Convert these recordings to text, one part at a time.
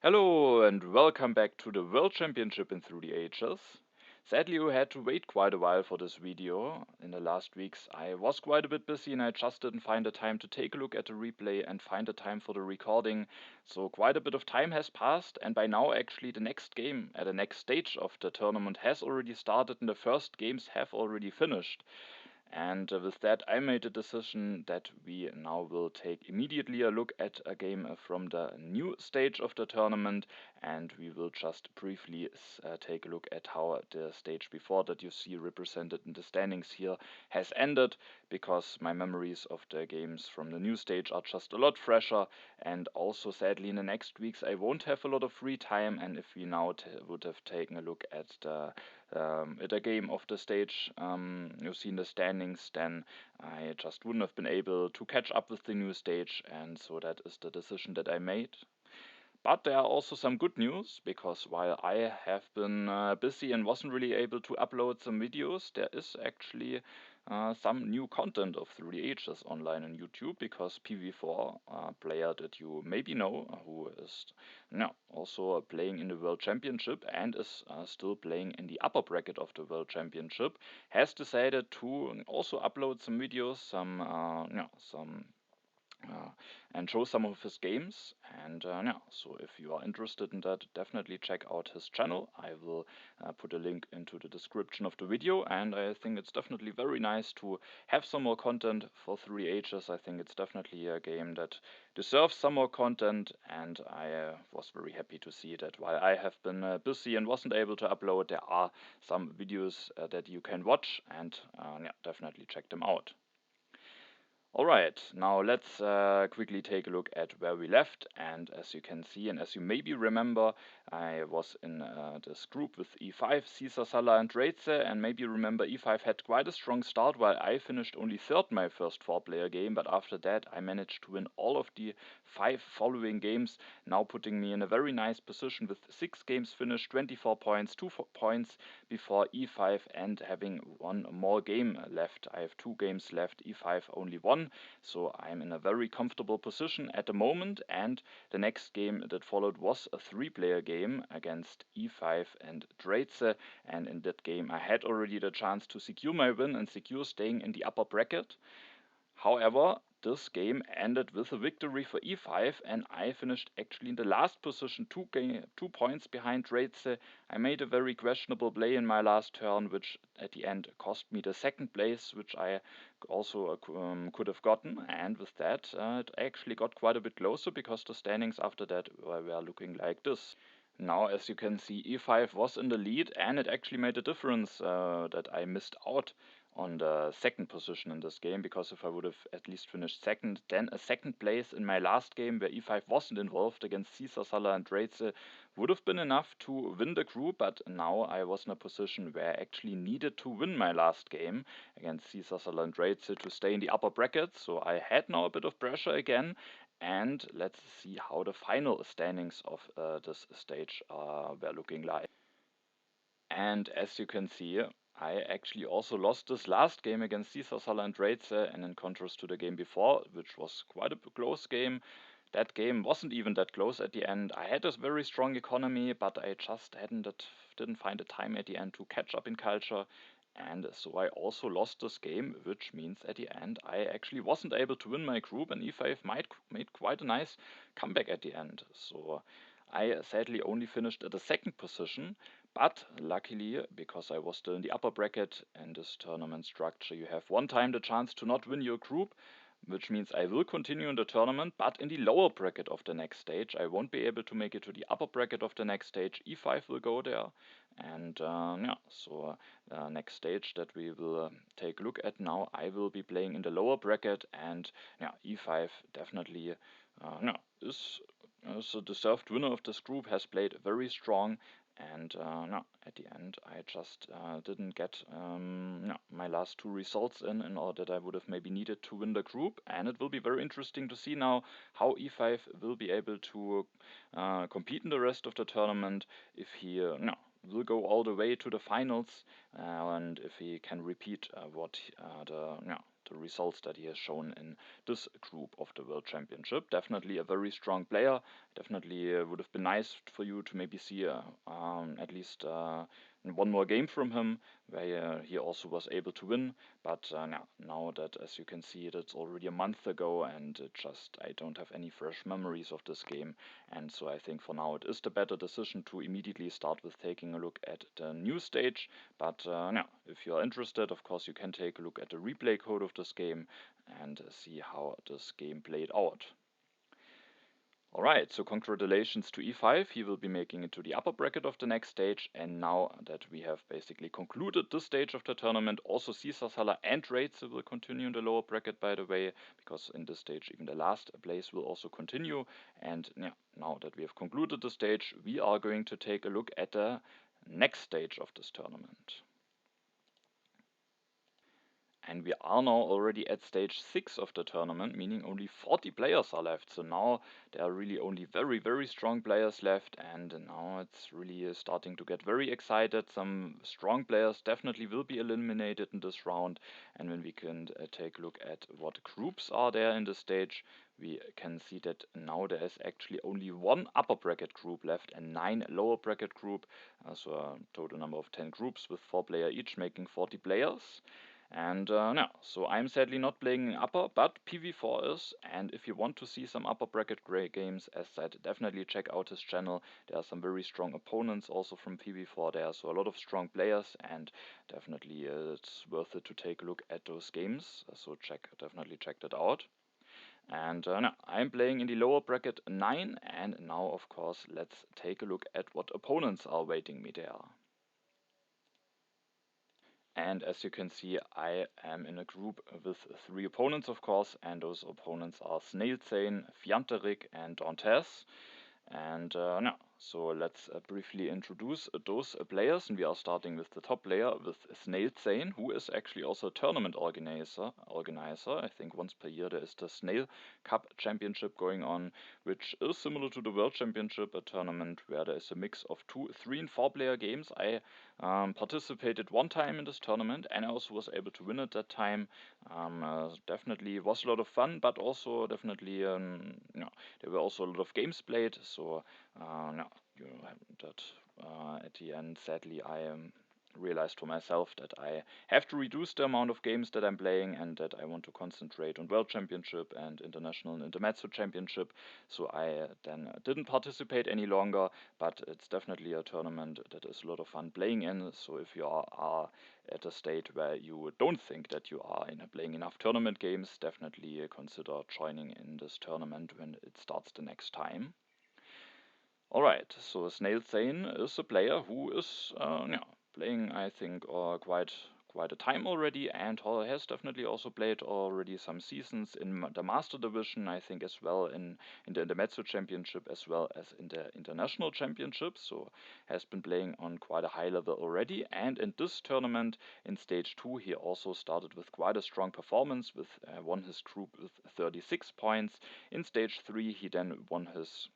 Hello and welcome back to the World Championship in 3D Sadly, you had to wait quite a while for this video. In the last weeks, I was quite a bit busy and I just didn't find the time to take a look at the replay and find the time for the recording. So quite a bit of time has passed, and by now actually the next game at the next stage of the tournament has already started and the first games have already finished. And with that, I made a decision that we now will take immediately a look at a game from the new stage of the tournament, and we will just briefly take a look at how the stage before that you see represented in the standings here has ended, because my memories of the games from the new stage are just a lot fresher, and also sadly in the next weeks I won't have a lot of free time, and if we now would have taken a look at a game of the stage you've seen the standings, then I just wouldn't have been able to catch up with the new stage, and so that is the decision that I made. But there are also some good news, because while I have been busy and wasn't really able to upload some videos, there is actually some new content of 3Hs online on YouTube, because PV4, a player that you maybe know, who is also playing in the World Championship and is still playing in the upper bracket of the World Championship, has decided to also upload some videos, some uh, and show some of his games. And so if you are interested in that, definitely check out his channel. I will put a link into the description of the video, and I think it's definitely very nice to have some more content for 3Hs. I think it's definitely a game that deserves some more content, and I was very happy to see that while I have been busy and wasn't able to upload, there are some videos that you can watch, and definitely check them out. Alright, now let's quickly take a look at where we left. And as you can see, and as you maybe remember, I was in this group with E5, Caesar, Salah, and Reze. And maybe you remember E5 had quite a strong start, while I finished only third my first four-player game. But after that, I managed to win all of the 5 following games, now putting me in a very nice position with 6 games finished, 24 points, 2 points before E5, and having one more game left. I have 2 games left, E5 only 1. So I'm in a very comfortable position at the moment, and the next game that followed was a 3-player game against E5 and Dreze, and in that game I had already the chance to secure my win and secure staying in the upper bracket. However, this game ended with a victory for E5, and I finished actually in the last position, 2 points behind Reze. I made a very questionable play in my last turn, which at the end cost me the second place, which I also could have gotten. And with that, it actually got quite a bit closer, because the standings after that were looking like this. Now, as you can see, E5 was in the lead, and it actually made a difference that I missed out on the second position in this game, because if I would have at least finished second, then a second place in my last game where E5 wasn't involved against Caesar, Salah, and Reze would have been enough to win the group. But now I was in a position where I actually needed to win my last game against Caesar, Salah, and Reze to stay in the upper bracket. So I had now a bit of pressure again, and let's see how the final standings of this stage were looking like. And as you can see, I actually also lost this last game against Caesar, Salah, and Reze, and in contrast to the game before, which was quite a close game, that game wasn't even that close at the end. I had a very strong economy, but I just didn't find the time at the end to catch up in culture, and so I also lost this game, which means at the end I actually wasn't able to win my group, and E5 made quite a nice comeback at the end. So I sadly only finished at the second position, but luckily, because I was still in the upper bracket in this tournament structure, you have one time the chance to not win your group, which means I will continue in the tournament, but in the lower bracket of the next stage. I won't be able to make it to the upper bracket of the next stage. E5 will go there, and so next stage that we will take a look at now, I will be playing in the lower bracket, and E5 definitely is a deserved winner of this group, has played very strong, and no, at the end, I just didn't get my last 2 results in order that I would have maybe needed to win the group. And it will be very interesting to see now how E5 will be able to compete in the rest of the tournament, if he will go all the way to the finals, and if he can repeat what the results that he has shown in this group of the World Championship. Definitely a very strong player. Definitely would have been nice for you to maybe see at least one more game from him where he also was able to win. But now that, as you can see, it's already a month ago, and I don't have any fresh memories of this game. And so I think for now it is the better decision to immediately start with taking a look at the new stage. But if you are interested, of course, you can take a look at the replay code of this game and see how this game played out. Alright, so congratulations to e5, he will be making it to the upper bracket of the next stage, and now that we have basically concluded this stage of the tournament, also Caesar Sala and Raids will continue in the lower bracket, by the way, because in this stage even the last place will also continue. And now that we have concluded the stage, we are going to take a look at the next stage of this tournament. And we are now already at stage 6 of the tournament, meaning only 40 players are left. So now there are really only very, very strong players left, and now it's really starting to get very excited. Some strong players definitely will be eliminated in this round. And when we can take a look at what groups are there in this stage, we can see that now there is actually only one upper bracket group left and 9 lower bracket group. So a total number of 10 groups with 4 players each, making 40 players. And so I'm sadly not playing upper, but PV4 is. And if you want to see some upper bracket games, as said, definitely check out his channel. There are some very strong opponents also from PV4 there, so a lot of strong players, and definitely it's worth it to take a look at those games. So definitely check that out. And I'm playing in the lower bracket 9, and now of course let's take a look at what opponents are waiting me there. And as you can see, I am in a group with 3 opponents, of course, and those opponents are SnailZane, Fjantarik and Dantes. And so let's briefly introduce those players, and we are starting with the top player, with SnailZane, who is actually also a tournament organizer. I think once per year there is the Snail Cup Championship going on, which is similar to the World Championship, a tournament where there is a mix of 2, 3 and 4 player games. I participated one time in this tournament, and I also was able to win at that time. Definitely was a lot of fun, but also definitely there were also a lot of games played. So at the end, sadly, I realized for myself that I have to reduce the amount of games that I'm playing, and that I want to concentrate on World Championship and International and Intermezzo Championship. So I then didn't participate any longer, but it's definitely a tournament that is a lot of fun playing in. So if you are at a state where you don't think that you are playing enough tournament games, definitely consider joining in this tournament when it starts the next time. Alright, so SnailZane is a player who is playing, I think, quite a time already, and has definitely also played already some seasons in the Master Division, I think, as well in the Intermezzo Championship as well as in the International Championship, so has been playing on quite a high level already. And in this tournament, in Stage 2, he also started with quite a strong performance, with won his group with 36 points. In Stage 3, he then won his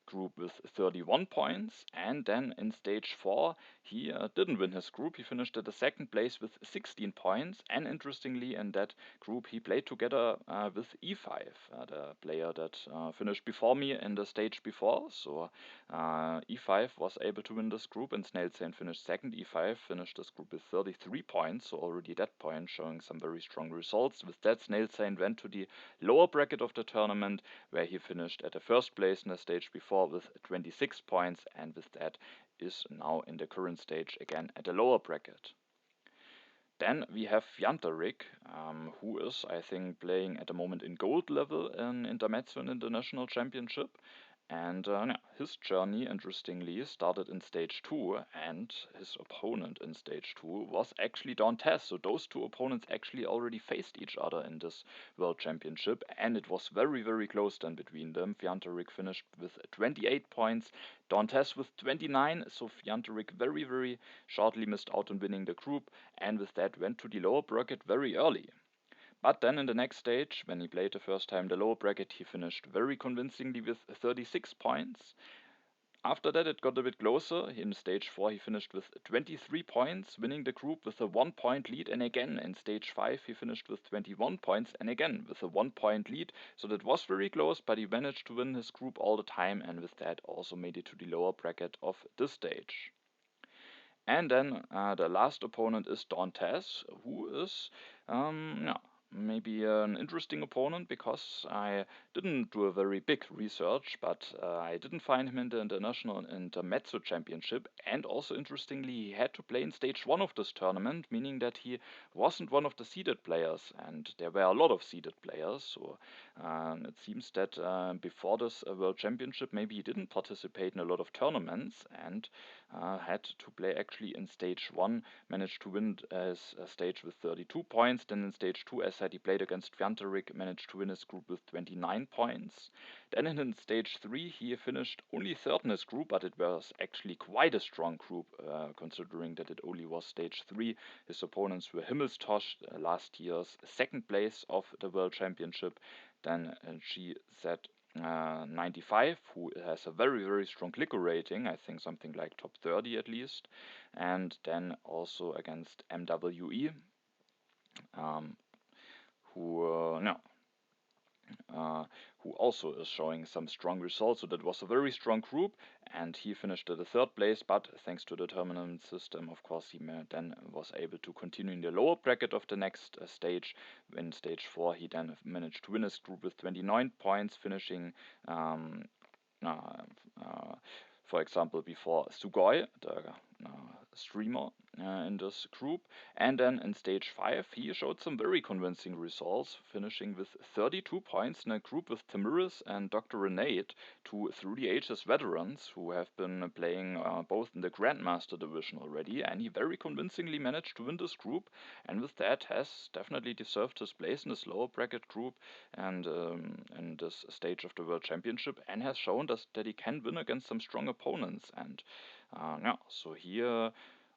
group with 31 points, and then in stage 4 he didn't win his group. He finished at the second place with 16 points, and interestingly in that group he played together with e5, the player that finished before me in the stage before. So e5 was able to win this group, and SnailZane finished second. e5 finished this group with 33 points, so already that point showing some very strong results. With that, SnailZane went to the lower bracket of the tournament, where he finished at the first place in the stage before with 26 points, and with that is now in the current stage again at the lower bracket. Then we have Fjantarik, who is, I think, playing at the moment in gold level in Intermezzo and International Championship. And his journey, interestingly, started in stage 2, and his opponent in stage 2 was actually Dantes. So those two opponents actually already faced each other in this World Championship, and it was very, very close then between them. Fjantarik finished with 28 points, Dantes with 29, so Fjantarik very, very shortly missed out on winning the group, and with that went to the lower bracket very early. But then in the next stage, when he played the first time the lower bracket, he finished very convincingly with 36 points. After that, it got a bit closer. In stage 4, he finished with 23 points, winning the group with a 1-point lead. And again, in stage 5, he finished with 21 points, and again with a 1-point lead. So that was very close, but he managed to win his group all the time, and with that also made it to the lower bracket of this stage. And then the last opponent is Dantes, who is yeah, maybe an interesting opponent because I didn't do a very big research, but I didn't find him in the International Intermezzo Championship. And also interestingly, he had to play in stage 1 of this tournament, meaning that he wasn't one of the seeded players, and there were a lot of seeded players. So it seems that before this World Championship, maybe he didn't participate in a lot of tournaments and had to play actually in stage 1, managed to win his stage with 32 points. Then in stage 2, as said, he played against Fjantarik, managed to win his group with 29 points. Then in stage 3, he finished only third in his group, but it was actually quite a strong group, considering that it only was stage 3. His opponents were Himmelstosh, last year's second place of the World Championship. Then she said 95, who has a very, very strong clicker rating, I think something like top 30 at least. And then also against MWE, who no, who also is showing some strong results. So that was a very strong group, and he finished at the third place. But thanks to the tournament system, of course, he then was able to continue in the lower bracket of the next stage. In stage 4, he then managed to win his group with 29 points, finishing uh, uh, for example, before Sugoi, the streamer in this group. And then in stage 5, he showed some very convincing results, finishing with 32 points in a group with Tamiris and Dr. Renate, two through the ages veterans who have been playing both in the Grandmaster division already. And he very convincingly managed to win this group, and with that has definitely deserved his place in this lower bracket group and in this stage of the World Championship, and has shown us that he can win against some strong opponents. And yeah, so here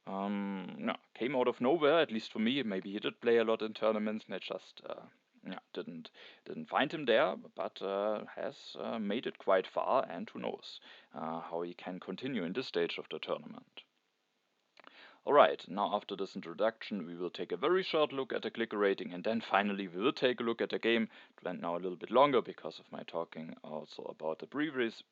yeah, came out of nowhere, at least for me. Maybe he did play a lot in tournaments, and I just yeah, didn't find him there, but has made it quite far, and who knows how he can continue in this stage of the tournament. Alright, now after this introduction, we will take a very short look at the clicker rating, and then finally we will take a look at the game. It went now a little bit longer because of my talking also about the previous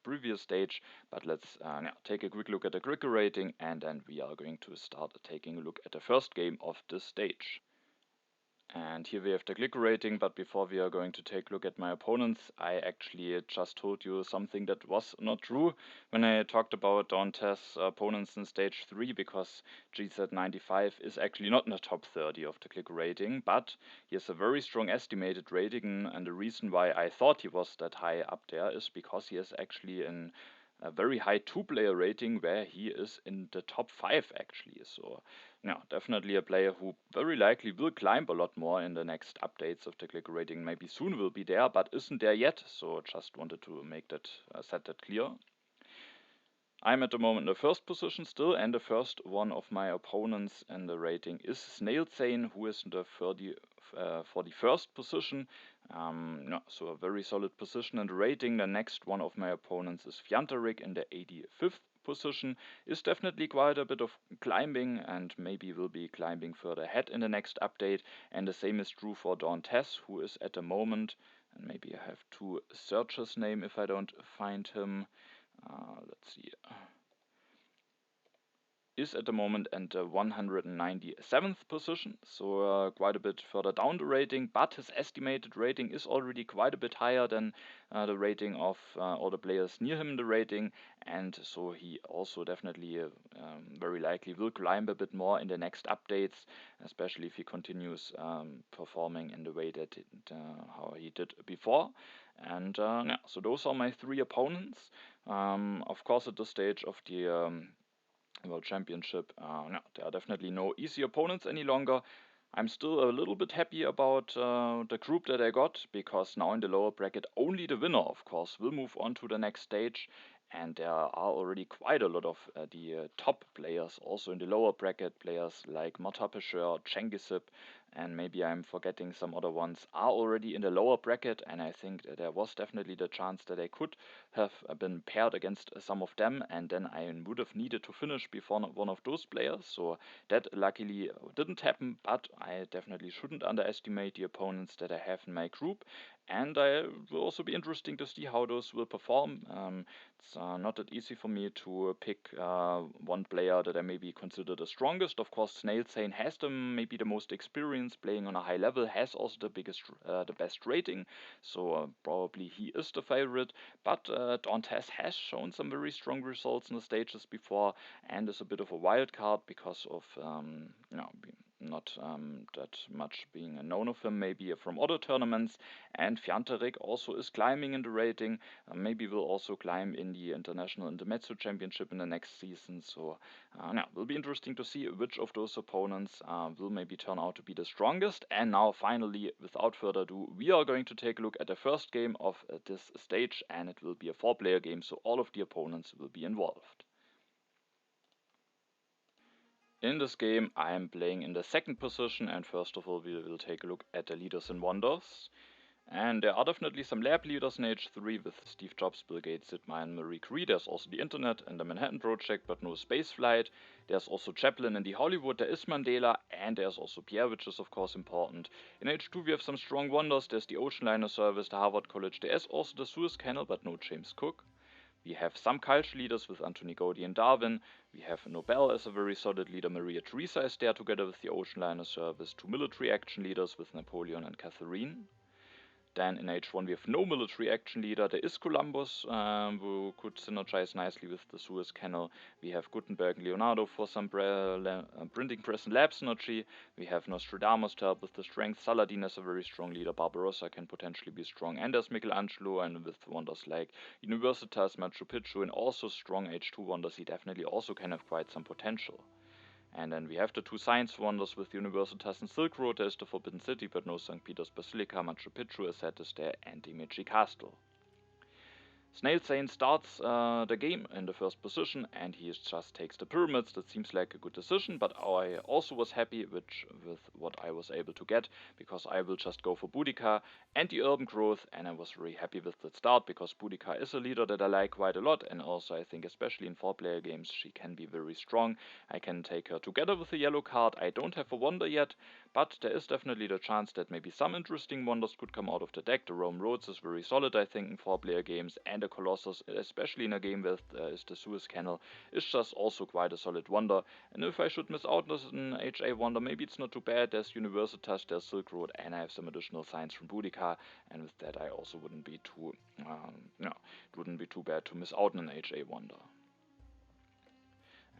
stage, but let's now take a quick look at the clicker rating, and then we are going to start taking a look at the first game of this stage. And here we have the clicker rating, but before we are going to take a look at my opponents, I actually just told you something that was not true when I talked about Dantes' opponents in stage 3, because GZ95 is actually not in the top 30 of the clicker rating, but he has a very strong estimated rating, and the reason why I thought he was that high up there is because he is actually in a very high 2-player rating, where he is in the top 5 actually. So yeah, definitely a player who very likely will climb a lot more in the next updates of the clicker rating. Maybe soon will be there, but isn't there yet. So just wanted to make that set that clear. I'm at the moment in the first position still, and the first one of my opponents in the rating is SnailZane, who is in the 41st position. No, so a very solid position in the rating. The next one of my opponents is Fjantarik in the 85th position. Is definitely quite a bit of climbing, and maybe will be climbing further ahead in the next update. And the same is true for Dantes, who is at the moment, and maybe I have to search his name if I don't find him. Let's see. Is at the moment at the 197th position, so quite a bit further down the rating, but his estimated rating is already quite a bit higher than the rating of all the players near him in the rating, and so he also definitely very likely will climb a bit more in the next updates, especially if he continues performing in the way that how he did before. And yeah, so those are my 3 opponents. Of course, at this stage of the World Championship, no, there are definitely no easy opponents any longer. I'm still a little bit happy about the group that I got, because now in the lower bracket only the winner, of course, will move on to the next stage. And there are already quite a lot of the top players, also in the lower bracket, players like Martapesher, Cengiz, and maybe I'm forgetting some other ones, are already in the lower bracket, and I think that there was definitely the chance that I could have been paired against some of them, and then I would have needed to finish before one of those players, so that luckily didn't happen, but I definitely shouldn't underestimate the opponents that I have in my group, and I will also be interesting to see how those will perform. It's not that easy for me to pick one player that I maybe consider the strongest. Of course, SnailZane has maybe the most experience playing on a high level, has also the best rating, so probably he is the favorite. But Dantes has shown some very strong results in the stages before, and is a bit of a wild card because of not that much being known of him, maybe from other tournaments. And Fjantarik also is climbing in the rating. Maybe will also climb in the International Intermezzo Championship in the next season. So, will be interesting to see which of those opponents will maybe turn out to be the strongest. And now, finally, without further ado, we are going to take a look at the first game of this stage, and it will be a 4-player game, so all of the opponents will be involved. In this game, I am playing in the second position, and first of all, we will take a look at the leaders and wonders. And there are definitely some lab leaders in H3 with Steve Jobs, Bill Gates, Sid Meier, and Marie Curie. There's also the Internet and the Manhattan Project, but no spaceflight. There's also Chaplin and the Hollywood, there is Mandela, and there's also Pierre, which is of course important. In H2 we have some strong wonders. There's the Ocean Liner Service, the Harvard College, there's also the Suez Canal, but no James Cook. We have some culture leaders with Anthony Gaudi and Darwin. We have Nobel as a very solid leader. Maria Theresa is there together with the Ocean Liner Service. 2 military action leaders with Napoleon and Catherine. Then in H1 we have no military action leader. There is Columbus, who could synergize nicely with the Suez Canal. We have Gutenberg and Leonardo for some printing press and lab synergy. We have Nostradamus to help with the strength. Saladin is a very strong leader. Barbarossa can potentially be strong. And there's Michelangelo, and with wonders like Universitas, Machu Picchu, and also strong H2 wonders, he definitely also can have quite some potential. And then we have the 2 science wonders with Universitas and Silk Road. There's the Forbidden City, but no St. Peter's Basilica. Machu Picchu is set is there, and the Meiji Castle. SnailZane starts the game in the first position, and he just takes the pyramids. That seems like a good decision, but I also was happy with what I was able to get, because I will just go for Boudica and the urban growth, and I was really happy with that start, because Boudica is a leader that I like quite a lot, and also I think especially in 4-player games she can be very strong. I can take her together with a yellow card. I don't have a wonder yet, but there is definitely the chance that maybe some interesting wonders could come out of the deck. The Rome Roads is very solid, I think, in 4-player games, and the Colossus, especially in a game with is the Suez Canal, is just also quite a solid wonder. And if I should miss out on an HA wonder, maybe it's not too bad. There's Universitas, there's Silk Road, and I have some additional signs from Boudica, and with that I also wouldn't be too bad to miss out on an HA wonder.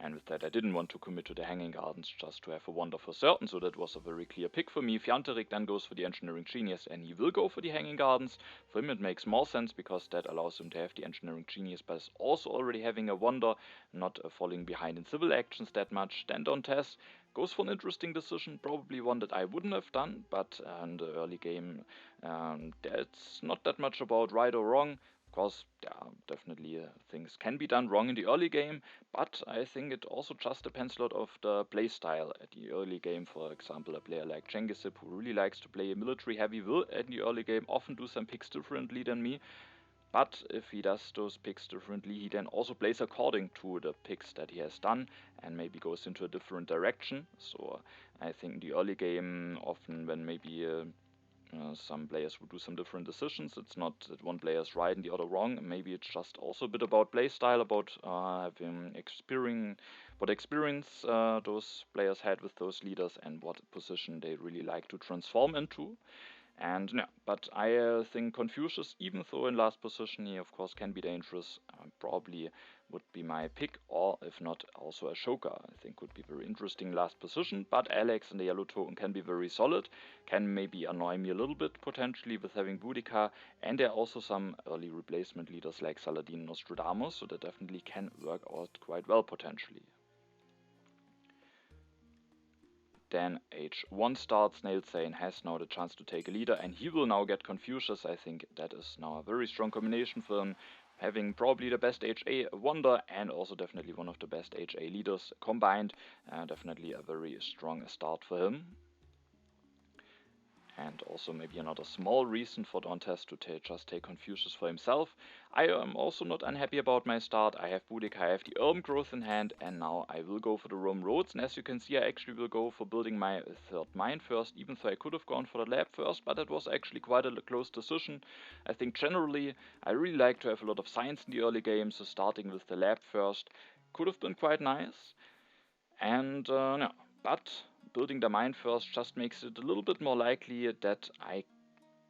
And with that, I didn't want to commit to the Hanging Gardens just to have a wonder for certain, so that was a very clear pick for me. Fjantarik then goes for the Engineering Genius, and he will go for the Hanging Gardens. For him it makes more sense, because that allows him to have the Engineering Genius, but is also already having a wonder, not falling behind in civil actions that much. Then Dantes goes for an interesting decision, probably one that I wouldn't have done, but in the early game, it's not that much about right or wrong. Of course, definitely things can be done wrong in the early game, but I think it also just depends a lot of the playstyle at the early game. For example, a player like Cengiz, who really likes to play military heavy, will at the early game often do some picks differently than me. But if he does those picks differently, he then also plays according to the picks that he has done, and maybe goes into a different direction. So I think in the early game, often when maybe some players will do some different decisions. It's not that one player is right and the other wrong. Maybe it's just also a bit about play style, about having what experience those players had with those leaders, and what position they really like to transform into. And yeah, but I think Confucius, even though in last position, he of course can be dangerous, probably would be my pick, or if not, also Ashoka, I think would be very interesting last position. But Alex and the yellow token can be very solid, can maybe annoy me a little bit potentially with having Boudica, and there are also some early replacement leaders like Saladin and Nostradamus, so that definitely can work out quite well potentially. Then H1 starts, SnailZane has now the chance to take a leader, and he will now get Confucius. I think that is now a very strong combination for him. having probably the best HA wonder and also definitely one of the best HA leaders combined. Definitely a very strong start for him. And also maybe another small reason for Dantes to just take Confucius for himself. I am also not unhappy about my start. I have Boudica, I have the Erm growth in hand, and now I will go for the Rome roads. And as you can see, I actually will go for building my third mine first, even though I could have gone for the lab first, but it was actually quite a close decision. I think generally I really like to have a lot of science in the early game, so starting with the lab first could have been quite nice. And no, but building the mine first just makes it a little bit more likely that I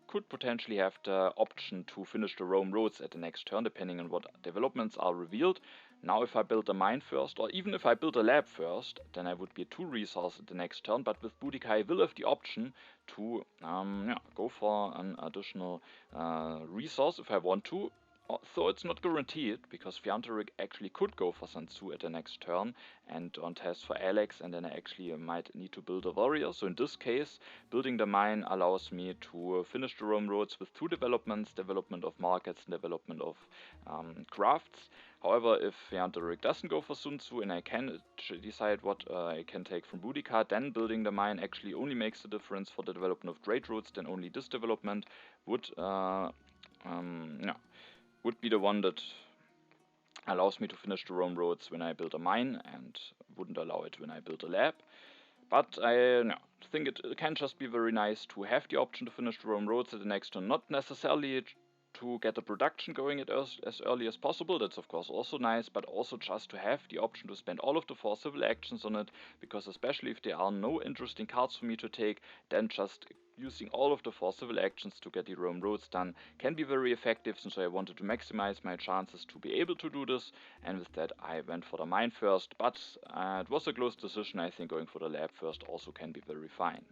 could potentially have the option to finish the Rome roads at the next turn, depending on what developments are revealed. Now if I build the mine first, or even if I build a lab first, then I would be 2 resources at the next turn, but with Boudica I will have the option to go for an additional resource if I want to. So it's not guaranteed, because Fjantarik actually could go for Sun Tzu at the next turn and on test for Alex, and then I actually might need to build a warrior. So in this case, building the mine allows me to finish the Rome roads with 2 developments, development of markets and development of crafts. However, if Fjantarik doesn't go for Sun Tzu and I can decide what I can take from Boudica, then building the mine actually only makes the difference for the development of trade routes. Then only this development would be the one that allows me to finish the Rome roads when I build a mine and wouldn't allow it when I build a lab. But I think it can just be very nice to have the option to finish the Rome roads at the next turn, not necessarily to get the production going as early as possible. That's of course also nice, but also just to have the option to spend all of the 4 civil actions on it, because especially if there are no interesting cards for me to take, then just using all of the 4 civil actions to get the Rome roads done can be very effective, and so I wanted to maximize my chances to be able to do this, and with that I went for the mine first, but it was a close decision. I think going for the lab first also can be very fine.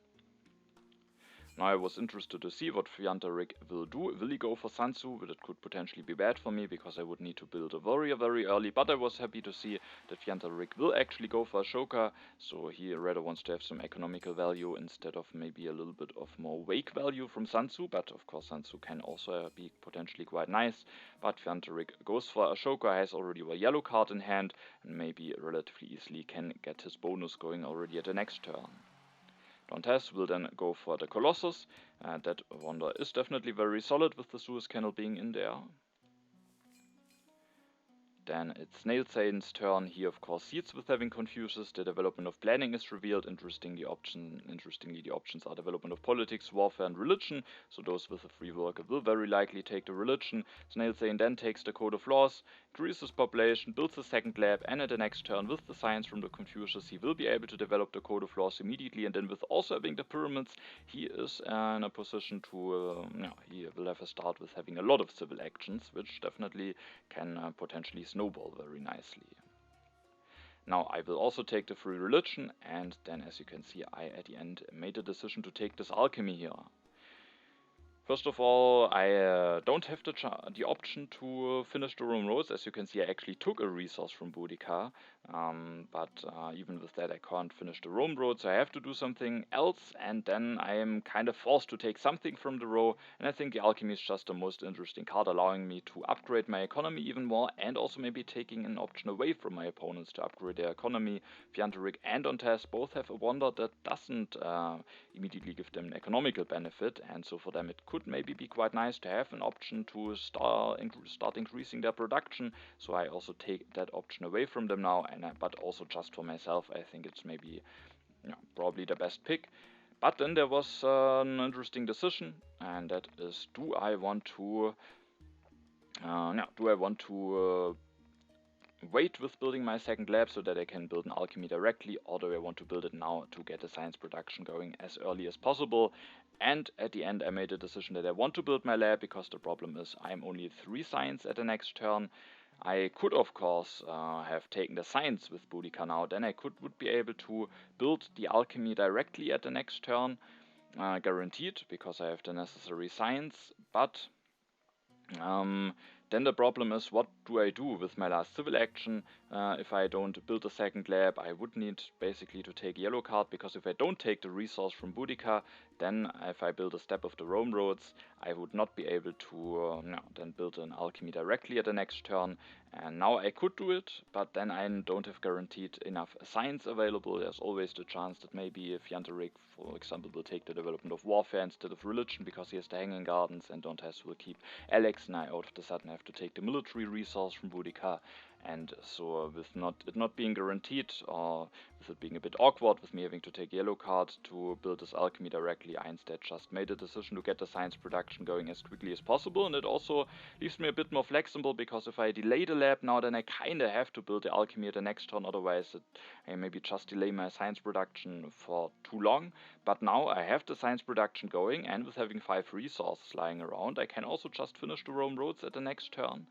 Now I was interested to see what Fjantarik will do. Will he go for Sun Tzu? That could potentially be bad for me, because I would need to build a warrior very early, but I was happy to see that Fjantarik will actually go for Ashoka, so he rather wants to have some economical value instead of maybe a little bit of more wake value from Sun Tzu, but of course Sun Tzu can also be potentially quite nice. But Fjantarik goes for Ashoka, has already a yellow card in hand, and maybe relatively easily can get his bonus going already at the next turn. Dantes will then go for the Colossus, and that wonder is definitely very solid with the Suez Canal being in there. Then it's SnailZane's turn. He of course seeds with having Confucius. The development of planning is revealed. Interestingly, the options are development of politics, warfare, and religion. So those with a free worker will very likely take the religion. SnailZane then takes the code of laws, increases population, builds a second lab, and at the next turn with the science from the Confucius, he will be able to develop the code of laws immediately. And then with also having the pyramids, he is in a position to he will have a start with having a lot of civil actions, which definitely can potentially snowball very nicely. Now I will also take the free religion, and then as you can see I at the end made a decision to take this alchemy here. First of all, I don't have the option to finish the Rome roads. As you can see, I actually took a resource from Boudica, but even with that I can't finish the Rome roads, so I have to do something else, and then I am kind of forced to take something from the row, and I think the alchemy is just the most interesting card, allowing me to upgrade my economy even more, and also maybe taking an option away from my opponents to upgrade their economy. Fjantarik and Dantes both have a wonder that doesn't immediately give them an economical benefit, and so for them it could maybe be quite nice to have an option to start increasing their production. So I also take that option away from them now, but also just for myself I think it's maybe probably the best pick. But then there was an interesting decision, and that is, do I want to wait with building my second lab so that I can build an alchemy directly, or do I want to build it now to get the science production going as early as possible? And at the end I made a decision that I want to build my lab, because the problem is I'm only 3 science at the next turn. I could of course have taken the science with Boudica now, then I would be able to build the alchemy directly at the next turn, guaranteed, because I have the necessary science, but Then the problem is, what do I do with my last civil action? If I don't build a second lab, I would need basically to take a yellow card, because if I don't take the resource from Boudica, then if I build a step of the Rome roads, I would not be able to then build an alchemy directly at the next turn. And now I could do it, but then I don't have guaranteed enough science available. There's always the chance that maybe if Fjantarik, for example, will take the development of warfare instead of religion because he has the Hanging Gardens, and Dantes will keep Alex, and I out of the sudden have to take the military resource from Boudica. And so with it not being guaranteed, or with it being a bit awkward with me having to take yellow card to build this alchemy directly, I instead just made a decision to get the science production going as quickly as possible. And it also leaves me a bit more flexible, because if I delay the lab now, then I kinda have to build the alchemy at the next turn, otherwise I maybe just delay my science production for too long. But now I have the science production going, and with having 5 resources lying around, I can also just finish the Rome roads at the next turn.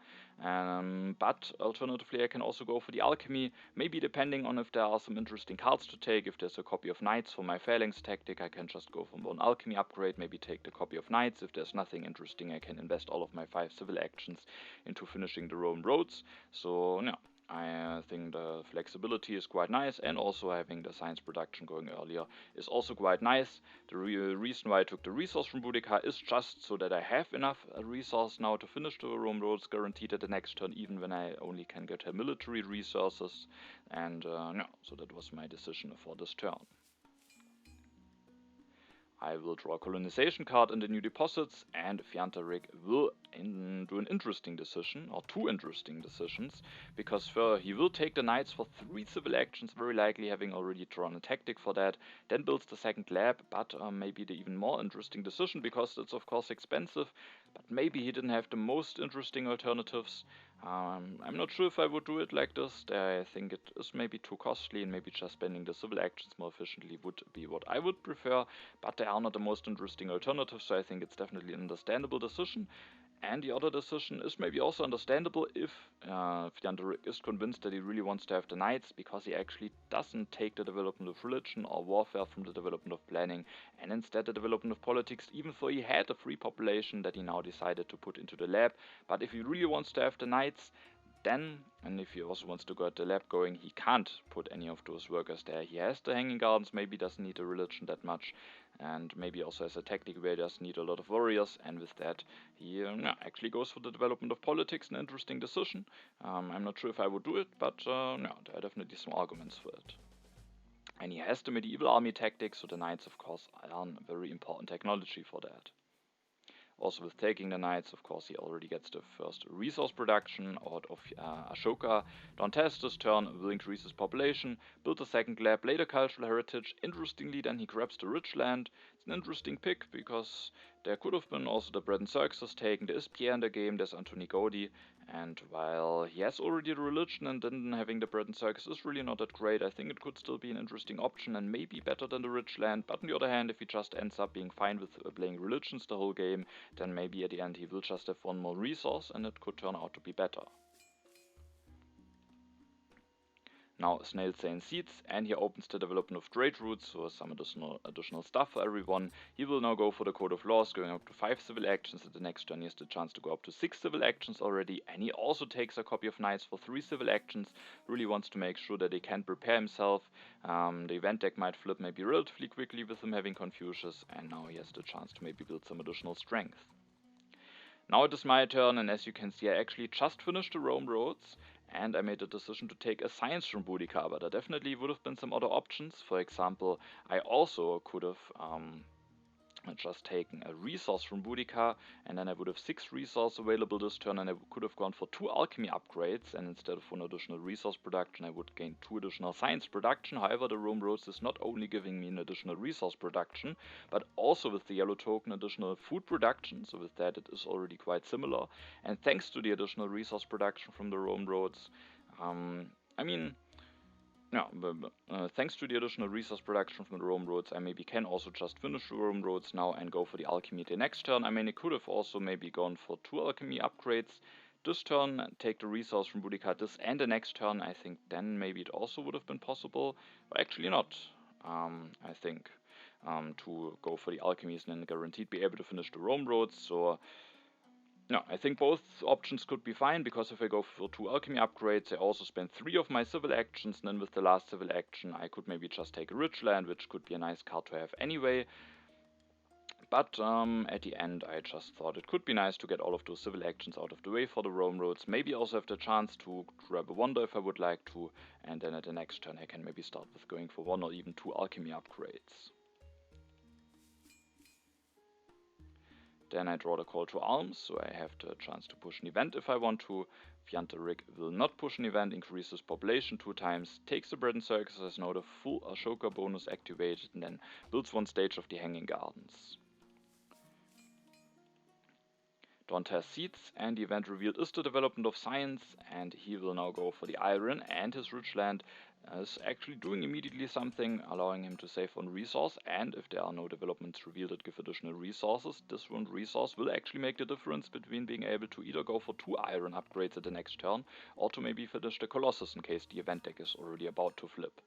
But alternatively, I can also go for the alchemy, maybe depending on if there are some interesting cards to take. If there's a copy of knights for my phalanx tactic, I can just go for one alchemy upgrade, maybe take the copy of knights. If there's nothing interesting, I can invest all of my 5 civil actions into finishing the Rome roads. So yeah, I think the flexibility is quite nice, and also having the science production going earlier is also quite nice. The reason why I took the resource from Boudica is just so that I have enough resource now to finish the Rome roads guaranteed at the next turn, even when I only can get her military resources. And so that was my decision for this turn. I will draw a colonization card in the new deposits, and Fjantarik will do an interesting decision, or 2 interesting decisions, because he will take the knights for 3 civil actions, very likely having already drawn a tactic for that, then builds the second lab, but maybe the even more interesting decision, because it's of course expensive, but maybe he didn't have the most interesting alternatives. I'm not sure if I would do it like this. I think it is maybe too costly, and maybe just spending the civil actions more efficiently would be what I would prefer, but they are not the most interesting alternatives, so I think it's definitely an understandable decision. And the other decision is maybe also understandable if Fjantarik is convinced that he really wants to have the knights, because he actually doesn't take the development of religion or warfare from the development of planning, and instead the development of politics, even though he had a free population that he now decided to put into the lab. But if he really wants to have the knights, then, and if he also wants to get the lab going, he can't put any of those workers there. He has the Hanging Gardens, maybe doesn't need a religion that much, and maybe also has a tactic where he doesn't need a lot of warriors, and with that he actually goes for the development of politics, an interesting decision. I'm not sure if I would do it, but there are definitely some arguments for it. And he has the medieval army tactic, so the knights of course are a very important technology for that. Also with taking the knights, of course, he already gets the first resource production out of Ashoka. Dantes this turn will increase his population, build a second lab, later cultural heritage. Interestingly, then he grabs the rich land. It's an interesting pick, because there could have been also the bread and circuses taken. There is Pierre in the game, there's Antoni Gaudi, and while he has already the religion, and then having the bread and circus is really not that great, I think it could still be an interesting option and maybe better than the rich land. But on the other hand, if he just ends up being fine with playing religions the whole game, then maybe at the end he will just have one more resource, and it could turn out to be better. Now SnailZane seeds, and he opens the development of trade routes, so some additional stuff for everyone. He will now go for the Code of Laws, going up to 5 civil actions. At the next turn he has the chance to go up to 6 civil actions already, and he also takes a copy of Knights for 3 civil actions. Really wants to make sure that he can prepare himself. The event deck might flip maybe relatively quickly with him having Confucius, and now he has the chance to maybe build some additional strength. Now it is my turn, and as you can see, I actually just finished the Rome roads, and I made the decision to take a science from Boudica, but there definitely would have been some other options. For example, I also could have just taken a resource from Boudica, and then I would have 6 resources available this turn, and I could have gone for 2 alchemy upgrades, and instead of 1 additional resource production, I would gain 2 additional science production. However, the Rome roads is not only giving me an additional resource production, but also with the yellow token additional food production, so with that it is already quite similar. And thanks to the additional resource production from the Rome roads, thanks to the additional resource production from the Rome roads, I maybe can also just finish the Rome roads now and go for the alchemy the next turn. I mean, it could have also maybe gone for 2 alchemy upgrades this turn, take the resource from Boudica this and the next turn. I think then maybe it also would have been possible, but actually not. I think to go for the alchemies and then guaranteed be able to finish the Rome roads. So No, I think both options could be fine, because if I go for 2 alchemy upgrades, I also spend 3 of my civil actions, and then with the last civil action I could maybe just take a rich land, which could be a nice card to have anyway. But at the end I just thought it could be nice to get all of those civil actions out of the way for the Rome roads, maybe also have the chance to grab a wonder if I would like to, and then at the next turn I can maybe start with going for 1 or even 2 alchemy upgrades. Then I draw the call to arms, so I have the chance to push an event if I want to. Fjantarik will not push an event, increases population 2 times, takes the bread and circus, has now the full Ashoka bonus activated, and then builds 1 stage of the Hanging Gardens. Dantes seeds, and the event revealed is the development of science, and he will now go for the iron, and his rich land is actually doing immediately something, allowing him to save 1 resource, and if there are no developments revealed that give additional resources, this 1 resource will actually make the difference between being able to either go for 2 iron upgrades at the next turn, or to maybe finish the Colossus in case the event deck is already about to flip.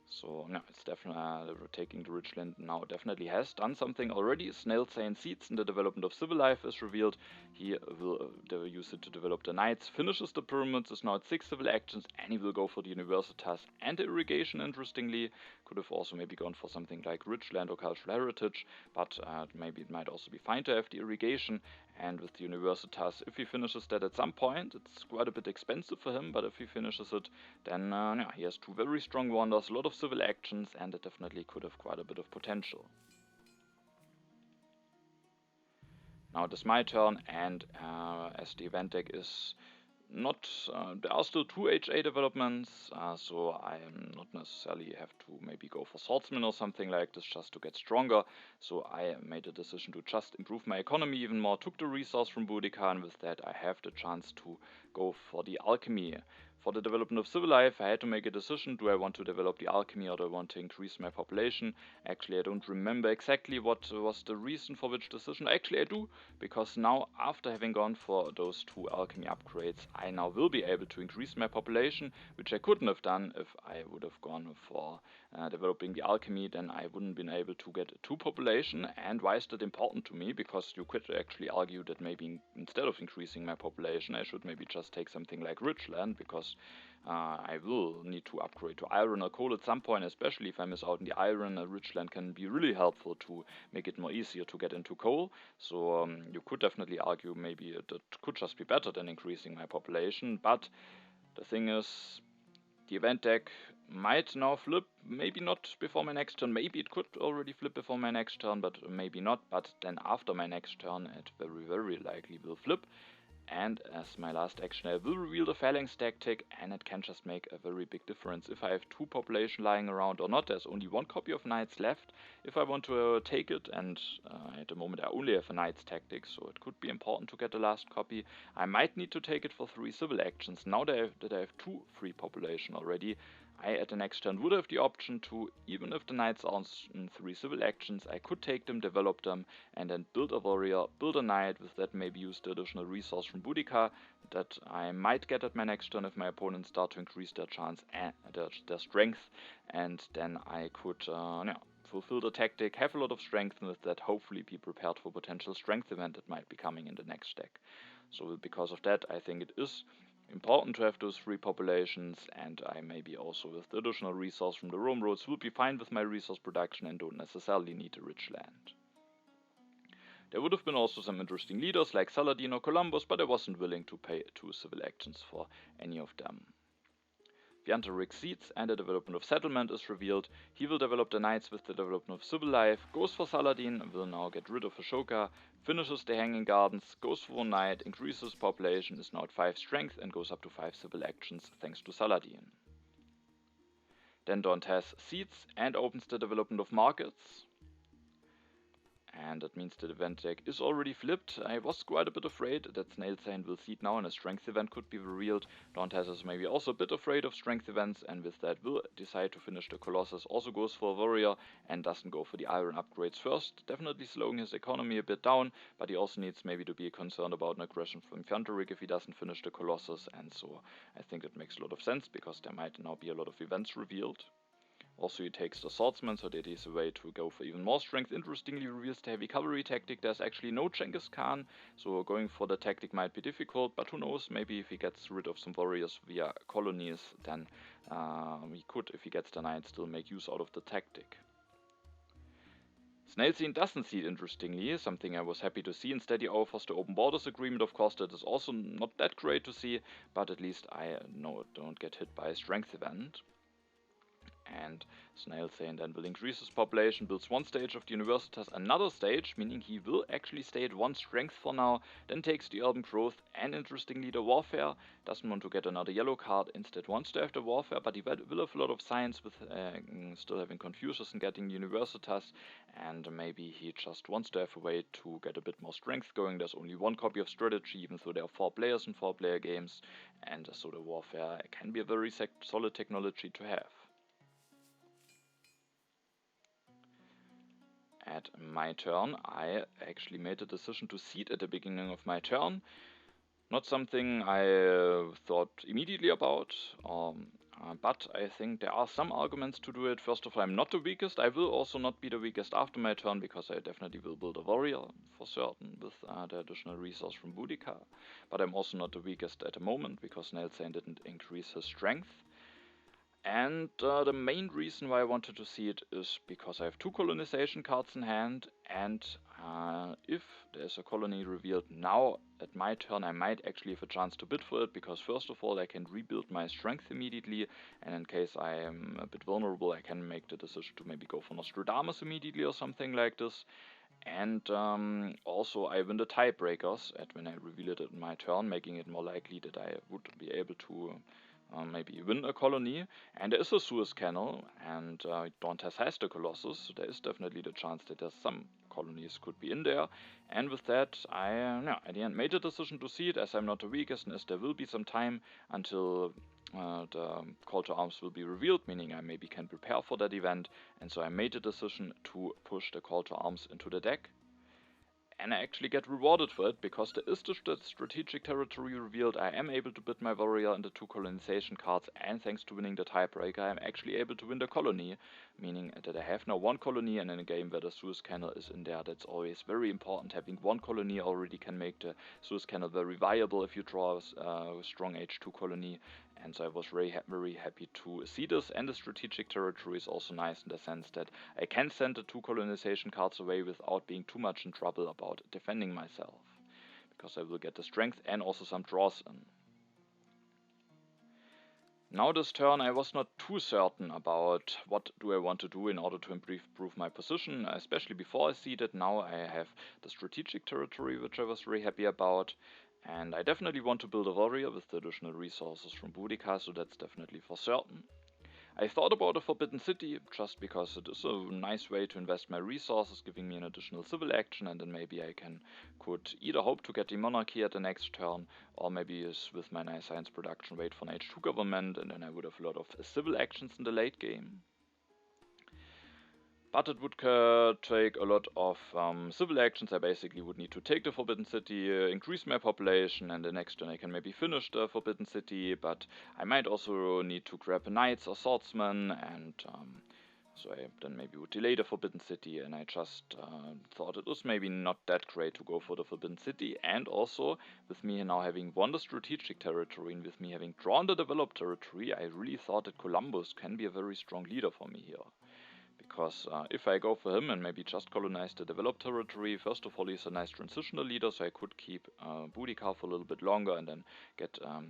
So, no, it's definitely taking the rich land now definitely has done something already. SnailZane seeds in the development of civil life is revealed. He will use it to develop the knights, finishes the pyramids, is now at 6 civil actions, and he will go for the Universitas and the irrigation. Interestingly, could have also maybe gone for something like rich land or cultural heritage, but maybe it might also be fine to have the irrigation. And with the Universitas, if he finishes that at some point, it's quite a bit expensive for him, but if he finishes it, then yeah, he has 2 very strong wonders, a lot of civil actions, and it definitely could have quite a bit of potential. Now it is my turn, and as the event deck is not, there are still 2 HA developments, so I am not necessarily have to maybe go for swordsman or something like this just to get stronger. So I made a decision to just improve my economy even more, took the resource from Boudica, and with that I have the chance to go for the alchemy. For the development of civil life, I had to make a decision. Do I want to develop the alchemy or do I want to increase my population? Actually, I don't remember exactly what was the reason for which decision. Actually, I do, because now, after having gone for those 2 alchemy upgrades, I now will be able to increase my population, which I couldn't have done if I would have gone for developing the alchemy. Then I wouldn't been able to get 2 population. And why is that important to me? Because you could actually argue that maybe instead of increasing my population, I should maybe just take something like rich land, because I will need to upgrade to iron or coal at some point, especially if I miss out on the iron. A rich land can be really helpful to make it more easier to get into coal. So you could definitely argue maybe that could just be better than increasing my population. But the thing is, the event deck might now flip, maybe not before my next turn, maybe it could already flip before my next turn, but maybe not. But then after my next turn it very likely will flip. And as my last action, I will reveal the Phalanx tactic, and it can just make a very big difference. If I have 2 population lying around or not, there's only 1 copy of Knights left. If I want to take it, and at the moment I only have a Knights tactic, so it could be important to get the last copy. I might need to take it for 3 civil actions. Now that I have 2 free population already, I at the next turn would have the option to, even if the knights are on 3 civil actions, I could take them, develop them, and then build a warrior, build a knight, with that maybe use the additional resource from Boudica that I might get at my next turn if my opponents start to increase their chance and their strength, and then I could fulfill the tactic, have a lot of strength, and with that hopefully be prepared for potential strength event that might be coming in the next deck. So because of that, I think it is important to have those 3 populations, and I maybe also with the additional resource from the Rome roads will be fine with my resource production and don't necessarily need a rich land. There would have been also some interesting leaders like Saladin or Columbus, but I wasn't willing to pay 2 civil actions for any of them. Fjantarik seeds, and the development of settlement is revealed. He will develop the knights with the development of civil life, goes for Saladin, will now get rid of Ashoka, finishes the Hanging Gardens, goes for 1 knight, increases population, is now at 5 strength, and goes up to 5 civil actions thanks to Saladin. Then Dantes seeds and opens the development of markets. And that means the event deck is already flipped. I was quite a bit afraid that SnailZane will seed now and a strength event could be revealed. Dantes is maybe also a bit afraid of strength events, and with that will decide to finish the Colossus, also goes for a warrior and doesn't go for the iron upgrades first. Definitely slowing his economy a bit down, but he also needs maybe to be concerned about an aggression from Fjantarik if he doesn't finish the Colossus, and so I think it makes a lot of sense because there might now be a lot of events revealed. Also, he takes the swordsman, so that is a way to go for even more strength. Interestingly, reveals the heavy cavalry tactic. There's actually no Genghis Khan, so going for the tactic might be difficult, but who knows, maybe if he gets rid of some warriors via colonies, then he could, if he gets the knight, still make use out of the tactic. SnailZane doesn't see it, interestingly, something I was happy to see. Instead, he offers the open borders agreement. Of course, that is also not that great to see, but at least I don't get hit by a strength event. And SnailZane then will increase his population, builds one stage of the Universitas, another stage, meaning he will actually stay at one strength for now, then takes the urban growth and interestingly the warfare. Doesn't want to get another yellow card, instead wants to have the warfare, but he will have a lot of science with still having Confucius and getting Universitas, and maybe he just wants to have a way to get a bit more strength going. There's only one copy of strategy, even though there are 4 players in 4-player games, and so the warfare can be a very solid technology to have. At my turn, I actually made the decision to seed at the beginning of my turn. Not something I thought immediately about, but I think there are some arguments to do it. First of all, I'm not the weakest. I will also not be the weakest after my turn, because I definitely will build a warrior for certain with the additional resource from Boudica. But I'm also not the weakest at the moment, because SnailZane didn't increase his strength. And the main reason why I wanted to see it is because I have 2 colonization cards in hand, and if there's a colony revealed now at my turn, I might actually have a chance to bid for it, because first of all I can rebuild my strength immediately, and in case I am a bit vulnerable I can make the decision to maybe go for Nostradamus immediately or something like this. And also I win the tiebreakers when I reveal it in my turn, making it more likely that I would be able to maybe win a colony. And there is a Suez Canal, and Dantes has the Colossus, so there is definitely the chance that there's some colonies could be in there. And with that, I at the end made the decision to see it, as I'm not the weakest, and as there will be some time until the call to arms will be revealed, meaning I maybe can prepare for that event, and so I made the decision to push the call to arms into the deck. And I actually get rewarded for it, because there is the strategic territory revealed. I am able to bid my warrior into 2 colonization cards, and thanks to winning the tiebreaker, I'm actually able to win the colony, meaning that I have now 1 colony, and in a game where the Suez Canal is in there, that's always very important. Having 1 colony already can make the Suez Canal very viable if you draw a strong H2 colony. And so I was very happy to see this, and the strategic territory is also nice in the sense that I can send the 2 colonization cards away without being too much in trouble about defending myself, because I will get the strength and also some draws in. Now this turn I was not too certain about what do I want to do in order to improve my position, especially before I seeded. Now I have the strategic territory, which I was very happy about. And I definitely want to build a warrior with the additional resources from Boudica, so that's definitely for certain. I thought about a Forbidden City, just because it is a nice way to invest my resources, giving me an additional civil action, and then maybe I could either hope to get the monarchy at the next turn, or maybe with my nice science production wait for an H2 government, and then I would have a lot of civil actions in the late game. But it would take a lot of civil actions. I basically would need to take the Forbidden City, increase my population, and the next turn I can maybe finish the Forbidden City, but I might also need to grab knights or swordsmen, and so I then maybe would delay the Forbidden City, and I just thought it was maybe not that great to go for the Forbidden City. And also, with me now having won the strategic territory, and with me having drawn the developed territory, I really thought that Columbus can be a very strong leader for me here. Because if I go for him and maybe just colonize the developed territory, first of all he's a nice transitional leader, so I could keep Boudica for a little bit longer and then get a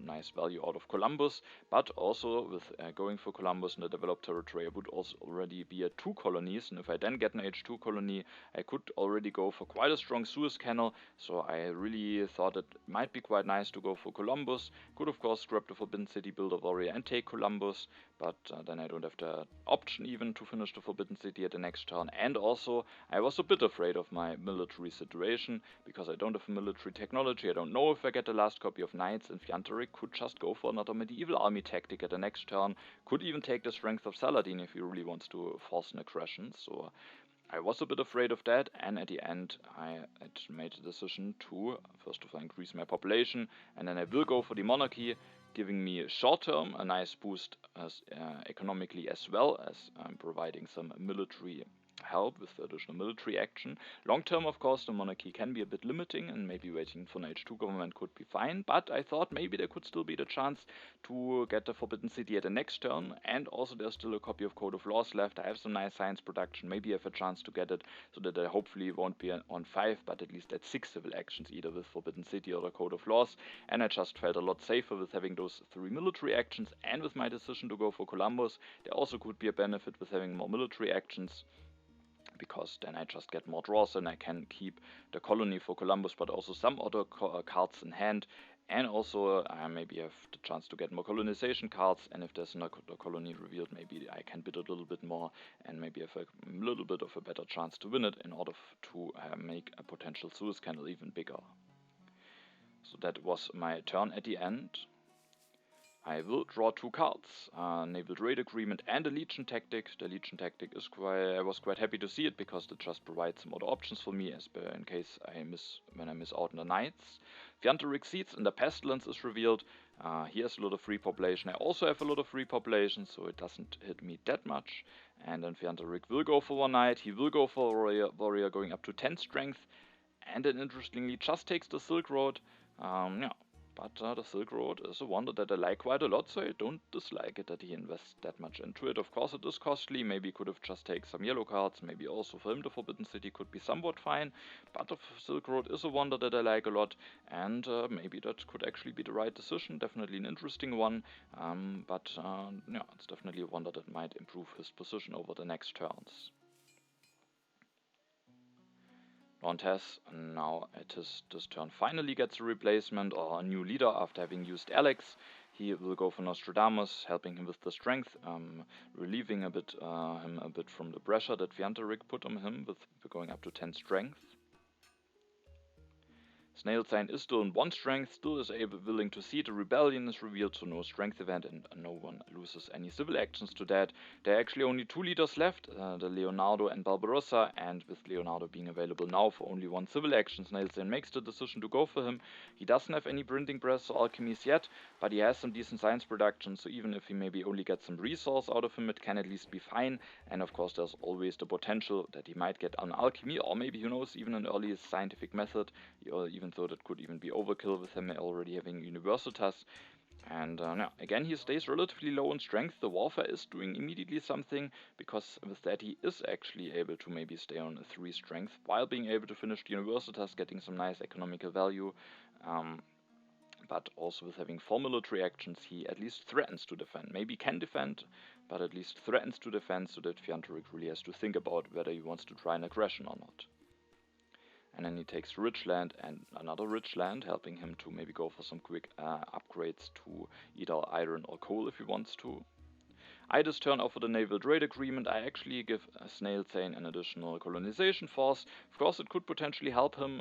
nice value out of Columbus. But also with going for Columbus in the developed territory, I would also already be at 2 colonies, and if I then get an H2 colony, I could already go for quite a strong Suez Canal. So I really thought it might be quite nice to go for Columbus. Could of course grab the Forbidden City, build a warrior, and take Columbus, but then I don't have the option even to finish the Forbidden City at the next turn. And also, I was a bit afraid of my military situation, because I don't have military technology. I don't know if I get the last copy of Knights, and Fjantarik could just go for another medieval army tactic at the next turn, could even take the strength of Saladin if he really wants to force an aggression. So I was a bit afraid of that, and at the end I had made the decision to first of all increase my population, and then I will go for the monarchy, giving me short term a nice boost as economically, as well as providing some military help with additional military action. Long term, of course, the monarchy can be a bit limiting, and maybe waiting for an H2 government could be fine, but I thought maybe there could still be the chance to get the Forbidden City at the next turn, and also there's still a copy of Code of Laws left. I have some nice science production, maybe I have a chance to get it, so that I hopefully won't be on 5, but at least at 6 civil actions, either with Forbidden City or the Code of Laws, and I just felt a lot safer with having those 3 military actions, and with my decision to go for Columbus, there also could be a benefit with having more military actions, because then I just get more draws and I can keep the colony for Columbus, but also some other cards in hand, and also I maybe have the chance to get more colonization cards, and if there's another colony revealed, maybe I can bid a little bit more and maybe have a little bit of a better chance to win it in order to make a potential Suez Canal even bigger. So that was my turn at the end. I will draw 2 cards, Naval Trade Agreement and a Legion Tactic. The Legion Tactic is I was quite happy to see it, because it just provides some other options for me, in case when I miss out on the Knights. Fjantarik Seeds and the Pestilence is revealed. He has a lot of free population. I also have a lot of free population, so it doesn't hit me that much. And then Fjantarik will go for 1 Knight. He will go for a Warrior going up to 10 Strength. And then interestingly just takes the Silk Road. Yeah. But the Silk Road is a wonder that I like quite a lot, so I don't dislike it that he invests that much into it. Of course it is costly, maybe he could have just taken some yellow cards, maybe also for him the Forbidden City could be somewhat fine, but the Silk Road is a wonder that I like a lot, and maybe that could actually be the right decision, definitely an interesting one, but yeah, it's definitely a wonder that might improve his position over the next turns. Dantes now at this turn finally gets a replacement or a new leader after having used Alex. He will go for Nostradamus, helping him with the strength, relieving him a bit from the pressure that Fjantarik put on him with going up to 10 strength. SnailZane is still in 1 strength, still is willing to see. The rebellion is revealed, so no strength event, and no one loses any civil actions to that. There are actually only 2 leaders left, the Leonardo and Barbarossa, and with Leonardo being available now for only 1 civil action, SnailZane makes the decision to go for him. He doesn't have any printing press or alchemies yet, but he has some decent science production, so even if he maybe only gets some resource out of him, it can at least be fine. And of course there's always the potential that he might get an alchemy, or maybe, who knows, even an early scientific method, or even though that could even be overkill with him already having Universitas. And yeah, again, he stays relatively low in strength. The warfare is doing immediately something, because with that he is actually able to maybe stay on a 3 strength while being able to finish the Universitas, getting some nice economical value. But also with having 4 military actions, he at least threatens to defend. Maybe can defend, but at least threatens to defend, so that Fjantarik really has to think about whether he wants to try an aggression or not. And then he takes rich land and another rich land, helping him to maybe go for some quick upgrades to either iron or coal if he wants to. I this turn offer the Naval Trade Agreement. I actually give SnailZane an additional colonization force. Of course it could potentially help him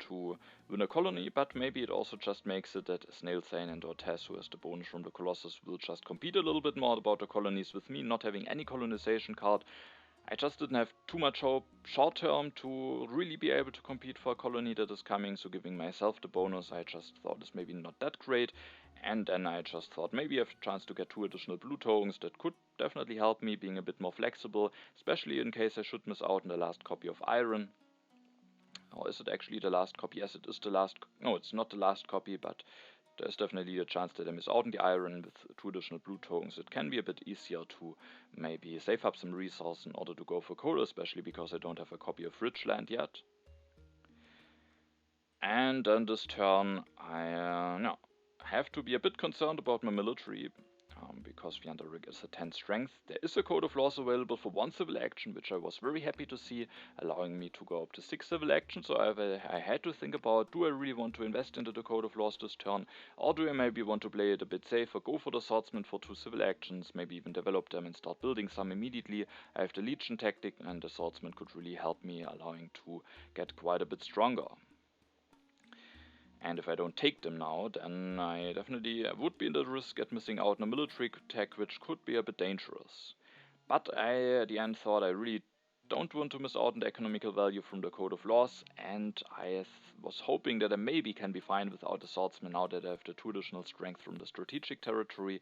to win a colony, but maybe it also just makes it that SnailZane and Dantes, who has the bonus from the Colossus, will just compete a little bit more about the colonies with me, not having any colonization card. I just didn't have too much hope short term to really be able to compete for a colony that is coming, so giving myself the bonus I just thought is maybe not that great. And then I just thought maybe I have a chance to get 2 additional blue tokens that could definitely help me, being a bit more flexible, especially in case I should miss out on the last copy of Iron. Or is it actually the last copy? Yes, it is the last. No, it's not the last copy, but there's definitely a chance that I miss out on the Iron with 2 additional blue tokens. It can be a bit easier to maybe save up some resources in order to go for coal, especially because I don't have a copy of Richland yet. And then this turn I have to be a bit concerned about my military, because Fjantarik is a 10 strength. There is a Code of Laws available for 1 civil action, which I was very happy to see, allowing me to go up to 6 civil actions. So I had to think about, do I really want to invest into the Code of Laws this turn, or do I maybe want to play it a bit safer, go for the Swordsman for 2 civil actions, maybe even develop them and start building some immediately. I have the Legion tactic, and the Swordsman could really help me, allowing to get quite a bit stronger. And if I don't take them now, then I definitely would be in the risk at missing out on a military tech, which could be a bit dangerous. But I, at the end, thought I really don't want to miss out on the economical value from the Code of Laws, and I was hoping that I maybe can be fine without the swordsman now that I have the 2 additional strength from the strategic territory,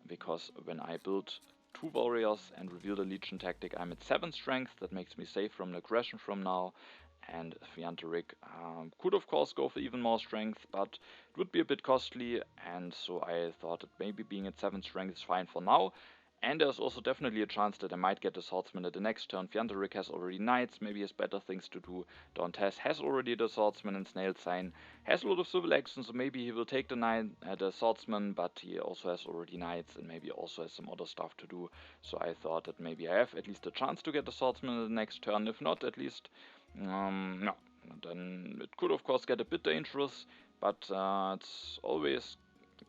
because when I build 2 warriors and reveal the legion tactic, I'm at 7 strength. That makes me safe from the aggression from now. And Fjantarik could of course go for even more strength, but it would be a bit costly, and so I thought that maybe being at 7 strength is fine for now. And there's also definitely a chance that I might get the swordsman at the next turn. Fjantarik has already knights, maybe he has better things to do. Dantes has already the swordsman, and SnailZane has a lot of civil actions, so maybe he will take the swordsman, but he also has already knights and maybe also has some other stuff to do. So I thought that maybe I have at least a chance to get the swordsman at the next turn. If not, at least no, then it could of course get a bit dangerous, but it's always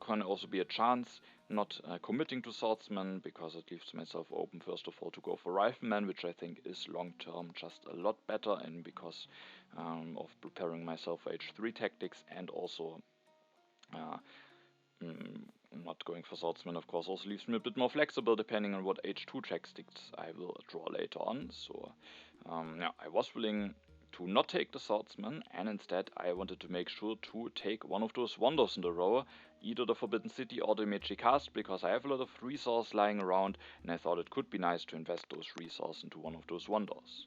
can also be a chance not committing to swordsman, because it leaves myself open first of all to go for rifleman, which I think is long term just a lot better, and because of preparing myself for H3 tactics, and also not going for swordsman of course also leaves me a bit more flexible depending on what H2 tactics I will draw later on. So yeah, I was willing to not take the swordsman, and instead I wanted to make sure to take one of those wonders in the row, either the Forbidden City or the Magic Cast, because I have a lot of resources lying around, and I thought it could be nice to invest those resources into one of those wonders.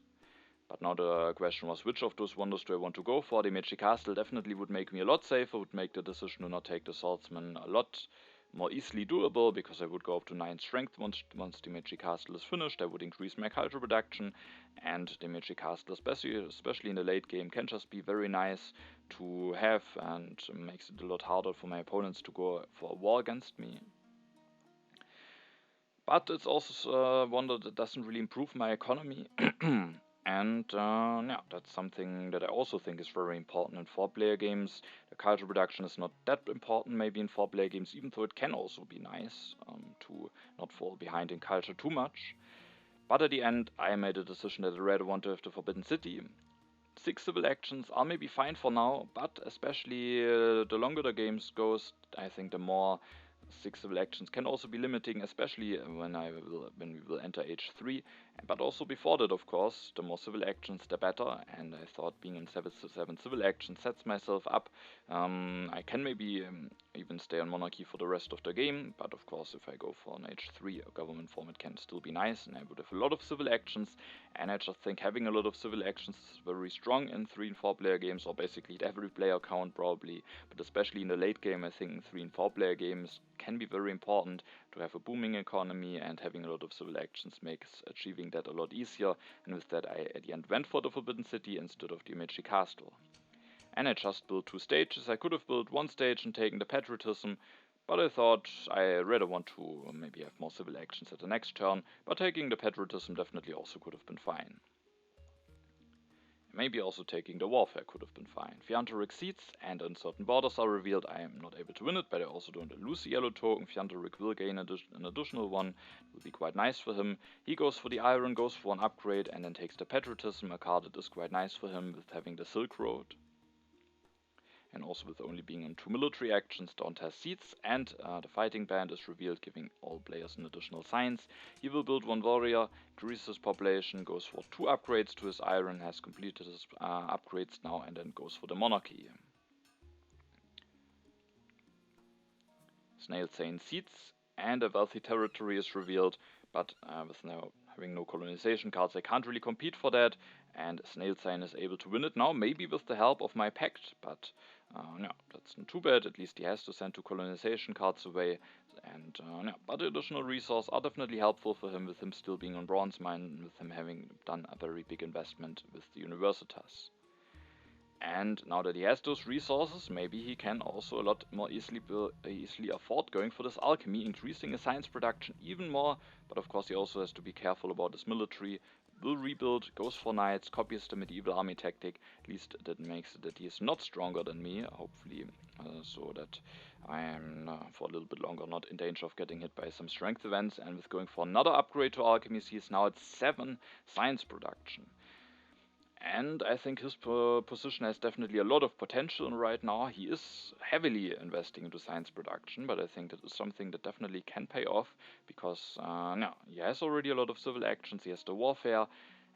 But now the question was, which of those wonders do I want to go for? The Magic Castle definitely would make me a lot safer, would make the decision to not take the swordsman a lot more easily doable, because I would go up to 9 strength once the Magic Castle is finished. I would increase my culture production, and the Magic Castle, especially in the late game, can just be very nice to have, and makes it a lot harder for my opponents to go for a war against me. But it's also a wonder that doesn't really improve my economy. And yeah, that's something that I also think is very important in 4-player games. The culture production is not that important maybe in 4-player games, even though it can also be nice to not fall behind in culture too much. But at the end, I made a decision that I rather want to have the Forbidden City. 6 civil actions are maybe fine for now, but especially the longer the games goes, I think the more 6 civil actions can also be limiting, especially when we will enter H3. But also before that, of course, the more civil actions, the better. And I thought being in 7 civil actions sets myself up. I can maybe even stay on monarchy for the rest of the game. But of course, if I go for an H3, a government form, it can still be nice. And I would have a lot of civil actions. And I just think having a lot of civil actions is very strong in 3 and 4 player games, or basically at every player count probably. But especially in the late game, I think 3 and 4 player games can be very important to have a booming economy, and having a lot of civil actions makes achieving that a lot easier. And with that, I at the end went for the Forbidden City instead of the Magic Castle. And I just built 2 stages. I could have built 1 stage and taken the Patriotism, but I thought I rather want to maybe have more civil actions at the next turn, but taking the Patriotism definitely also could have been fine. Maybe also taking the warfare could have been fine. Fjantarik seeds and uncertain borders are revealed. I am not able to win it, but I also don't lose the yellow token. Fjantarik will gain an additional one. It will be quite nice for him. He goes for the iron, goes for an upgrade, and then takes the Patriotism, a card that is quite nice for him with having the Silk Road. And also with only being in 2 military actions, Don't has seeds, and the fighting band is revealed, giving all players an additional science. He will build 1 warrior, increases his population, goes for 2 upgrades to his iron, has completed his upgrades now, and then goes for the monarchy. SnailZane seeds, and a wealthy territory is revealed, but with now having no colonization cards, I can't really compete for that, and SnailZane is able to win it now, maybe with the help of my pact, but no, that's not too bad. At least he has to send 2 colonization cards away, and no, but the additional resources are definitely helpful for him, with him still being on bronze mine, with him having done a very big investment with the Universitas. And now that he has those resources, maybe he can also a lot more easily afford going for this alchemy, increasing his science production even more. But of course he also has to be careful about his military. Will rebuild, goes for knights, copies the medieval army tactic. At least that makes it that he is not stronger than me, hopefully, so that I am for a little bit longer not in danger of getting hit by some strength events. And with going for another upgrade to alchemy, he is now at 7 science production. And I think his position has definitely a lot of potential right now. He is heavily investing into science production, but I think that is something that definitely can pay off, because no, he has already a lot of civil actions, he has the warfare,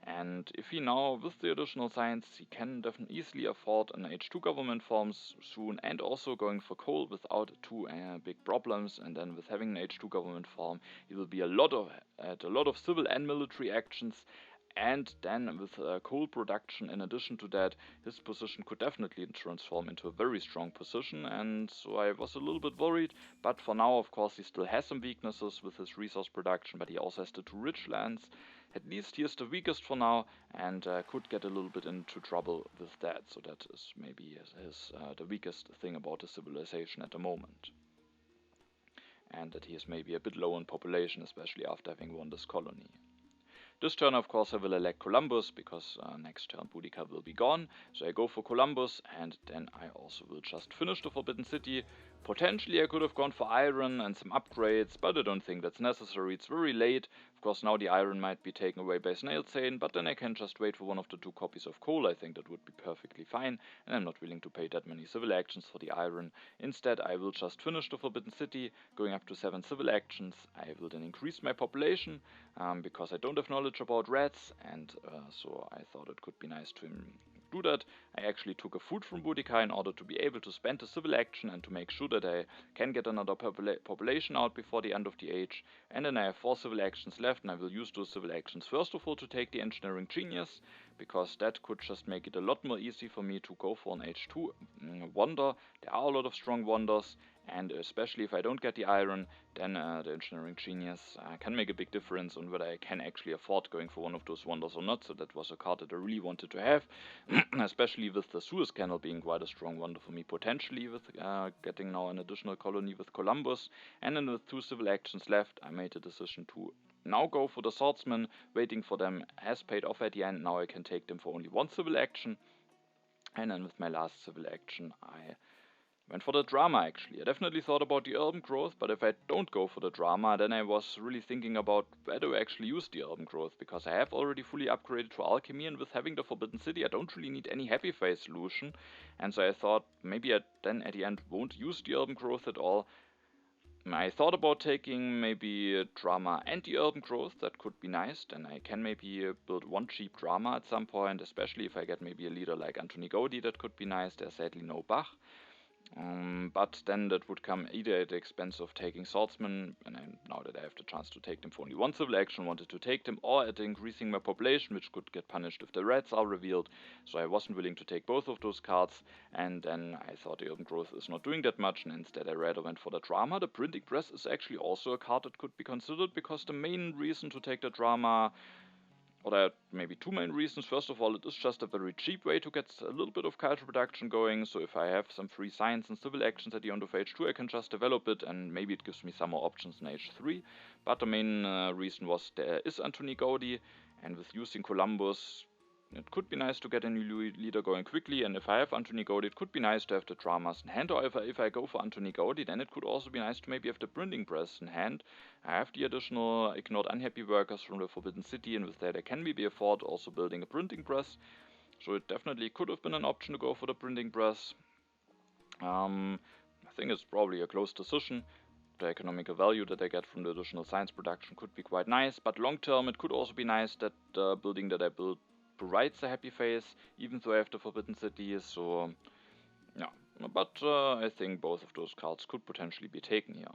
And if he now, with the additional science, he can definitely easily afford an H2 government forms soon, and also going for coal without too big problems. And then with having an H2 government form, he will be at a lot of civil and military actions. And then with coal production, in addition to that, his position could definitely transform into a very strong position. And so I was a little bit worried. But for now, of course, he still has some weaknesses with his resource production, but he also has the two rich lands. At least he is the weakest for now, and could get a little bit into trouble with that. So that is maybe the weakest thing about the civilization at the moment. And that he is maybe a bit low in population, especially after having won this colony. This turn, of course, I will elect Columbus, because next turn Boudica will be gone. So I go for Columbus, and then I also will just finish the Forbidden City. Potentially I could have gone for iron and some upgrades, but I don't think that's necessary. It's very late. Of course, now the iron might be taken away by SnailZane, but then I can just wait for one of the 2 copies of coal. I think that would be perfectly fine, and I'm not willing to pay that many civil actions for the iron. Instead, I will just finish the Forbidden City, going up to 7 civil actions. I will then increase my population, because I don't have knowledge about rats, and so I thought it could be nice to do that. I actually took a food from Boudica in order to be able to spend a civil action and to make sure that I can get another population out before the end of the age. And then I have 4 civil actions left, and I will use those civil actions first of all to take the engineering genius, because that could just make it a lot more easy for me to go for an H2 wonder. There are a lot of strong wonders, and especially if I don't get the iron, then the engineering genius can make a big difference on whether I can actually afford going for one of those wonders or not. So that was a card that I really wanted to have, especially with the Suez Canal being quite a strong wonder for me, potentially with getting now an additional colony with Columbus. And then with 2 civil actions left, I made the decision to now go for the swordsman. Waiting for them has paid off at the end. Now I can take them for only 1 civil action. And then with my last civil action, I went for the drama. Actually, I definitely thought about the urban growth, but if I don't go for the drama, then I was really thinking about where do I actually use the urban growth, because I have already fully upgraded to alchemy, and with having the Forbidden City I don't really need any heavy phase solution. And so I thought maybe I then at the end won't use the urban growth at all. I thought about taking maybe drama and the urban growth. That could be nice. Then I can maybe build 1 cheap drama at some point, especially if I get maybe a leader like Anthony Gaudi. That could be nice. There's sadly no Bach. But then that would come either at the expense of taking swordsmen, and now that I have the chance to take them for only 1 civil action, wanted to take them, or at increasing my population, which could get punished if the rats are revealed. So I wasn't willing to take both of those cards, and then I thought the urban growth is not doing that much, and instead I rather went for the drama. The printing press is actually also a card that could be considered, because the main reason to take the drama, or there are maybe 2 main reasons. First of all, it is just a very cheap way to get a little bit of culture production going. So if I have some free science and civil actions at the end of H2, I can just develop it, and maybe it gives me some more options in H3. But the main reason was there is Anthony Gaudi, and with using Columbus, it could be nice to get a new leader going quickly, and if I have Anthony Gaudi, it could be nice to have the dramas in hand. Or if I go for Anthony Gaudi, then it could also be nice to maybe have the printing press in hand. I have the additional ignored unhappy workers from the Forbidden City, and with that I can maybe afford also building a printing press. So it definitely could have been an option to go for the printing press. I think it's probably a close decision. The economical value that I get from the additional science production could be quite nice, but long term it could also be nice that the building that I built provides a happy face, even though I have the Forbidden City. So yeah, but I think both of those cards could potentially be taken here.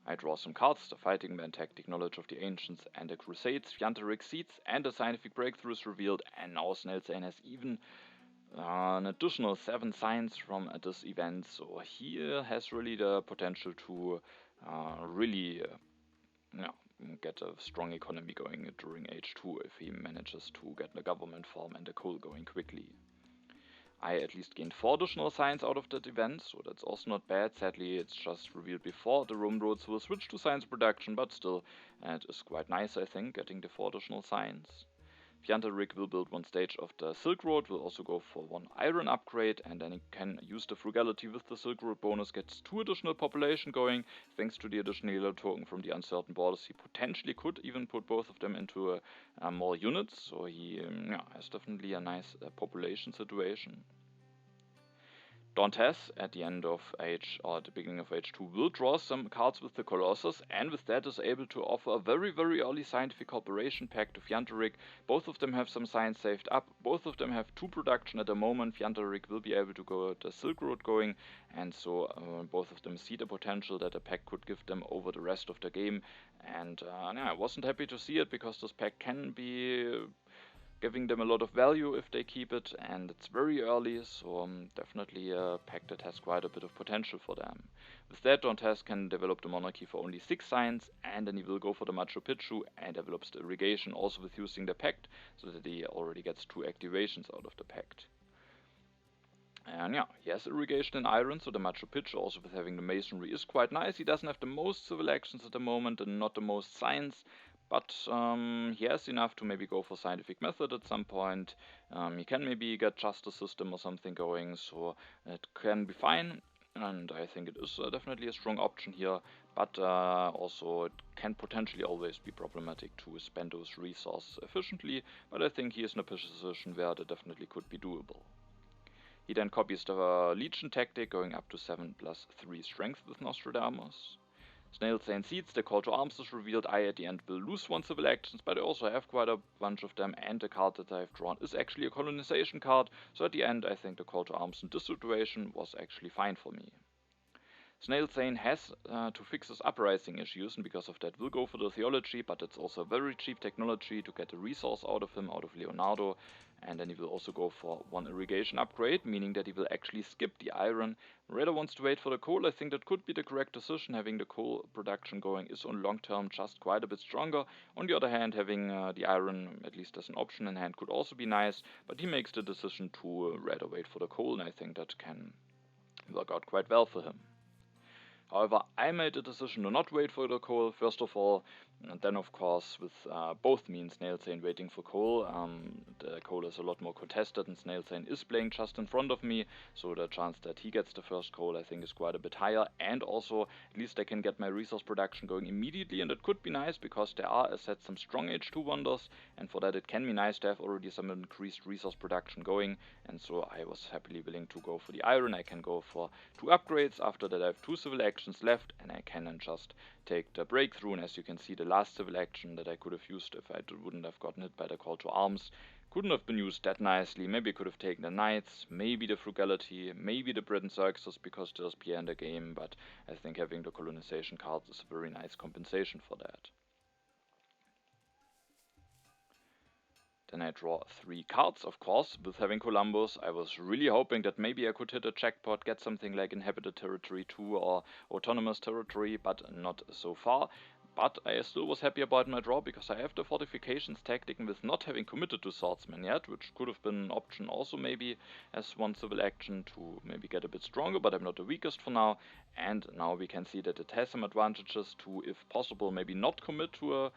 I draw some cards: the Fighting Man, Tactic Knowledge of the Ancients, and the Crusades. Fjantarik Seeds and the Scientific Breakthrough is revealed, and now SnailZane has even an additional 7 signs from this event. So he has really the potential to really get a strong economy going during H2 if he manages to get the government form and the coal going quickly. I at least gained 4 additional signs out of that event, so that's also not bad. Sadly, it's just revealed before the Rome roads will switch to science production, but still, it is quite nice, I think, getting the 4 additional signs. Fjantarik will build 1 stage of the Silk Road, will also go for 1 iron upgrade, and then he can use the frugality with the Silk Road bonus, gets 2 additional population going. Thanks to the additional yellow token from the Uncertain Borders, he potentially could even put both of them into more units, so he has definitely a nice population situation. Dantes at the end of age or at the beginning of age 2 will draw some cards with the Colossus, and with that is able to offer a very early scientific cooperation pack to Fjantarik. Both of them have some science saved up, both of them have 2 production at the moment. Fjantarik will be able to go the Silk Road going, and so both of them see the potential that a pack could give them over the rest of the game. And yeah, I wasn't happy to see it, because this pack can be giving them a lot of value if they keep it, and it's very early, so definitely a pack that has quite a bit of potential for them. With that, Dantes can develop the Monarchy for only 6 science, and then he will go for the Machu Picchu and develops the Irrigation also with using the Pact, so that he already gets 2 activations out of the Pact. And yeah, he has Irrigation in Iron, so the Machu Picchu also with having the Masonry is quite nice. He doesn't have the most civil actions at the moment and not the most science, but he has enough to maybe go for Scientific Method at some point. He can maybe get Justice System or something going, so it can be fine. And I think it is definitely a strong option here, but also it can potentially always be problematic to spend those resources efficiently, but I think he is in a position where that definitely could be doable. He then copies the Legion tactic, going up to 7+3 strength with Nostradamus. SnailZane Seeds, the call to arms is revealed. I at the end will lose 1 civil actions, but I also have quite a bunch of them, and the card that I've drawn is actually a colonization card, so at the end I think the call to arms in this situation was actually fine for me. SnailZane has to fix his uprising issues, and because of that will go for the Theology, but it's also a very cheap technology to get a resource out of him, out of Leonardo, and then he will also go for 1 Irrigation upgrade, meaning that he will actually skip the Iron. Rather wants to wait for the coal. I think that could be the correct decision. Having the coal production going is on long term just quite a bit stronger. On the other hand, having the Iron, at least as an option in hand, could also be nice, but he makes the decision to rather wait for the coal, and I think that can work out quite well for him. However, I made the decision to not wait for the coal, first of all, and then of course with both me and SnailZane waiting for coal. The coal is a lot more contested, and SnailZane is playing just in front of me, so the chance that he gets the first coal I think is quite a bit higher, and also at least I can get my resource production going immediately, and it could be nice because there are, as said, some strong H2 wonders, and for that it can be nice to have already some increased resource production going, and so I was happily willing to go for the Iron. I can go for 2 upgrades, after that I have 2 civil actions left, and I can then just take the breakthrough, and as you can see, the last civil action that I could have used if I wouldn't have gotten hit by the call to arms couldn't have been used that nicely. Maybe I could have taken the Knights, maybe the Frugality, maybe the Bread and Circuses because there's Pierre in the game, but I think having the colonization cards is a very nice compensation for that. Then I draw 3 cards, of course. With having Columbus, I was really hoping that maybe I could hit a jackpot, get something like Inhabited Territory 2 or Autonomous Territory, but not so far. But I still was happy about my draw, because I have the Fortifications tactic, and with not having committed to Swordsman yet, which could have been an option also maybe as 1 civil action to maybe get a bit stronger, but I'm not the weakest for now. And now we can see that it has some advantages to, if possible, maybe not commit to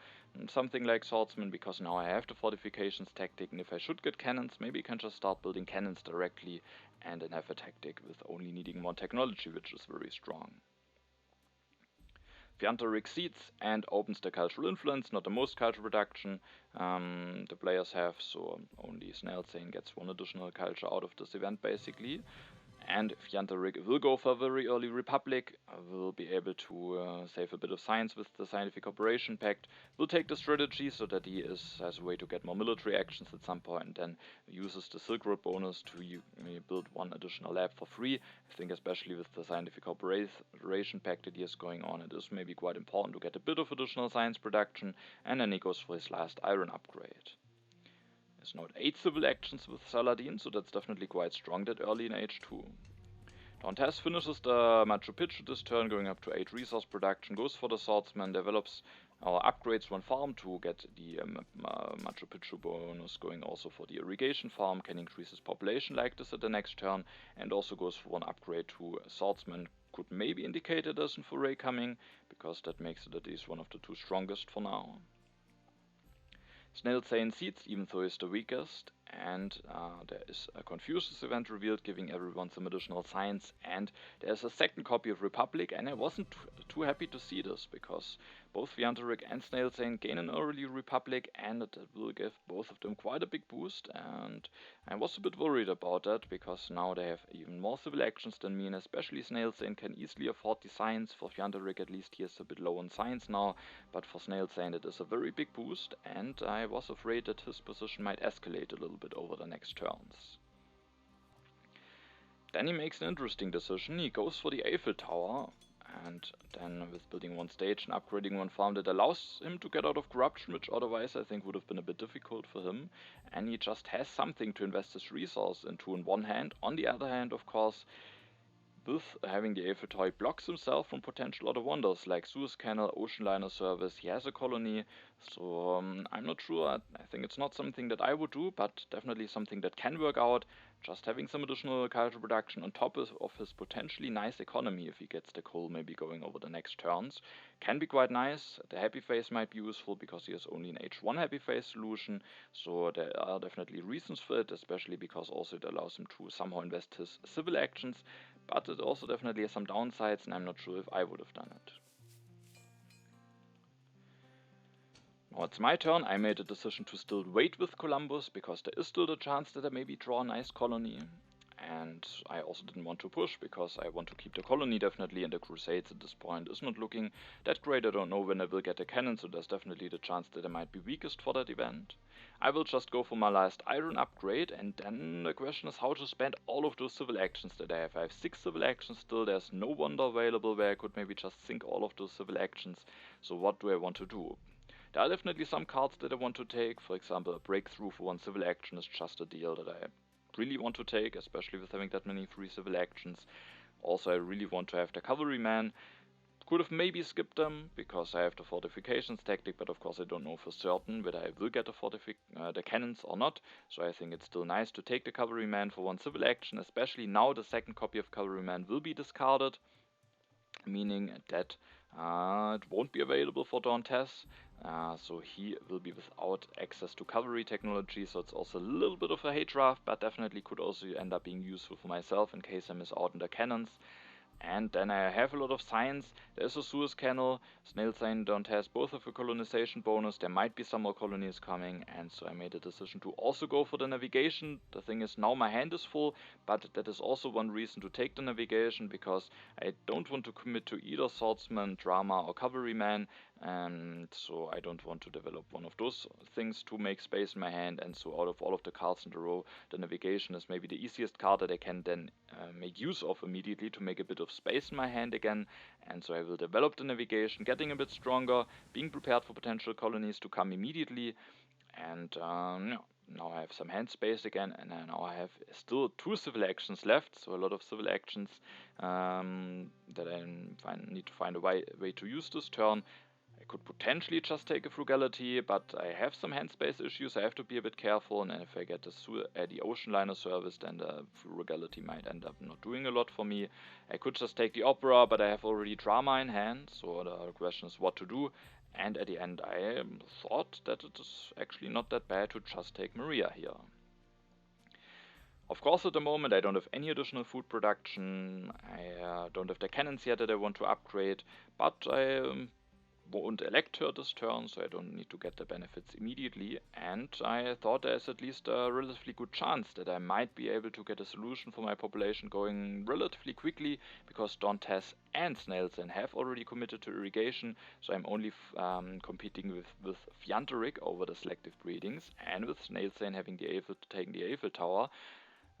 something like Swordsman, because now I have the Fortifications tactic, and if I should get cannons, maybe I can just start building cannons directly and then have a tactic with only needing 1 technology, which is very strong. Fjantarik seeds and opens the cultural influence, not the most cultural production the players have, so only SnailZane gets 1 additional culture out of this event basically. And Fjantarik will go for a very early Republic, will be able to save a bit of science with the Scientific Cooperation Pact, will take the strategy so that he has a way to get more military actions at some point, and then uses the Silk Road bonus to build 1 additional lab for free. I think especially with the Scientific Cooperation Pact that he is going on, it is maybe quite important to get a bit of additional science production, and then he goes for his last Iron upgrade. Now 8 civil actions with Saladin, so that's definitely quite strong that early in H2. Dantes finishes the Machu Picchu this turn, going up to 8 resource production, goes for the Swordsman, develops or upgrades 1 farm to get the Machu Picchu bonus, going also for the Irrigation farm, can increase his population like this at the next turn, and also goes for 1 upgrade to Swordsman. Could maybe indicate that there's a foray coming, because that makes it at least 1 of the 2 strongest for now. SnailZane seeds, even though he's the weakest, and there is a Confucius event revealed, giving everyone some additional science, and there's a second copy of Republic, and I wasn't too happy to see this, because both Fjantarik and SnailZane gain an early Republic, and it will give both of them quite a big boost, and I was a bit worried about that, because now they have even more civil actions than me, and especially SnailZane can easily afford the science. For Fjantarik at least he is a bit low on science now, but for SnailZane it is a very big boost, and I was afraid that his position might escalate a little bit over the next turns. Then he makes an interesting decision. He goes for the Eiffel Tower, and then with building one stage and upgrading one farm that allows him to get out of corruption, which otherwise I think would have been a bit difficult for him, and he just has something to invest his resource into on one hand. On the other hand, of course, with having the Eiffel Tower, he blocks himself from potential other wonders like Suez Canal, ocean liner service. He has a colony, so I'm not sure. I think it's not something that I would do, but definitely something that can work out. Just having some additional cultural production on top of his potentially nice economy, if he gets the coal maybe going over the next turns, can be quite nice. The happy phase might be useful because he has only an H1 happy phase solution, so there are definitely reasons for it, especially because also it allows him to somehow invest his civil actions. But it also definitely has some downsides, and I'm not sure if I would have done it. Now it's my turn. I made a decision to still wait with Columbus, because there is still the chance that I maybe draw a nice colony. And I also didn't want to push, because I want to keep the colony definitely, and the Crusades at this point is not looking that great. I don't know when I will get a cannon, so there's definitely the chance that I might be weakest for that event. I will just go for my last iron upgrade, and then the question is how to spend all of those civil actions that I have. I have 6 civil actions still. There's no wonder available where I could maybe just sink all of those civil actions. So what do I want to do? There are definitely some cards that I want to take. For example, a breakthrough for one civil action is just a deal that I really want to take, especially with having that many free civil actions. Also, I really want to have the cavalryman. Could have maybe skipped them, because I have the fortifications tactic, but of course I don't know for certain whether I will get the cannons or not, so I think it's still nice to take the cavalryman for one civil action, especially now the second copy of cavalryman will be discarded, meaning that it won't be available for Dantes, so he will be without access to cavalry technology, so it's also a little bit of a hate draft, but definitely could also end up being useful for myself in case I miss out on the cannons. And then I have a lot of science. There's a Suez Canal, SnailZane don't has both of a colonization bonus. There might be some more colonies coming, and so I made a decision to also go for the navigation. The thing is, now my hand is full, but that is also one reason to take the navigation, because I don't want to commit to either swordsman, drama, or cavalryman, and so I don't want to develop one of those things to make space in my hand. And so out of all of the cards in the row, the navigation is maybe the easiest card that I can then make use of immediately to make a bit of space in my hand again. And so I will develop the navigation, getting a bit stronger, being prepared for potential colonies to come immediately, and now I have some hand space again, and now I have still 2 civil actions left, so a lot of civil actions that I need to find a way to use this turn. I could potentially just take a frugality, but I have some hand space issues. I have to be a bit careful, and if I get the ocean liner service, then the frugality might end up not doing a lot for me. I could just take the opera, but I have already drama in hand, so the question is what to do. And at the end, I thought that it is actually not that bad to just take Maria here. Of course, at the moment, I don't have any additional food production. I don't have the cannons yet that I want to upgrade, but I won't elect her this turn, so I don't need to get the benefits immediately, and I thought there's at least a relatively good chance that I might be able to get a solution for my population going relatively quickly, because Dantes and SnailZane have already committed to irrigation, so I'm only competing with Fjantarik over the selective breedings, and with SnailZane having taking the Eiffel Tower.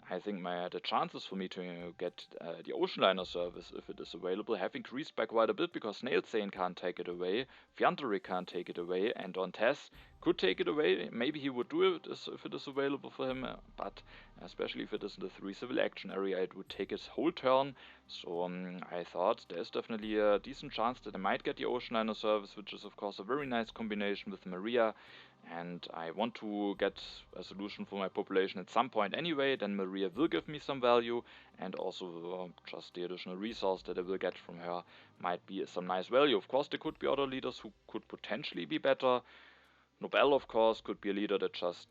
I think the chances for me to get the ocean liner service, if it is available, have increased by quite a bit, because SnailZane can't take it away, Fjantarik can't take it away, and Dantes could take it away. Maybe he would do it if it is available for him, but especially if it is in the 3 civil action area, it would take his whole turn. So I thought there's definitely a decent chance that I might get the ocean liner service, which is of course a very nice combination with Maria. And I want to get a solution for my population at some point anyway. Then Maria will give me some value, and also just the additional resource that I will get from her might be some nice value. Of course, there could be other leaders who could potentially be better. Nobel, of course, could be a leader that just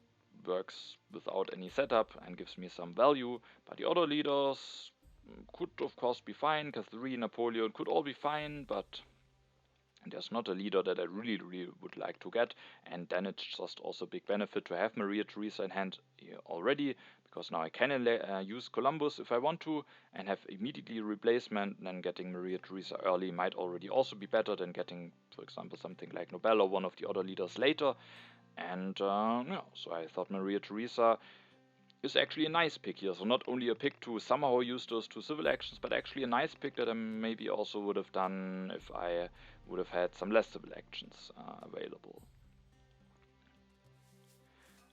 works without any setup and gives me some value, but the other leaders could of course be fine. Catherine, Napoleon could all be fine, but there's not a leader that I really would like to get, and then it's just also a big benefit to have Maria Theresa in hand already, because now I can use Columbus if I want to and have immediately replacement. Then getting Maria Theresa early might already also be better than getting, for example, something like Nobel or one of the other leaders later. And yeah, so I thought Maria Theresa is actually a nice pick here. So not only a pick to somehow use those two civil actions, but actually a nice pick that I maybe also would have done if I would have had some less civil actions available.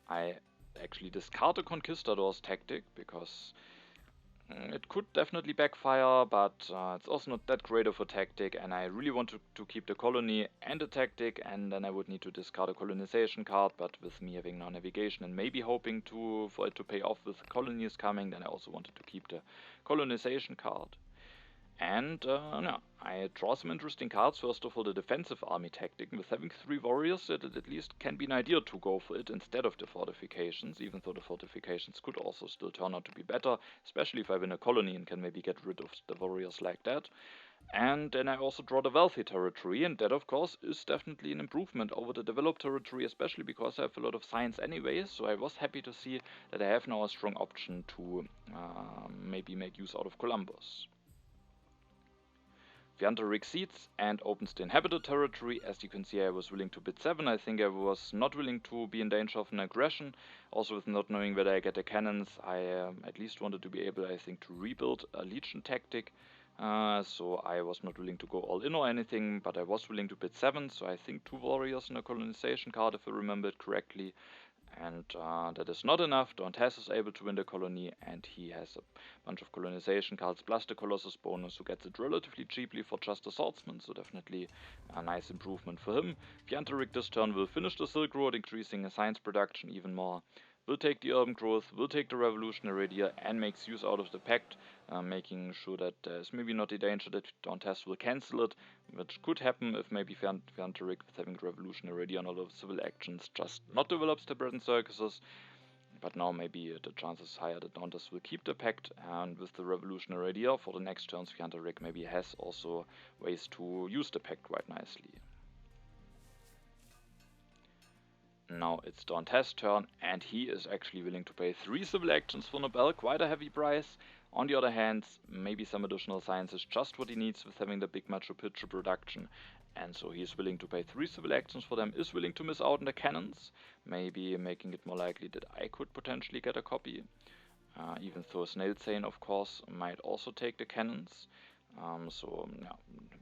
I actually discard the Conquistador's tactic because it could definitely backfire, but it's also not that great of a tactic, and I really want to keep the colony and the tactic, and then I would need to discard a colonization card, but with me having now navigation and maybe hoping for it to pay off with colonies coming, then I also wanted to keep the colonization card. And yeah, I draw some interesting cards. First of all, the defensive army tactic. With having 3 warriors, it at least can be an idea to go for it instead of the fortifications, even though the fortifications could also still turn out to be better, especially if I win a colony and can maybe get rid of the warriors like that. And then I also draw the wealthy territory, and that of course is definitely an improvement over the developed territory, especially because I have a lot of science anyway, so I was happy to see that I have now a strong option to maybe make use out of Columbus. Fjantarik cedes and opens the inhabited territory. As you can see, I was willing to bid 7. I think I was not willing to be in danger of an aggression. Also, with not knowing whether I get the cannons, I at least wanted to be able, I think, to rebuild a legion tactic. So I was not willing to go all in or anything, but I was willing to bid 7. So I think 2 warriors and a colonization card, if I remember it correctly. And that is not enough. Dantes is able to win the colony, and he has a bunch of colonization cards plus the Colossus bonus, who gets it relatively cheaply for just a swordsman, so definitely a nice improvement for him. Fjantarik this turn will finish the Silk Road, increasing his science production even more. Will take the urban growth, will take the revolutionary idea, and makes use out of the pact, making sure that there's maybe not the danger that Dantes will cancel it, which could happen if maybe Fjantarik, with having revolutionary idea on all of civil actions, just not develops the bread and circuses. But now maybe the chances is higher that Dantes will keep the pact, and with the revolutionary idea for the next turns, Fjantarik maybe has also ways to use the pact quite nicely. Now it's Dantes' turn, and he is actually willing to pay 3 civil actions for Nobel, quite a heavy price. On the other hand, maybe some additional science is just what he needs with having the big Machu Picchu production, and so he's willing to pay 3 civil actions for them, is willing to miss out on the cannons, maybe making it more likely that I could potentially get a copy, even though SnailZane of course might also take the cannons. So yeah,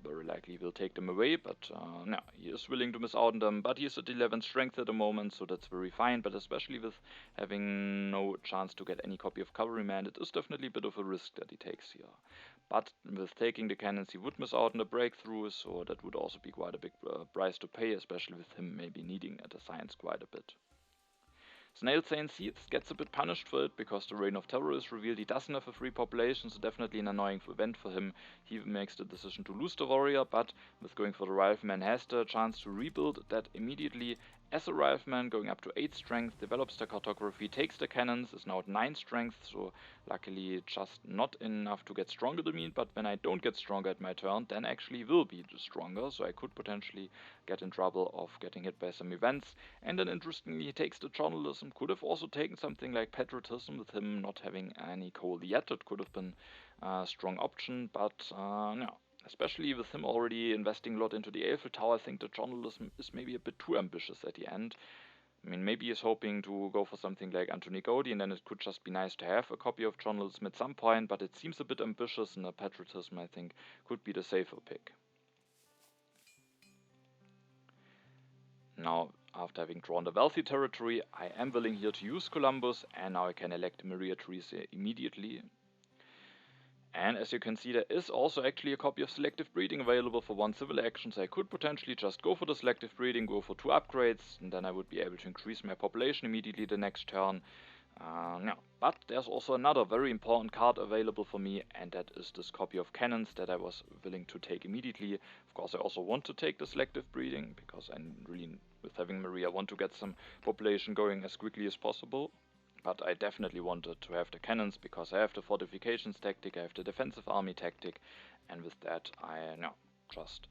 very likely will take them away, but yeah, he is willing to miss out on them, but he is at 11 strength at the moment, so that's very fine. But especially with having no chance to get any copy of Cavalryman, it is definitely a bit of a risk that he takes here. But with taking the cannons, he would miss out on the breakthrough, so that would also be quite a big price to pay, especially with him maybe needing the science quite a bit. SnailZane Seeds gets a bit punished for it, because the Reign of Terror is revealed. He doesn't have a free population, so definitely an annoying event for him. He makes the decision to lose the warrior, but with going for the Rifleman has the chance to rebuild that immediately. As a Rifleman, going up to 8 strength, develops the cartography, takes the cannons, is now at 9 strength, so luckily just not enough to get stronger than me, but when I don't get stronger at my turn, then actually will be stronger, so I could potentially get in trouble of getting hit by some events. And then interestingly, he takes the journalism. Could have also taken something like patriotism, with him not having any coal yet. It could have been a strong option, but no. Especially with him already investing a lot into the Eiffel Tower, I think the journalism is maybe a bit too ambitious at the end. I mean, maybe he's hoping to go for something like Anthony Gaudi, and then it could just be nice to have a copy of journalism at some point, but it seems a bit ambitious, and a patriotism, I think, could be the safer pick. Now, after having drawn the wealthy territory, I am willing here to use Columbus, and now I can elect Maria Theresa immediately. And as you can see, there is also actually a copy of Selective Breeding available for 1 civil action, so I could potentially just go for the Selective Breeding, go for 2 upgrades, and then I would be able to increase my population immediately the next turn. Yeah. But there's also another very important card available for me, and that is this copy of cannons that I was willing to take immediately. Of course, I also want to take the selective breeding, because I really, with having Maria, want to get some population going as quickly as possible. But I definitely wanted to have the cannons, because I have the fortifications tactic, I have the defensive army tactic, and with that I just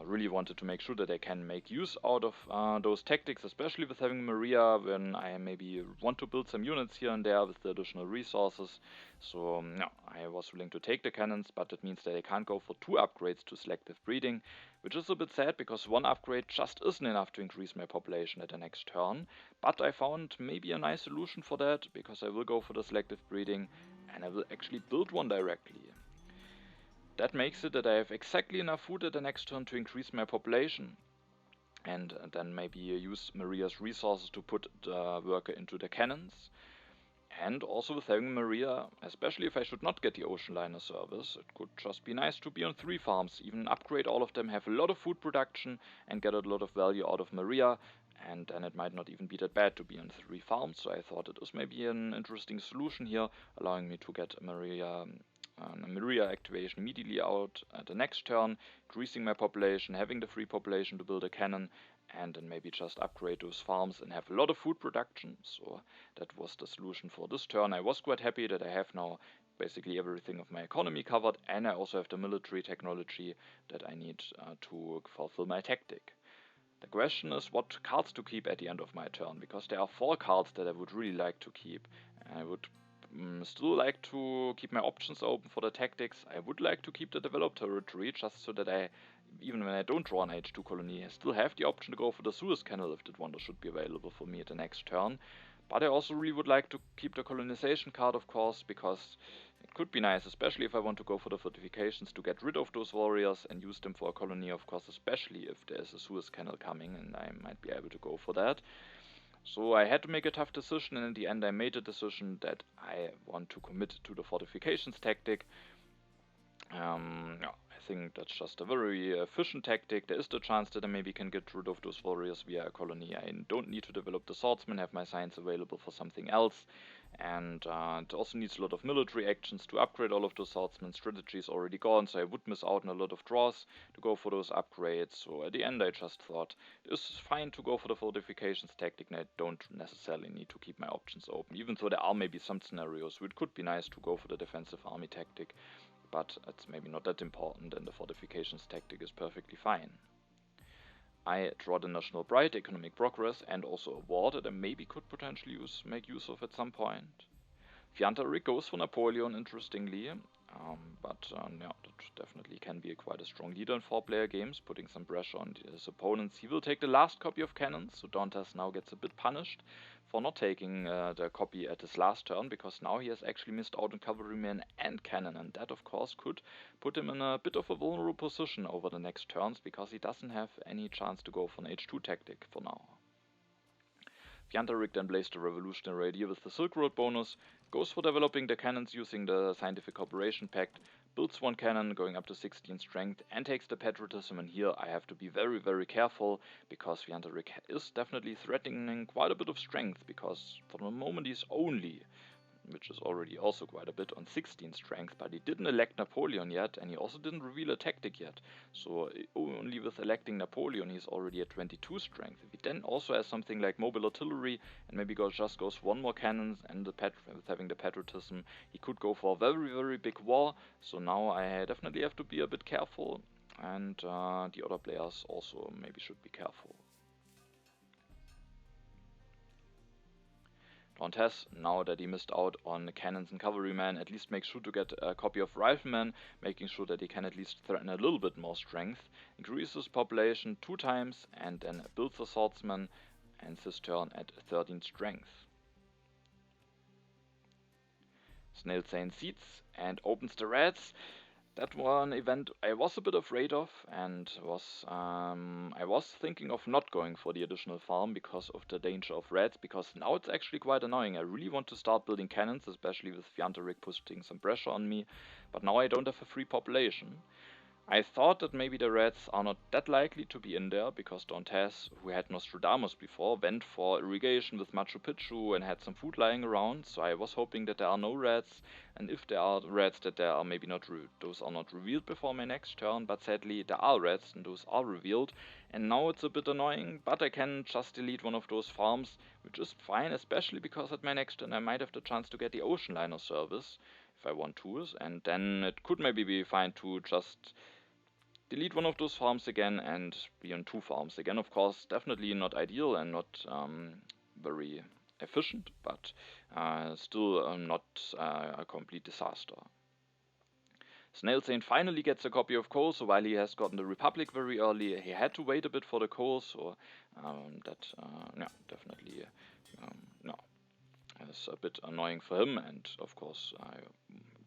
really wanted to make sure that I can make use out of those tactics, especially with having Maria, when I maybe want to build some units here and there with the additional resources. So I was willing to take the cannons, but it means that I can't go for 2 upgrades to selective breeding, which is a bit sad, because 1 upgrade just isn't enough to increase my population at the next turn. But I found maybe a nice solution for that, because I will go for the selective breeding and I will actually build one directly. That makes it that I have exactly enough food at the next turn to increase my population, and then maybe use Maria's resources to put the worker into the cannons. And also with having Maria, especially if I should not get the ocean liner service, it could just be nice to be on 3 farms, even upgrade all of them, have a lot of food production and get a lot of value out of Maria, and then it might not even be that bad to be on 3 farms. So I thought it was maybe an interesting solution here, allowing me to get Maria activation immediately out at the next turn, increasing my population, having the free population to build a cannon, and then maybe just upgrade those farms and have a lot of food production. So that was the solution for this turn. I was quite happy that I have now basically everything of my economy covered, and I also have the military technology that I need to fulfill my tactic. The question is what cards to keep at the end of my turn, because there are 4 cards that I would really like to keep. I would still like to keep my options open for the tactics. I would like to keep the developed territory, just so that I, even when I don't draw an H2 colony, I still have the option to go for the Suez Canal if that wonder should be available for me at the next turn. But I also really would like to keep the colonization card, of course, because it could be nice, especially if I want to go for the fortifications, to get rid of those warriors and use them for a colony, of course, especially if there's a Suez Canal coming, and I might be able to go for that. So I had to make a tough decision, and in the end I made a decision that I want to commit to the fortifications tactic. I think that's just a very efficient tactic. There is the chance that I maybe can get rid of those warriors via a colony. I don't need to develop the swordsman, have my science available for something else. And it also needs a lot of military actions to upgrade all of those swordsmen. Strategy is already gone, so I would miss out on a lot of draws to go for those upgrades. So at the end I just thought it's fine to go for the fortifications tactic, and I don't necessarily need to keep my options open. Even though there are maybe some scenarios where it could be nice to go for the defensive army tactic, but it's maybe not that important, and the fortifications tactic is perfectly fine. I draw the National Pride, Economic Progress, and also a war that I maybe could potentially make use of at some point. Fjantarik goes for Napoleon, interestingly, that definitely can be quite a strong leader in 4-player games, putting some pressure on his opponents. He will take the last copy of cannons, so Dantes now gets a bit punished for not taking the copy at his last turn, because now he has actually missed out on cavalryman and cannon, and that of course could put him in a bit of a vulnerable position over the next turns, because he doesn't have any chance to go for an H2 tactic for now. Fjantarik then plays the revolutionary idea with the Silk Road bonus, goes for developing the cannons using the Scientific Cooperation Pact, builds 1 cannon going up to 16 strength, and takes the patriotism. And here I have to be very, very careful, because Fjantarik is definitely threatening quite a bit of strength, because for the moment he's only, which is already also quite a bit, on 16 strength, but he didn't elect Napoleon yet, and he also didn't reveal a tactic yet. So only with electing Napoleon he's already at 22 strength. If he then also has something like mobile artillery, and maybe just goes 1 more cannons, and with having the patriotism, he could go for a very, very big war. So now I definitely have to be a bit careful, and the other players also maybe should be careful. Dantes, now that he missed out on cannons and cavalrymen, at least makes sure to get a copy of riflemen, making sure that he can at least threaten a little bit more strength, increases population 2 times, and then builds a swordsman, ends his turn at 13 strength. SnailZane seeds and opens the reds. That one event I was a bit afraid of, and I was thinking of not going for the additional farm because of the danger of reds, because now it's actually quite annoying. I really want to start building cannons, especially with Fjantarik putting some pressure on me, but now I don't have a free population. I thought that maybe the reds are not that likely to be in there because Dantes, who had Nostradamus before, went for irrigation with Machu Picchu and had some food lying around, so I was hoping that there are no reds, and if there are reds, that there are maybe not those are not revealed before my next turn, but sadly there are reds and those are revealed, and now it's a bit annoying, but I can just delete one of those farms, which is fine, especially because at my next turn I might have the chance to get the ocean liner service if I want to, and then it could maybe be fine to just delete one of those farms again and be on 2 farms again. Of course, definitely not ideal and not very efficient, but still not a complete disaster. SnailZane finally gets a copy of coal, so while he has gotten the Republic very early, he had to wait a bit for the coal, so yeah, definitely no, is a bit annoying for him, and of course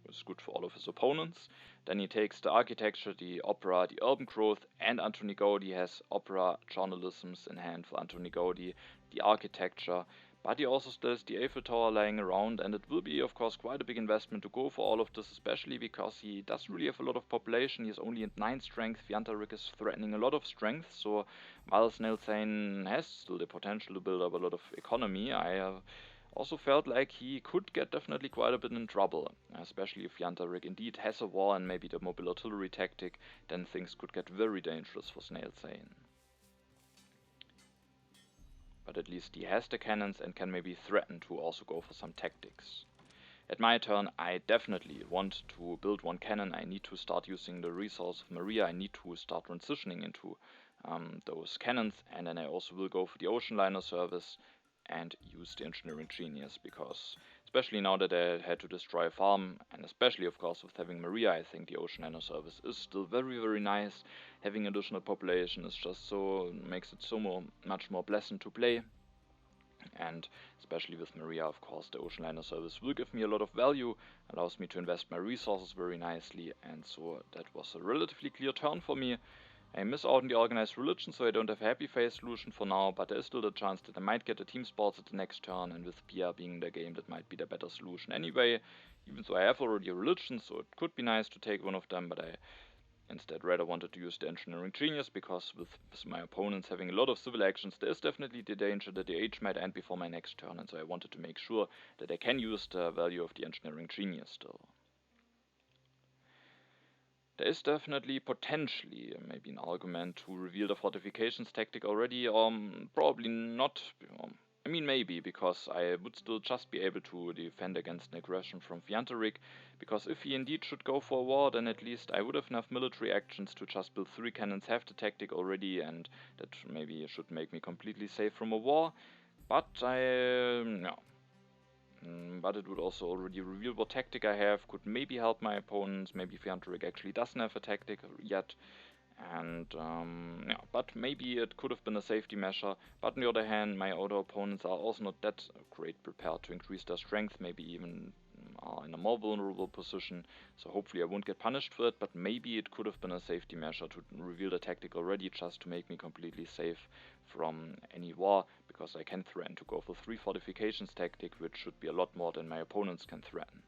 it's good for all of his opponents. Then he takes the architecture, the opera, the urban growth, and Antoni Gaudi has opera journalisms in hand for Antoni Gaudi, the architecture, but he also still has the Eiffel Tower lying around, and it will be of course quite a big investment to go for all of this, especially because he doesn't really have a lot of population. He has only 9 strength. Fjantarik is threatening a lot of strength, so while SnailZane has still the potential to build up a lot of economy, I also felt like he could get definitely quite a bit in trouble, especially if Fjantarik indeed has a war and maybe the mobile artillery tactic, then things could get very dangerous for SnailZane. But at least he has the cannons and can maybe threaten to also go for some tactics. At my turn, I definitely want to build 1 cannon. I need to start using the resource of Maria. I need to start transitioning into those cannons, and then I also will go for the ocean liner service and use the engineering genius, because especially now that I had to destroy a farm, and especially of course with having Maria, I think the ocean liner service is still very nice. Having additional population is just so makes it so much more pleasant to play. And especially with Maria, of course, the ocean liner service will give me a lot of value, allows me to invest my resources very nicely, and so that was a relatively clear turn for me. I miss out on the organized religion, so I don't have a happy face solution for now, but there is still the chance that I might get a team sports at the next turn, and with Pia being the game, that might be the better solution anyway, even though I have already a religion, so it could be nice to take one of them, but I instead rather wanted to use the engineering genius, because with my opponents having a lot of civil actions, there is definitely the danger that the age might end before my next turn, and so I wanted to make sure that I can use the value of the engineering genius still. There is definitely potentially maybe an argument to reveal the fortifications tactic already, probably not. I mean, maybe, because I would still just be able to defend against an aggression from Fjantarik, because if he indeed should go for a war, then at least I would have enough military actions to just build 3 cannons, have the tactic already, and that maybe should make me completely safe from a war. But no. But it would also already reveal what tactic I have, could maybe help my opponents. Maybe Fjantarik actually doesn't have a tactic yet, and yeah, but maybe it could have been a safety measure. But on the other hand, my other opponents are also not that great prepared to increase their strength, maybe even are in a more vulnerable position, so hopefully I won't get punished for it, but maybe it could have been a safety measure to reveal the tactic already, just to make me completely safe from any war, because I can threaten to go for 3 fortifications tactic, which should be a lot more than my opponents can threaten.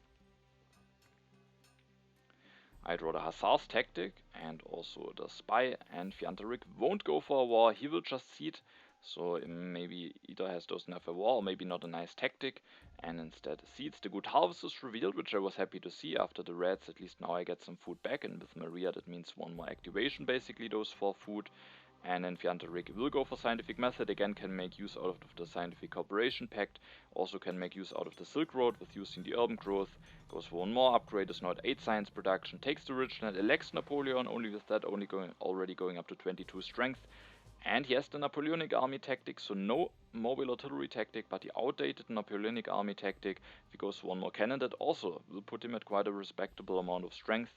I draw the Hussars tactic and also the Spy, and Fjantarik won't go for a war, he will just cede, so maybe either doesn't have a war or maybe not a nice tactic, and instead cedes. The good harvest is revealed, which I was happy to see after the reds. At least now I get some food back, and with Maria that means 1 more activation, basically those 4 food. And then Fjantarik will go for scientific method, again can make use out of the scientific cooperation pact, also can make use out of the Silk Road with using the urban growth, goes for 1 more upgrade, is now at 8 science production, takes the Richland, elects Napoleon, only with that already going up to 22 strength, and he has the Napoleonic army tactic, so no mobile artillery tactic, but the outdated Napoleonic army tactic. If he goes for 1 more cannon, that also will put him at quite a respectable amount of strength,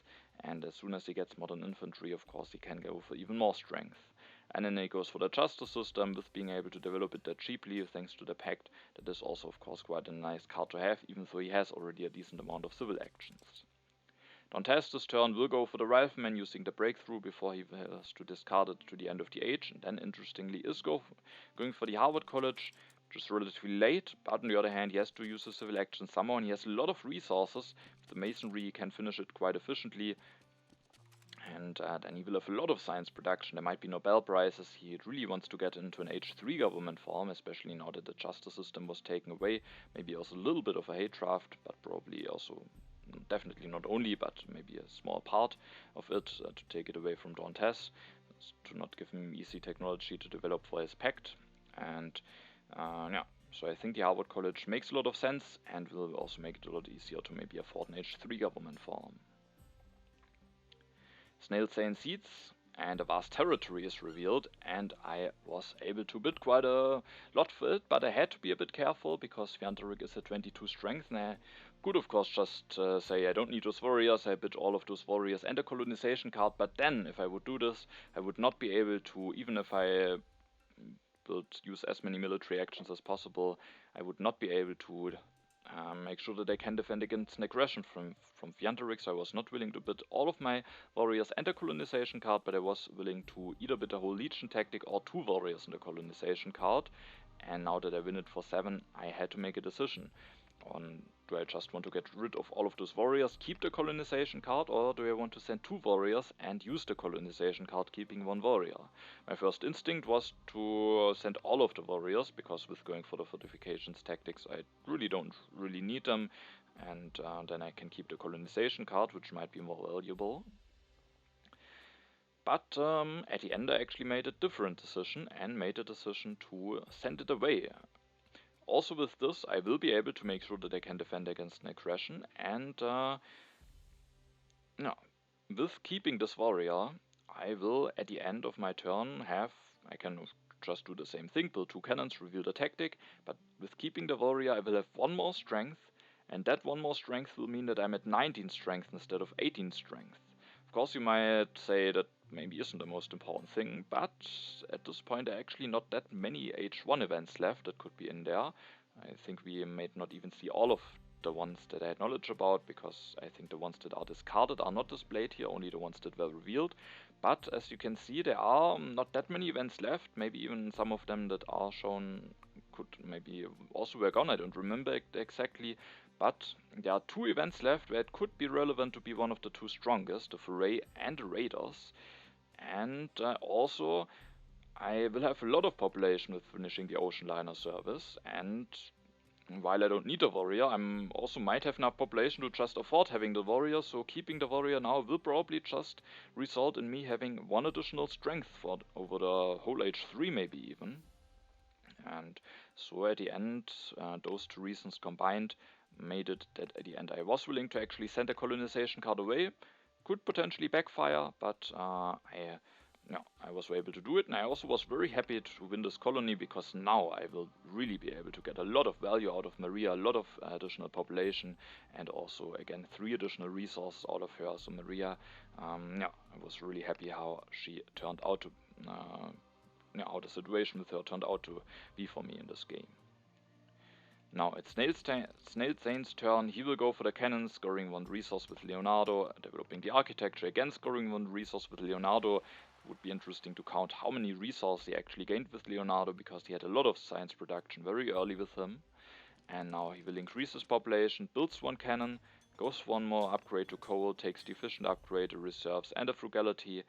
and as soon as he gets modern infantry, of course he can go for even more strength. And then he goes for the justice system, with being able to develop it that cheaply thanks to the pact. That is also of course quite a nice card to have, even though he has already a decent amount of civil actions. Dantes this turn will go for the rifleman using the breakthrough before he has to discard it to the end of the age, and then interestingly is going for the Harvard College, which is relatively late, but on the other hand he has to use the civil action somehow, and he has a lot of resources. With the masonry he can finish it quite efficiently. And then he will have a lot of science production. There might be Nobel Prizes. He really wants to get into an H3 government form, especially now that the justice system was taken away. Maybe also a little bit of a hate draft, but probably also, definitely not only, but maybe a small part of it to take it away from Dantes, to not give him easy technology to develop for his pact. And yeah, so I think the Harvard College makes a lot of sense and will also make it a lot easier to maybe afford an H3 government form. SnailZane seeds and a vast territory is revealed, and I was able to bid quite a lot for it, but I had to be a bit careful because Fjantarik is at 22 strength, and I could of course just say I don't need those warriors, I bid all of those warriors and a colonization card, but then if I would do this, I would not be able to, even if I use as many military actions as possible, I would not be able to make sure that they can defend against an aggression from Fjantarik, so I was not willing to bid all of my warriors and a colonization card, but I was willing to either bid a whole legion tactic or 2 warriors and a colonization card. And now that I win it for 7, I had to make a decision on, do I just want to get rid of all of those warriors, keep the colonization card, or do I want to send 2 warriors and use the colonization card keeping 1 warrior? My first instinct was to send all of the warriors, because with going for the fortifications tactics I don't really need them, and then I can keep the colonization card, which might be more valuable. But at the end I actually made a different decision and made a decision to send it away. Also with this, I will be able to make sure that I can defend against an aggression, and with keeping this warrior, I will at the end of my turn I can just do the same thing, build 2 cannons, reveal the tactic, but with keeping the warrior I will have 1 more strength, and that 1 more strength will mean that I'm at 19 strength instead of 18 strength. Of course you might say that maybe isn't the most important thing, but at this point there are actually not that many H1 events left that could be in there. I think we might not even see all of the ones that I had knowledge about, because I think the ones that are discarded are not displayed here, only the ones that were revealed. But as you can see, there are not that many events left, maybe even some of them that are shown could maybe also were gone, I don't remember exactly. But there are 2 events left where it could be relevant to be one of the 2 strongest, the Foray and the Raiders. And also, I will have a lot of population with finishing the Ocean Liner service, and while I don't need a warrior, I also might have enough population to just afford having the warrior, so keeping the warrior now will probably just result in me having 1 additional strength over the whole H3 maybe even. And so at the end, those 2 reasons combined made it that at the end I was willing to actually send a colonization card away. Could potentially backfire, but I was able to do it, and I also was very happy to win this colony, because now I will really be able to get a lot of value out of Maria, a lot of additional population, and also again 3 additional resources out of her. So Maria, I was really happy how she turned out to how the situation with her turned out to be for me in this game. Now it's SnailZane's turn. He will go for the cannon, scoring 1 resource with Leonardo, developing the architecture, again scoring 1 resource with Leonardo. It would be interesting to count how many resources he actually gained with Leonardo, because he had a lot of science production very early with him. And now he will increase his population, builds 1 cannon, goes 1 more upgrade to coal, takes the efficient upgrade, the reserves and the frugality,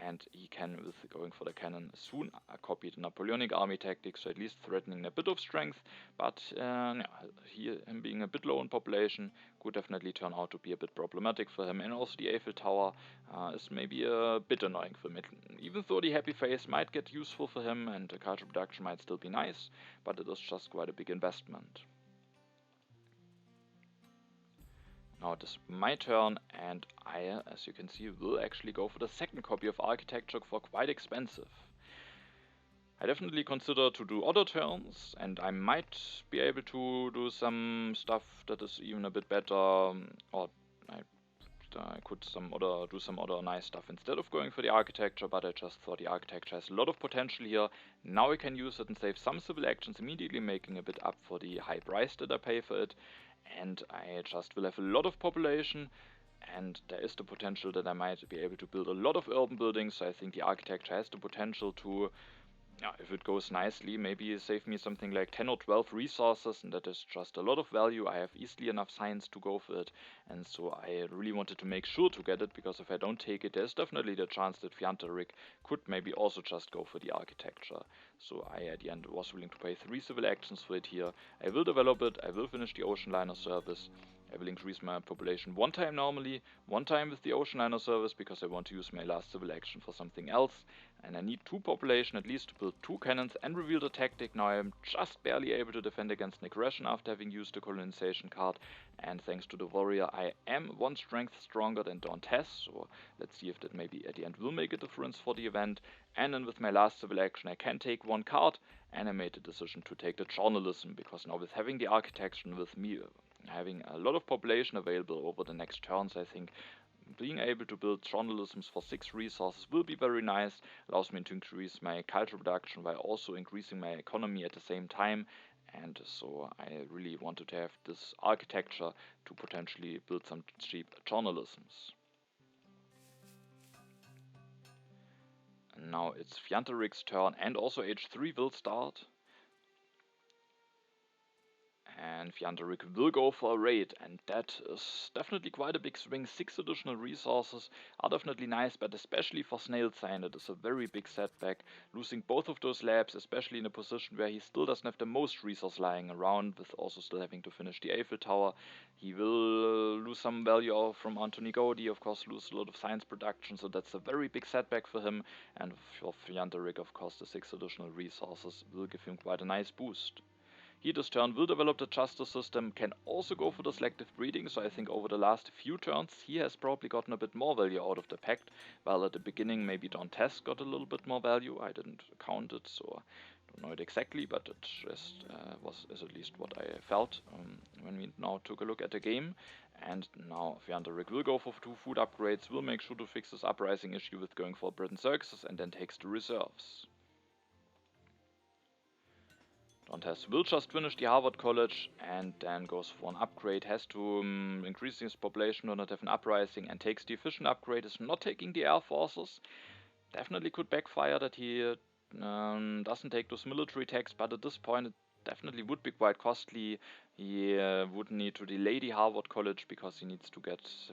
and he can, with going for the cannon, soon copy the Napoleonic army tactics, so at least threatening a bit of strength, but him being a bit low in population could definitely turn out to be a bit problematic for him, and also the Eiffel Tower is maybe a bit annoying for him. Even though the happy face might get useful for him and the culture production might still be nice, but it is just quite a big investment. Now it is my turn, and I, as you can see, will actually go for the 2nd copy of architecture for quite expensive. I definitely consider to do other turns, and I might be able to do some stuff that is even a bit better, or I could do some other nice stuff instead of going for the architecture, but I just thought the architecture has a lot of potential here. Now I can use it and save some civil actions, immediately making a bit up for the high price that I pay for it. And I just will have a lot of population, and there is the potential that I might be able to build a lot of urban buildings, so I think the architecture has the potential to Yeah, if it goes nicely, maybe save me something like 10 or 12 resources, and that is just a lot of value. I have easily enough science to go for it, and so I really wanted to make sure to get it, because if I don't take it, there's definitely the chance that Fjantarik could maybe also just go for the architecture. So I, at the end, was willing to pay 3 civil actions for it here. I will develop it, I will finish the ocean liner service. I will increase my population 1 time normally, 1 time with the ocean liner service, because I want to use my last civil action for something else. And I need 2 population at least to build 2 cannons and reveal the tactic. Now I'm just barely able to defend against an aggression after having used the colonization card. And thanks to the warrior, I am 1 strength stronger than Dantes. So let's see if that maybe at the end will make a difference for the event. And then with my last civil action, I can take 1 card. And I made the decision to take the journalism, because now with having the architecture and with me having a lot of population available over the next turns, I think being able to build journalisms for 6 resources will be very nice. Allows me to increase my culture production while also increasing my economy at the same time. And so I really wanted to have this architecture to potentially build some cheap journalisms. And now it's Fjantarik's turn, and also H3 will start. And Fjantarik will go for a raid, and that is definitely quite a big swing. 6 additional resources are definitely nice, but especially for SnailZane, it is a very big setback. Losing both of those labs, especially in a position where he still doesn't have the most resource lying around, with also still having to finish the Eiffel Tower. He will lose some value from Anthony Gaudi, of course, lose a lot of science production, so that's a very big setback for him. And for Fjantarik, of course, the 6 additional resources will give him quite a nice boost. He this turn will develop the justice system, can also go for the selective breeding, so I think over the last few turns he has probably gotten a bit more value out of the pact, while at the beginning maybe Dantes got a little bit more value. I didn't count it, so I don't know it exactly, but it just is at least what I felt when we now took a look at the game. And now Fjantarik will go for 2 food upgrades, will make sure to fix this uprising issue with going for Britain Circuses, and then takes the reserves. Dantes will just finish the Harvard College and then goes for an upgrade, has to increase his population or not have an uprising, and takes the efficient upgrade, is not taking the air forces. Definitely could backfire that he doesn't take those military attacks, but at this point it definitely would be quite costly. He would need to delay the Harvard College because he needs to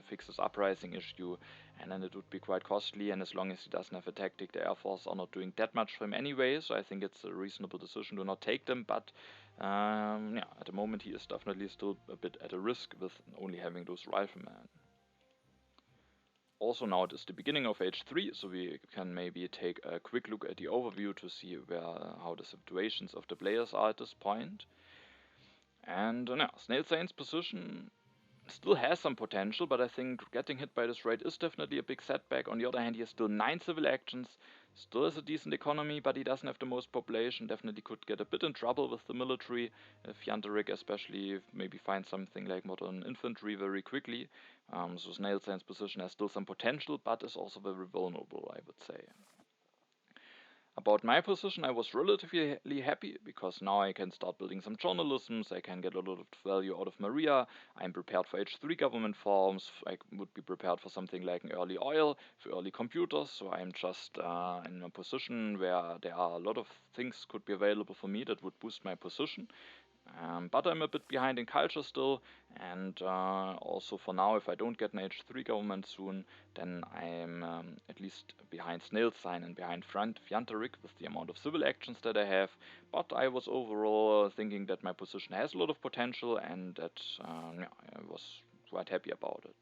fix his uprising issue, and then it would be quite costly, and as long as he doesn't have a tactic, the Air Force are not doing that much for him anyway, so I think it's a reasonable decision to not take them, but yeah, at the moment he is definitely still a bit at a risk with only having those riflemen. Also now it is the beginning of H3, so we can maybe take a quick look at the overview to see how the situations of the players are at this point. And yeah, SnailZane's position still has some potential, but I think getting hit by this raid is definitely a big setback. On the other hand, he has still 9 civil actions, still has a decent economy, but he doesn't have the most population. Definitely could get a bit in trouble with the military. Fjantarik especially maybe finds something like modern infantry very quickly. So SnailZane's position has still some potential, but is also very vulnerable, I would say. About my position, I was relatively happy, because now I can start building some journalisms, I can get a lot of value out of Maria, I'm prepared for H3 government forms, I would be prepared for something like an early oil, for early computers, so I'm just in a position where there are a lot of things could be available for me that would boost my position. But I'm a bit behind in culture still, and also for now, if I don't get an H3 government soon, then I'm at least behind SnailZane and behind Fjantarik with the amount of civil actions that I have. But I was overall thinking that my position has a lot of potential, and that yeah, I was quite happy about it.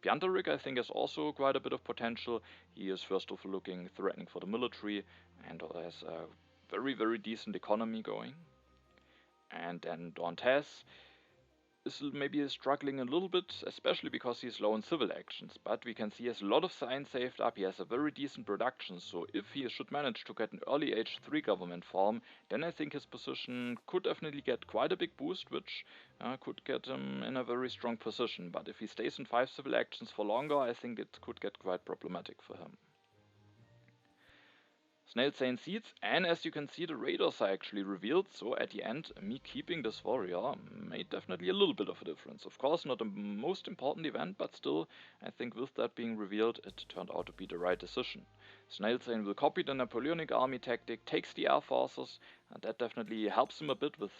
Fjantarik, I think, has also quite a bit of potential. He is first of all looking threatening for the military, and has a very, very decent economy going. And then Dantes is maybe struggling a little bit, especially because he's low in civil actions, but we can see he has a lot of science saved up, he has a very decent production, so if he should manage to get an early H3 government form, then I think his position could definitely get quite a big boost, which could get him in a very strong position, but if he stays in 5 civil actions for longer, I think it could get quite problematic for him. SnailZane seeds, and as you can see, the raiders are actually revealed, so at the end, me keeping this warrior made definitely a little bit of a difference. Of course, not the most important event, but still, I think with that being revealed, it turned out to be the right decision. SnailZane will copy the Napoleonic army tactic, takes the air forces, and that definitely helps him a bit with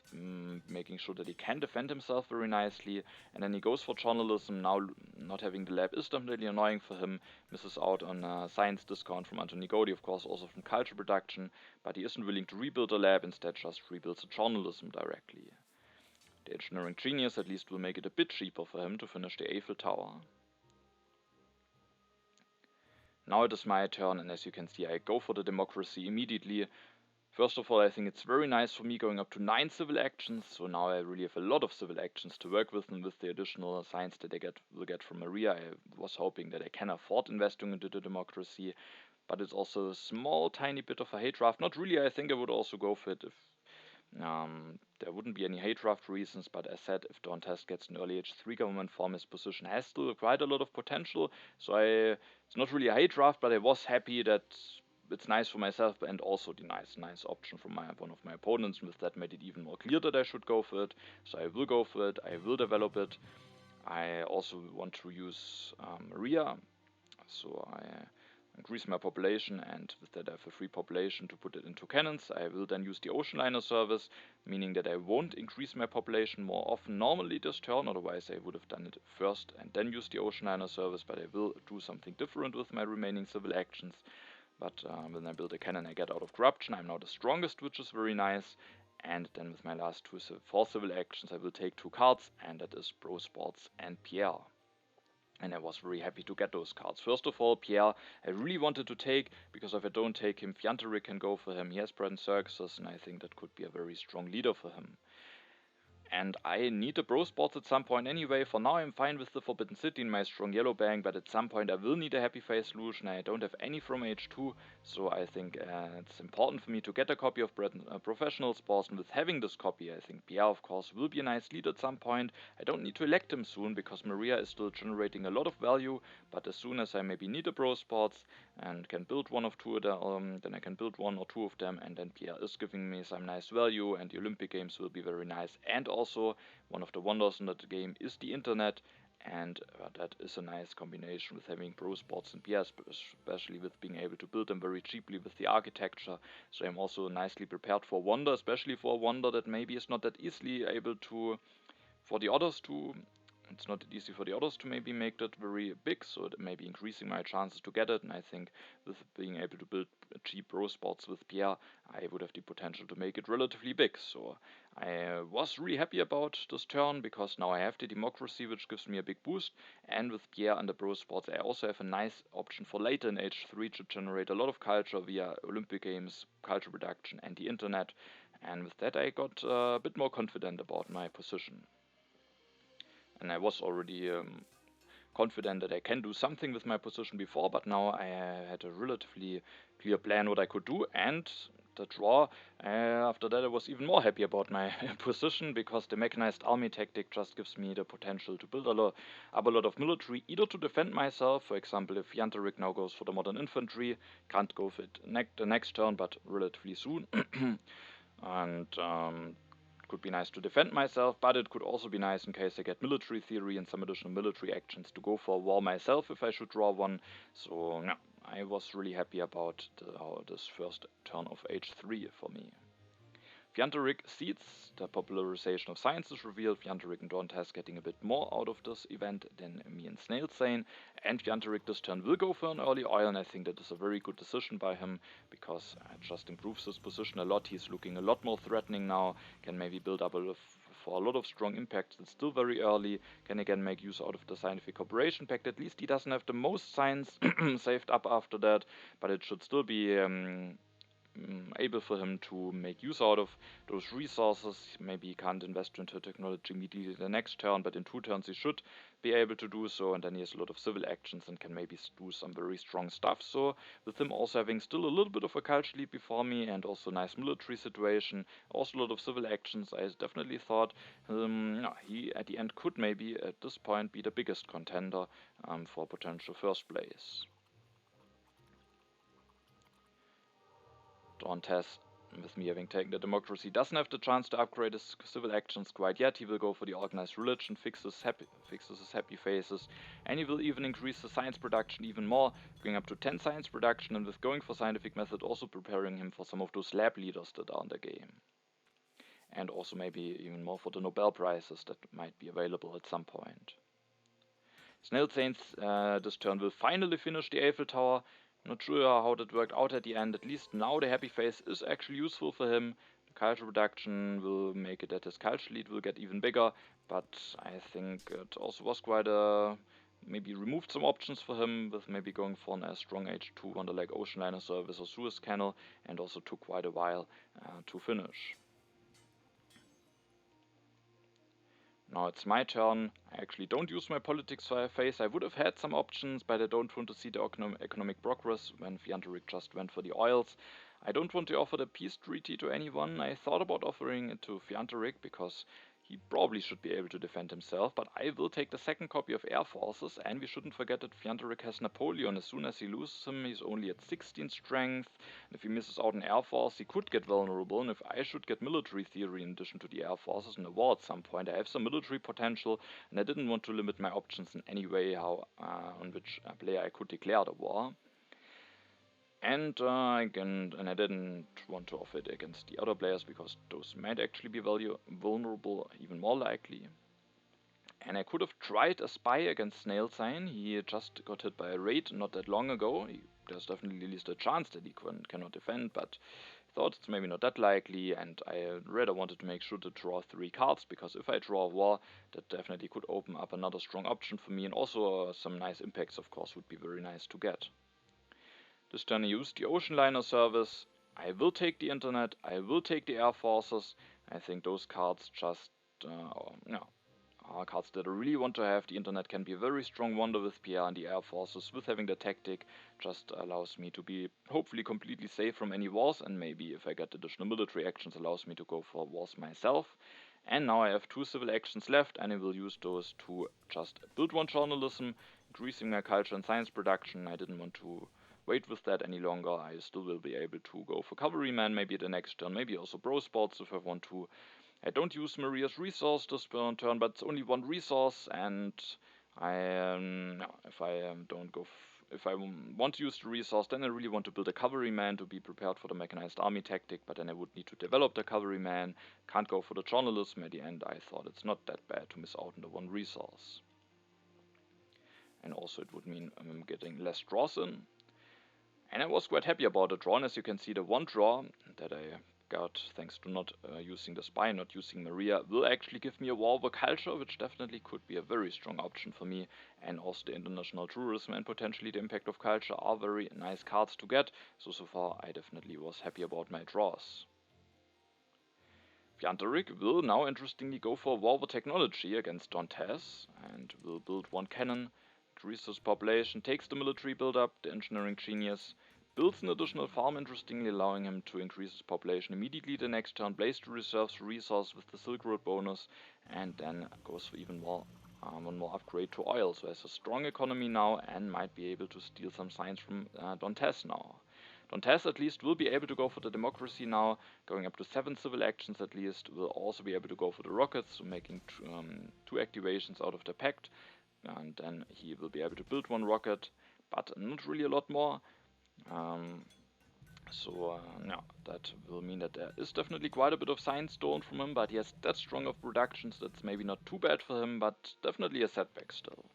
making sure that he can defend himself very nicely. And then he goes for journalism. Now not having the lab is definitely annoying for him. Misses out on a science discount from Antony Gaudi, of course, also from culture production, but he isn't willing to rebuild the lab, instead just rebuilds the journalism directly. The engineering genius at least will make it a bit cheaper for him to finish the Eiffel Tower. Now it is my turn, and as you can see, I go for the democracy immediately. First of all, I think it's very nice for me going up to 9 civil actions, so now I really have a lot of civil actions to work with, and with the additional science that I will get from Maria, I was hoping that I can afford investing into the democracy, but it's also a small tiny bit of a hate draft. Not really, I think I would also go for it if there wouldn't be any hate draft reasons, but as said, if Dantes gets an early H3 government form, his position has still quite a lot of potential, so it's not really a hate draft, but I was happy that it's nice for myself and also the nice option from one of my opponents, and with that made it even more clear that I should go for it, so I will go for it, I will develop it. I also want to use Maria, so I increase my population, and with that I have a free population to put it into cannons. I will then use the ocean liner service, meaning that I won't increase my population more often normally this turn, otherwise I would have done it first and then use the ocean liner service, but I will do something different with my remaining civil actions. But when I build a cannon I get out of corruption, I'm now the strongest, which is very nice. And then with my last 4 civil actions I will take 2 cards, and that is Pro Sports and Pierre. And I was very happy to get those cards. First of all, Pierre, I really wanted to take, because if I don't take him, Fjantarik can go for him. He has Bread and Circuses, and I think that could be a very strong leader for him. And I need the Bro Sports at some point anyway. For now I'm fine with the Forbidden City in my strong yellow bank, but at some point I will need a Happy Face solution. I don't have any from H2, so I think it's important for me to get a copy of Professional Sports, and with having this copy I think Pierre of course will be a nice lead at some point. I don't need to elect him soon because Maria is still generating a lot of value, but as soon as I maybe need a Bro Sports and can build one of two of them, then I can build 1 or 2 of them, and then Pierre is giving me some nice value, and the Olympic Games will be very nice. And also, one of the wonders in that game is the internet, and that is a nice combination with having Pro Sports and Pierre, especially with being able to build them very cheaply with the architecture. So I'm also nicely prepared for Wonder, especially for a Wonder that maybe is not that easily able to, for the others to, it's not easy for the others to maybe make that very big, so that maybe increasing my chances to get it. And I think with being able to build cheap Pro Sports with Pierre, I would have the potential to make it relatively big. So I was really happy about this turn, because now I have the democracy, which gives me a big boost, and with Pierre and the Pro Sports I also have a nice option for later in H3 to generate a lot of culture via Olympic Games, culture production and the internet, and with that I got a bit more confident about my position. And I was already confident that I can do something with my position before, but now I had a relatively clear plan what I could do, and the draw, after that I was even more happy about my position, because the mechanized army tactic just gives me the potential to build up a lot of military, either to defend myself, for example if Fjantarik now goes for the modern infantry, can't go for it the next turn, but relatively soon, and could be nice to defend myself, but it could also be nice in case I get military theory and some additional military actions to go for war myself if I should draw one. So yeah, I was really happy about this first turn of H3 for me. Fjantarik seeds, the popularization of science is revealed. Fjantarik and Dantes getting a bit more out of this event than me and SnailZane. And Fjantarik this turn will go for an early oil, and I think that is a very good decision by him, because it just improves his position a lot. He's looking a lot more threatening now, can maybe build up for a lot of strong impacts. It's still very early, can again make use out of the scientific cooperation pact. At least he doesn't have the most science saved up after that, but it should still be able for him to make use out of those resources. Maybe he can't invest into technology immediately the next turn, but in 2 turns he should be able to do so, and then he has a lot of civil actions and can maybe do some very strong stuff. So with him also having still a little bit of a culture lead before me, and also nice military situation, also a lot of civil actions, I definitely thought he at the end could maybe at this point be the biggest contender for potential first place. Dantes with me having taken the democracy, doesn't have the chance to upgrade his civil actions quite yet. He will go for the organized religion, fixes his happy faces, and he will even increase the science production even more, going up to 10 science production, and with going for scientific method also preparing him for some of those lab leaders that are in the game. And also maybe even more for the Nobel Prizes that might be available at some point. SnailZane this turn will finally finish the Eiffel Tower. Not sure how that worked out at the end. At least now the happy face is actually useful for him. The culture production will make it that his culture lead will get even bigger, but I think it also was quite a maybe removed some options for him, with maybe going for an as strong H2 wonder like Ocean Liner Service or Suez Canal, and also took quite a while to finish. Now it's my turn. I actually don't use my politics phase. I would have had some options, but I don't want to see the economic progress when Fjantarik just went for the oils. I don't want to offer the peace treaty to anyone. I thought about offering it to Fjantarik because he probably should be able to defend himself, but I will take the second copy of Air Forces, and we shouldn't forget that Fjantarik has Napoleon. As soon as he loses him, he's only at 16 strength, and if he misses out an Air Force, he could get vulnerable, and if I should get military theory in addition to the Air Forces in a war at some point, I have some military potential, and I didn't want to limit my options in any way on which player I could declare the war. And I didn't want to offer it against the other players because those might actually be vulnerable, even more likely. And I could have tried a spy against SnailZane. He just got hit by a raid not that long ago. There's definitely at least a chance that he cannot defend, but I thought it's maybe not that likely, and I rather wanted to make sure to draw 3 cards, because if I draw a war, that definitely could open up another strong option for me, and also some nice impacts, of course, would be very nice to get. This turn I use the Ocean Liner Service. I will take the Internet. I will take the Air Forces. I think those cards just are cards that I really want to have. The Internet can be a very strong wonder with PR, and the Air Forces, with having the tactic, just allows me to be hopefully completely safe from any wars, and maybe if I get additional military actions allows me to go for wars myself. And now I have 2 civil actions left, and I will use those to just build 1 journalism, increasing my culture and science production. I didn't want to wait with that any longer. I still will be able to go for Cavalryman maybe the next turn, maybe also Bro Sports if I want to. I don't use Maria's resource this turn, but it's only 1 resource, and if I want to use the resource, then I really want to build a Cavalryman to be prepared for the mechanized army tactic, but then I would need to develop the Cavalryman. Can't go for the journalism at the end. I thought it's not that bad to miss out on the 1 resource. And also it would mean I'm getting less draws in. And I was quite happy about the draw, and as you can see, the 1 draw that I got thanks to not using the spy, not using Maria, will actually give me a war over culture, which definitely could be a very strong option for me. And also the international tourism and potentially the impact of culture are very nice cards to get. So far I definitely was happy about my draws. Fjantarik will now interestingly go for a war over technology against Dantes, and will build 1 cannon, increases his population, takes the military build-up, the engineering genius, builds an additional farm, interestingly allowing him to increase his population immediately the next turn, plays the reserves resource with the Silk Road bonus, and then goes for even more 1 more upgrade to oil. So has a strong economy now and might be able to steal some science from Dantes now. Dantes at least will be able to go for the democracy now, going up to 7 civil actions at least, will also be able to go for the rockets, so making 2 activations out of the pact, and then he will be able to build 1 rocket, but not really a lot more. That will mean that there is definitely quite a bit of science stolen from him, but he has that strong of productions that's maybe not too bad for him, but definitely a setback still.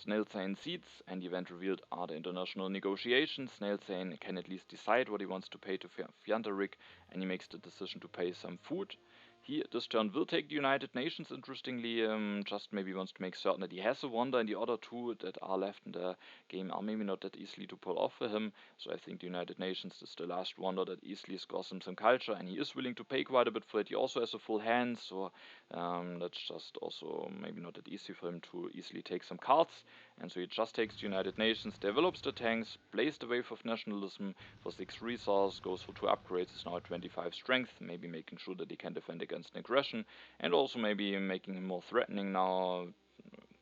SnailZane seeds, and the event revealed are the international negotiations. SnailZane can at least decide what he wants to pay to Fjantarik, and he makes the decision to pay some food. He, this turn, will take the United Nations, interestingly, just maybe wants to make certain that he has a wonder, and the other 2 that are left in the game are maybe not that easily to pull off for him. So I think the United Nations is the last wonder that easily scores him some culture, and he is willing to pay quite a bit for it. He also has a full hand, so that's just also maybe not that easy for him to easily take some cards. And so he just takes the United Nations, develops the tanks, plays the wave of nationalism for 6 resource, goes for 2 upgrades, is now at 25 strength, maybe making sure that he can defend against an aggression, and also maybe making him more threatening now,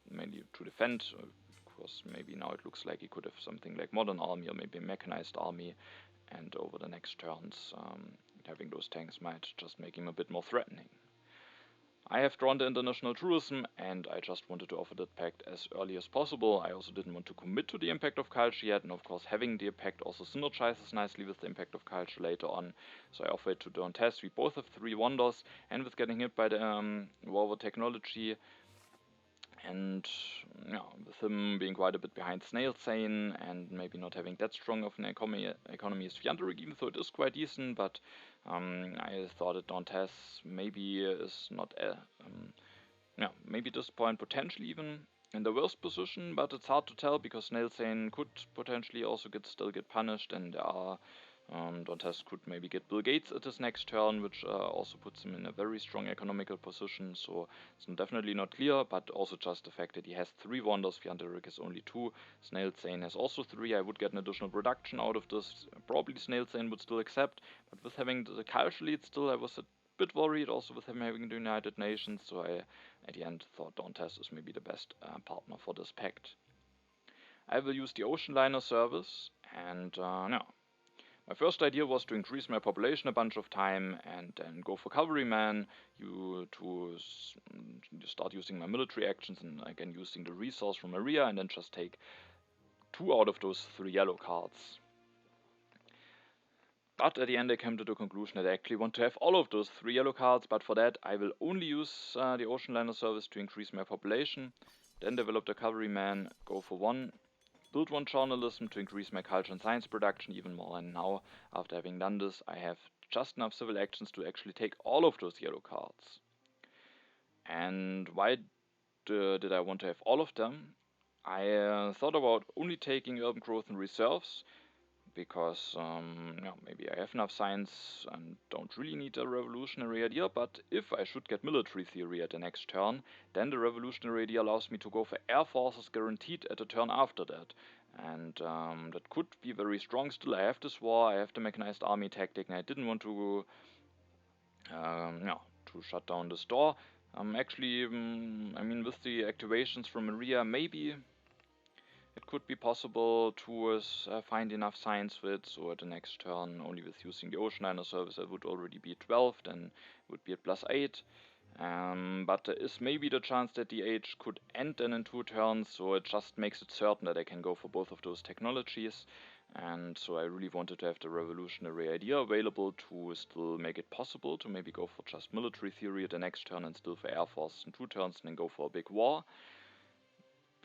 mainly to defend. Of course, maybe now it looks like he could have something like modern army or maybe a mechanized army, and over the next turns, having those tanks might just make him a bit more threatening. I have drawn the international tourism, and I just wanted to offer that pact as early as possible. I also didn't want to commit to the impact of culture yet, and of course having the impact also synergizes nicely with the impact of culture later on. So I offer it to Dantes. We both have 3 wonders, and with getting hit by the Warver technology, and yeah, with him being quite a bit behind SnailZane and maybe not having that strong of an economy as Fjantarik, even though it is quite decent, but I thought that Dantes maybe is not, maybe at this point potentially even in the worst position, but it's hard to tell because SnailZane could potentially also still get punished, and there are Dantes could maybe get Bill Gates at his next turn, which also puts him in a very strong economical position, so it's definitely not clear, but also just the fact that he has 3 wonders, Fjantarik has only 2, SnailZane has also 3, I would get an additional production out of this, probably SnailZane would still accept, but with having the culture lead still I was a bit worried, also with him having the United Nations, so I at the end thought Dantes is maybe the best partner for this pact. I will use the ocean liner service, and my first idea was to increase my population a bunch of time and then go for cavalryman, to start using my military actions and again using the resource from Maria, and then just take 2 out of those 3 yellow cards. But at the end I came to the conclusion that I actually want to have all of those 3 yellow cards, but for that I will only use the ocean liner service to increase my population, then develop the cavalryman, go for 1, build 1 journalism to increase my culture and science production even more, and now, after having done this, I have just enough civil actions to actually take all of those yellow cards. And why did I want to have all of them? I thought about only taking urban growth and reserves, because maybe I have enough science and don't really need a revolutionary idea, but if I should get military theory at the next turn, then the revolutionary idea allows me to go for air forces guaranteed at the turn after that. And that could be very strong still. I have this war, I have the mechanized army tactic, and I didn't want to shut down the store. Actually, I mean, with the activations from Maria, maybe it could be possible to find enough science for it, so at the next turn, only with using the ocean liner service, I would already be at 12, then it would be at +8. But there is maybe the chance that the age could end then in 2 turns, so it just makes it certain that I can go for both of those technologies. And so I really wanted to have the revolutionary idea available to still make it possible to maybe go for just military theory at the next turn and still for air force in 2 turns and then go for a big war.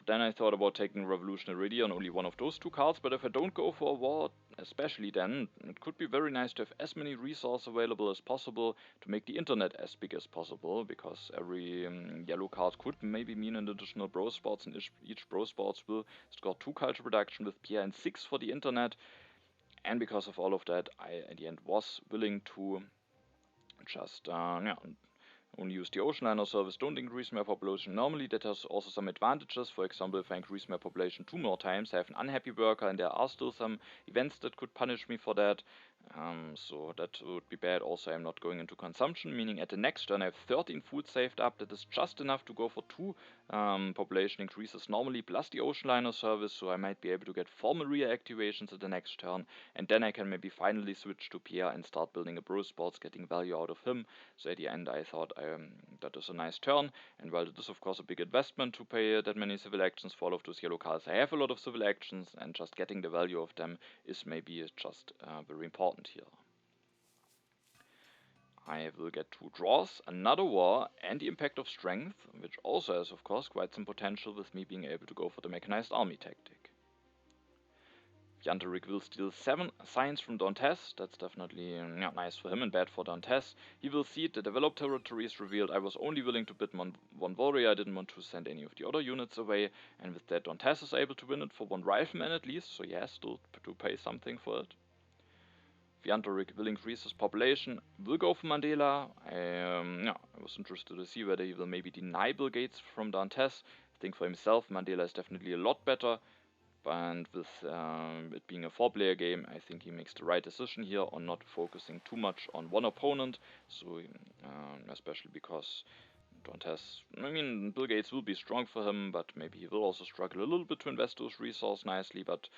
Then I thought about taking Revolutionary Idea on only 1 of those 2 cards, but if I don't go for a war, especially then, it could be very nice to have as many resources available as possible to make the internet as big as possible, because every yellow card could maybe mean an additional bro sports, and each bro sports will score 2 culture production with Pierre and 6 for the internet, and because of all of that, I at the end was willing to just only use the ocean liner service, don't increase my population. Normally that has also some advantages. For example, if I increase my population 2 more times, I have an unhappy worker, and there are still some events that could punish me for that. So that would be bad. Also, I'm not going into consumption, meaning at the next turn I have 13 food saved up. That is just enough to go for 2 population increases normally, plus the ocean liner service, so I might be able to get 4 Maria activations at the next turn, and then I can maybe finally switch to Pierre and start building a bro sports, getting value out of him. So at the end I thought that is a nice turn, and while it is of course a big investment to pay that many civil actions for all of those yellow cards, I have a lot of civil actions, and just getting the value of them is maybe just very important here. I will get 2 draws, another war, and the impact of strength, which also has of course quite some potential with me being able to go for the mechanized army tactic. Fjantarik will steal 7 science from Dantes. That's definitely nice for him and bad for Dantes. He will cede the developed territory is revealed. I was only willing to bid 1 warrior. I didn't want to send any of the other units away, and with that Dantes is able to win it for 1 rifleman at least, so he has still to pay something for it. Fjantarik will increase his population, will go for Mandela. I was interested to see whether he will maybe deny Bill Gates from Dantes. I think for himself Mandela is definitely a lot better, and with it being a 4-player game, I think he makes the right decision here on not focusing too much on one opponent, so especially because Dantes, I mean, Bill Gates will be strong for him, but maybe he will also struggle a little bit to invest those resources nicely, but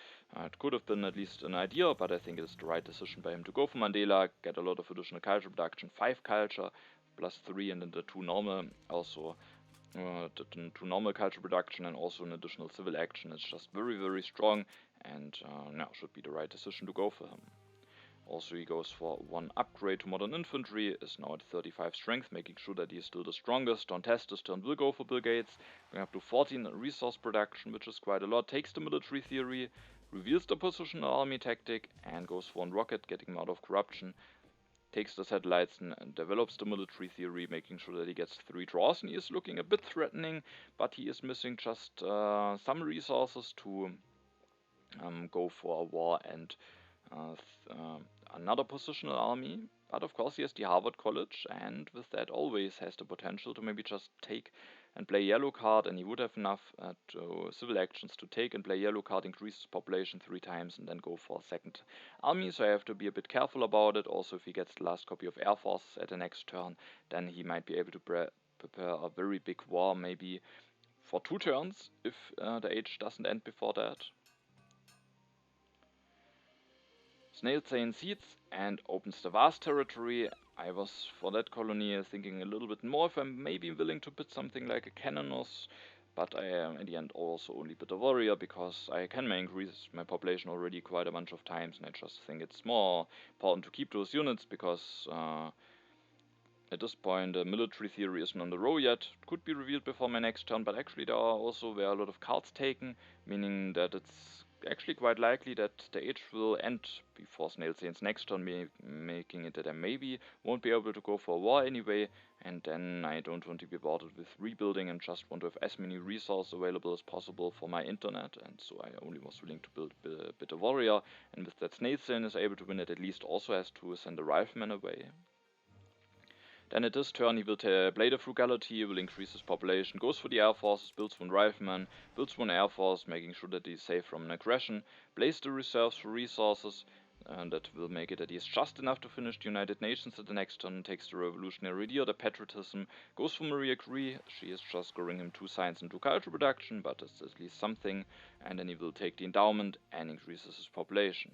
it could have been at least an idea, but I think it's the right decision by him to go for Mandela, get a lot of additional culture production, 5 culture, plus 3, and then the 2 normal, also the 2 normal culture production, and also an additional civil action. It's just very, very strong, and now should be the right decision to go for him. Also, he goes for 1 upgrade to modern infantry, is now at 35 strength, making sure that he is still the strongest. Dantes this turn will go for Bill Gates, going up to 14 resource production, which is quite a lot, takes the military theory, reveals the positional army tactic, and goes for 1 rocket, getting him out of corruption, takes the satellites and develops the military theory, making sure that he gets 3 draws, and he is looking a bit threatening, but he is missing just some resources to go for a war and another positional army, but of course he has the Harvard College, and with that always has the potential to maybe just take and play yellow card, and he would have enough civil actions to take and play yellow card, increase his population 3 times, and then go for a second army, so I have to be a bit careful about it. Also, if he gets the last copy of Air Force at the next turn, then he might be able to prepare a very big war, maybe for 2 turns, if the age doesn't end before that. SnailZane seeds and opens the vast territory. I was, for that colony, thinking a little bit more if I'm maybe willing to put something like a cannonos, but I am in the end also only put a warrior, because I can increase my population already quite a bunch of times, and I just think it's more important to keep those units, because at this point the military theory isn't on the row yet. It could be revealed before my next turn, but actually there are a lot of cards taken, meaning that it's actually quite likely that the age will end before SnailZane's next turn, making it that I maybe won't be able to go for a war anyway, and then I don't want to be bothered with rebuilding and just want to have as many resources available as possible for my internet, and so I only was willing to build a bit of warrior, and with that SnailZane is able to win, it at least also has to send a rifleman away. Then at this turn he will play the frugality, will increase his population, goes for the air forces, builds 1 rifleman, builds 1 air force, making sure that he's safe from an aggression, plays the reserves for resources, and that will make it that he's just enough to finish the United Nations at the next turn, takes the revolutionary idea, the patriotism, goes for Maria Curie. She is just scoring him 2 science and 2 culture production, but it's at least something, and then he will take the endowment and increases his population.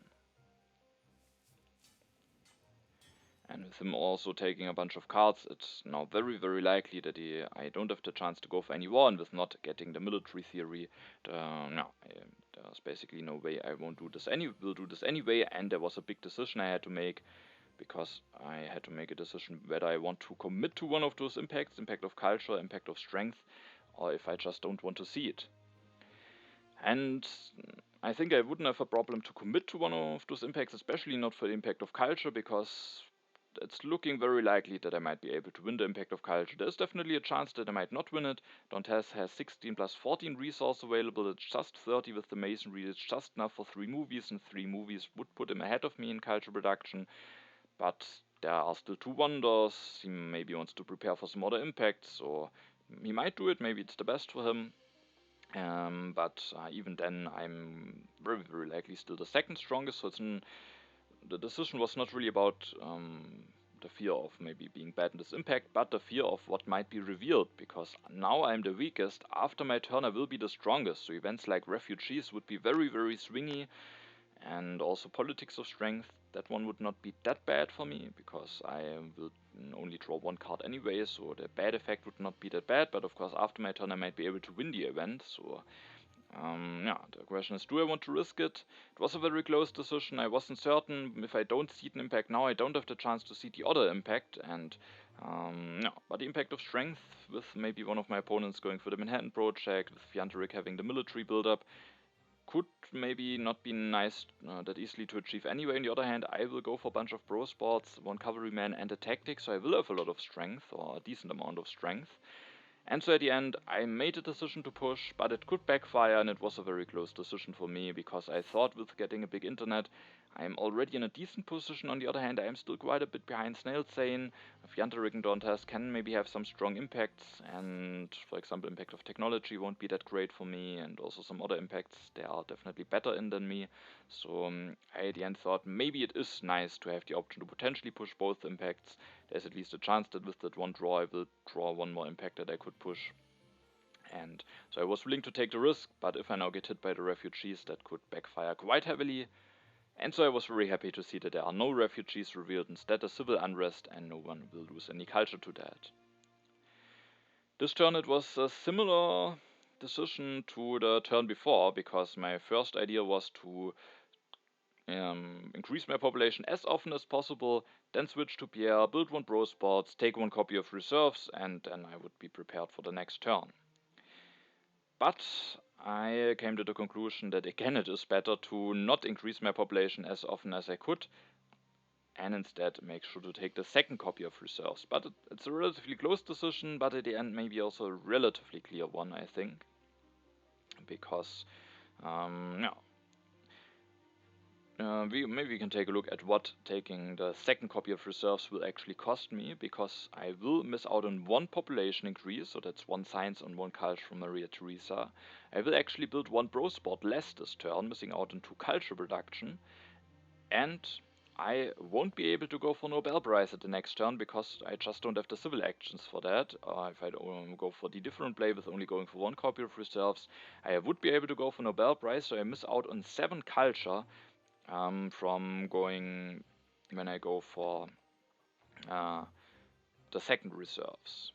And with him also taking a bunch of cards, it's now very, very likely that I don't have the chance to go for any war, and with not getting the military theory, there's basically no way I will do this anyway, and there was a big decision I had to make, because I had to make a decision whether I want to commit to one of those impacts, impact of culture, impact of strength, or if I just don't want to see it. And I think I wouldn't have a problem to commit to one of those impacts, especially not for the impact of culture, because it's looking very likely that I might be able to win the impact of culture. There's definitely a chance that I might not win it. Dantes has 16 plus 14 resource available. It's just 30 with the masonry. It's just enough for 3 movies, and 3 movies would put him ahead of me in culture production. But there are still 2 wonders. He maybe wants to prepare for some other impacts, or he might do it. Maybe it's the best for him. But even then, I'm very, very likely still the second strongest. So the decision was not really about the fear of maybe being bad in this impact, but the fear of what might be revealed, because now I'm the weakest. After my turn I will be the strongest, so events like refugees would be very, very swingy, and also politics of strength, that one would not be that bad for me, because I will only draw 1 card anyway, so the bad effect would not be that bad, but of course after my turn I might be able to win the event, so the question is, do I want to risk it? It was a very close decision. I wasn't certain. If I don't seed an impact now, I don't have the chance to seed the other impact, and but the impact of strength, with maybe one of my opponents going for the Manhattan Project, with Fjantarik having the military build-up, could maybe not be nice that easily to achieve anyway. On the other hand, I will go for a bunch of pro sports, 1 cavalryman and a tactic, so I will have a lot of strength, or a decent amount of strength. And so at the end, I made a decision to push, but it could backfire, and it was a very close decision for me, because I thought with getting a big internet, I'm already in a decent position. On the other hand, I am still quite a bit behind SnailZane. Fjantarik and Dantes can maybe have some strong impacts, and for example, impact of technology won't be that great for me, and also some other impacts they are definitely better in than me. So I at the end thought maybe it is nice to have the option to potentially push both impacts. There's at least a chance that with that one draw I will draw one more impact that I could push. And so I was willing to take the risk, but if I now get hit by the refugees, that could backfire quite heavily. And so I was very happy to see that there are no refugees revealed, instead a civil unrest, and no one will lose any culture to that. This turn it was a similar decision to the turn before, because my first idea was to increase my population as often as possible, then switch to Pierre, build one bro spots, take one copy of reserves, and then I would be prepared for the next turn. But I came to the conclusion that again it is better to not increase my population as often as I could, and instead make sure to take the second copy of reserves. But it's a relatively close decision, but at the end maybe also a relatively clear one, I think. Because, maybe we can take a look at what taking the second copy of reserves will actually cost me, because I will miss out on one population increase, so that's one science and one culture from Maria Theresa. I will actually build one bro spot less this turn, missing out on 2 culture production, and I won't be able to go for Nobel Prize at the next turn because I just don't have the civil actions for that. If I go for the different play with only going for one copy of reserves, I would be able to go for Nobel Prize, so I miss out on 7 culture from going when I go for the second reserves.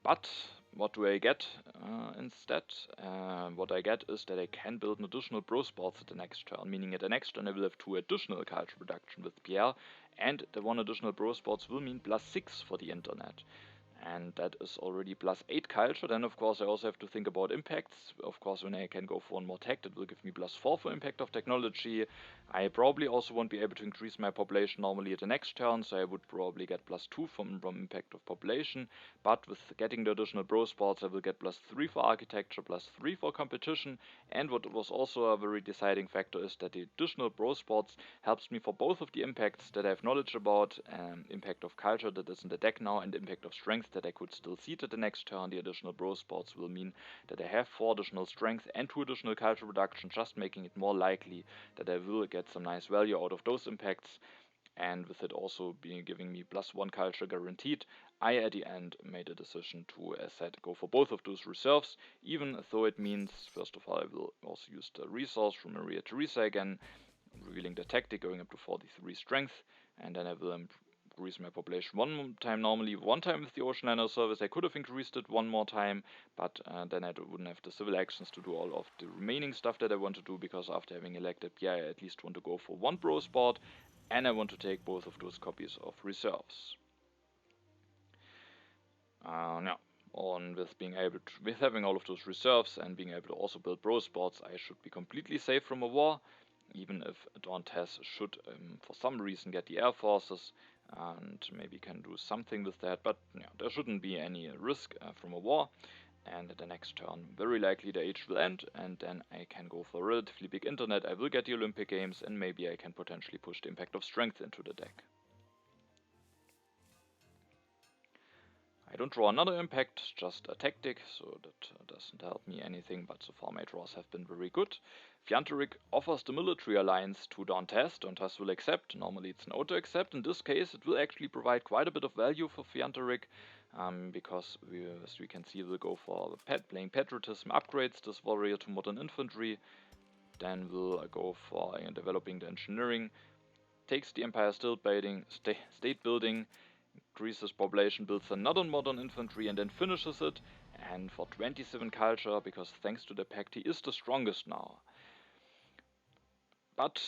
But what do I get instead? What I get is that I can build an additional bro spots at the next turn, meaning at the next turn I will have 2 additional culture production with Pierre, and the 1 additional bro spots will mean +6 for the internet. And that is already +8 culture. Then of course I also have to think about impacts. Of course, when I can go for one more tech, that will give me +4 for impact of technology. I probably also won't be able to increase my population normally at the next turn, so I would probably get +2 from impact of population. But with getting the additional bro spots, I will get +3 for architecture, +3 for competition. And what was also a very deciding factor is that the additional bro spots helps me for both of the impacts that I have knowledge about, impact of culture that is in the deck now, and impact of strength that I could still seed at the next turn. The additional bro spots will mean that I have 4 additional strength and 2 additional culture production, just making it more likely that I will get some nice value out of those impacts. And with it also being giving me +1 culture guaranteed, I at the end made a decision to, as said, go for both of those reserves, even though it means, first of all, I will also use the resource from Maria Theresa again, revealing the tactic, going up to 43 strength, and then I will increase my population one time normally, one time with the Oceanliner service. I could have increased it one more time, but then I wouldn't have the civil actions to do all of the remaining stuff that I want to do, because after having elected, yeah, I at least want to go for one bro spot, and I want to take both of those copies of reserves. Now, with having all of those reserves and being able to also build bro spots, I should be completely safe from a war, even if Dantes should for some reason get the air forces, and maybe can do something with that, but yeah, there shouldn't be any risk from a war. And at the next turn, very likely the age will end, and then I can go for a relatively big internet. I will get the Olympic Games, and maybe I can potentially push the impact of strength into the deck. I don't draw another impact, just a tactic, so that doesn't help me anything, but so far my draws have been very good. Fjantarik offers the military alliance to Dantes. Dantes will accept. Normally it's an auto-accept. In this case it will actually provide quite a bit of value for Fjantarik, because as we can see, we'll go for playing patriotism, upgrades this warrior to modern infantry, then we'll go for developing the engineering, takes the empire state building, increases population, builds another modern infantry, and then finishes it. And for 27 culture, because thanks to the pact he is the strongest now. But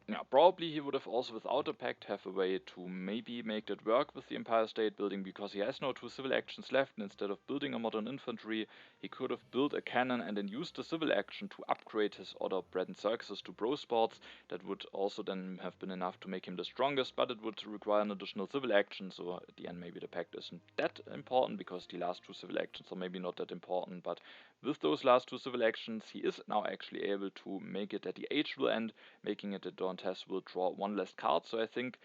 Yeah, probably he would have also, without a pact, have a way to maybe make that work with the Empire State Building, because he has no 2 civil actions left, and instead of building a modern infantry, he could have built a cannon and then used the civil action to upgrade his other bread and circuses to bro sports. That would also then have been enough to make him the strongest, but it would require an additional civil action, so at the end maybe the pact isn't that important, because the last 2 civil actions are maybe not that important, but with those last 2 civil actions, he is now actually able to make it that the age will end, making it that Dantes will draw 1 less card. So I think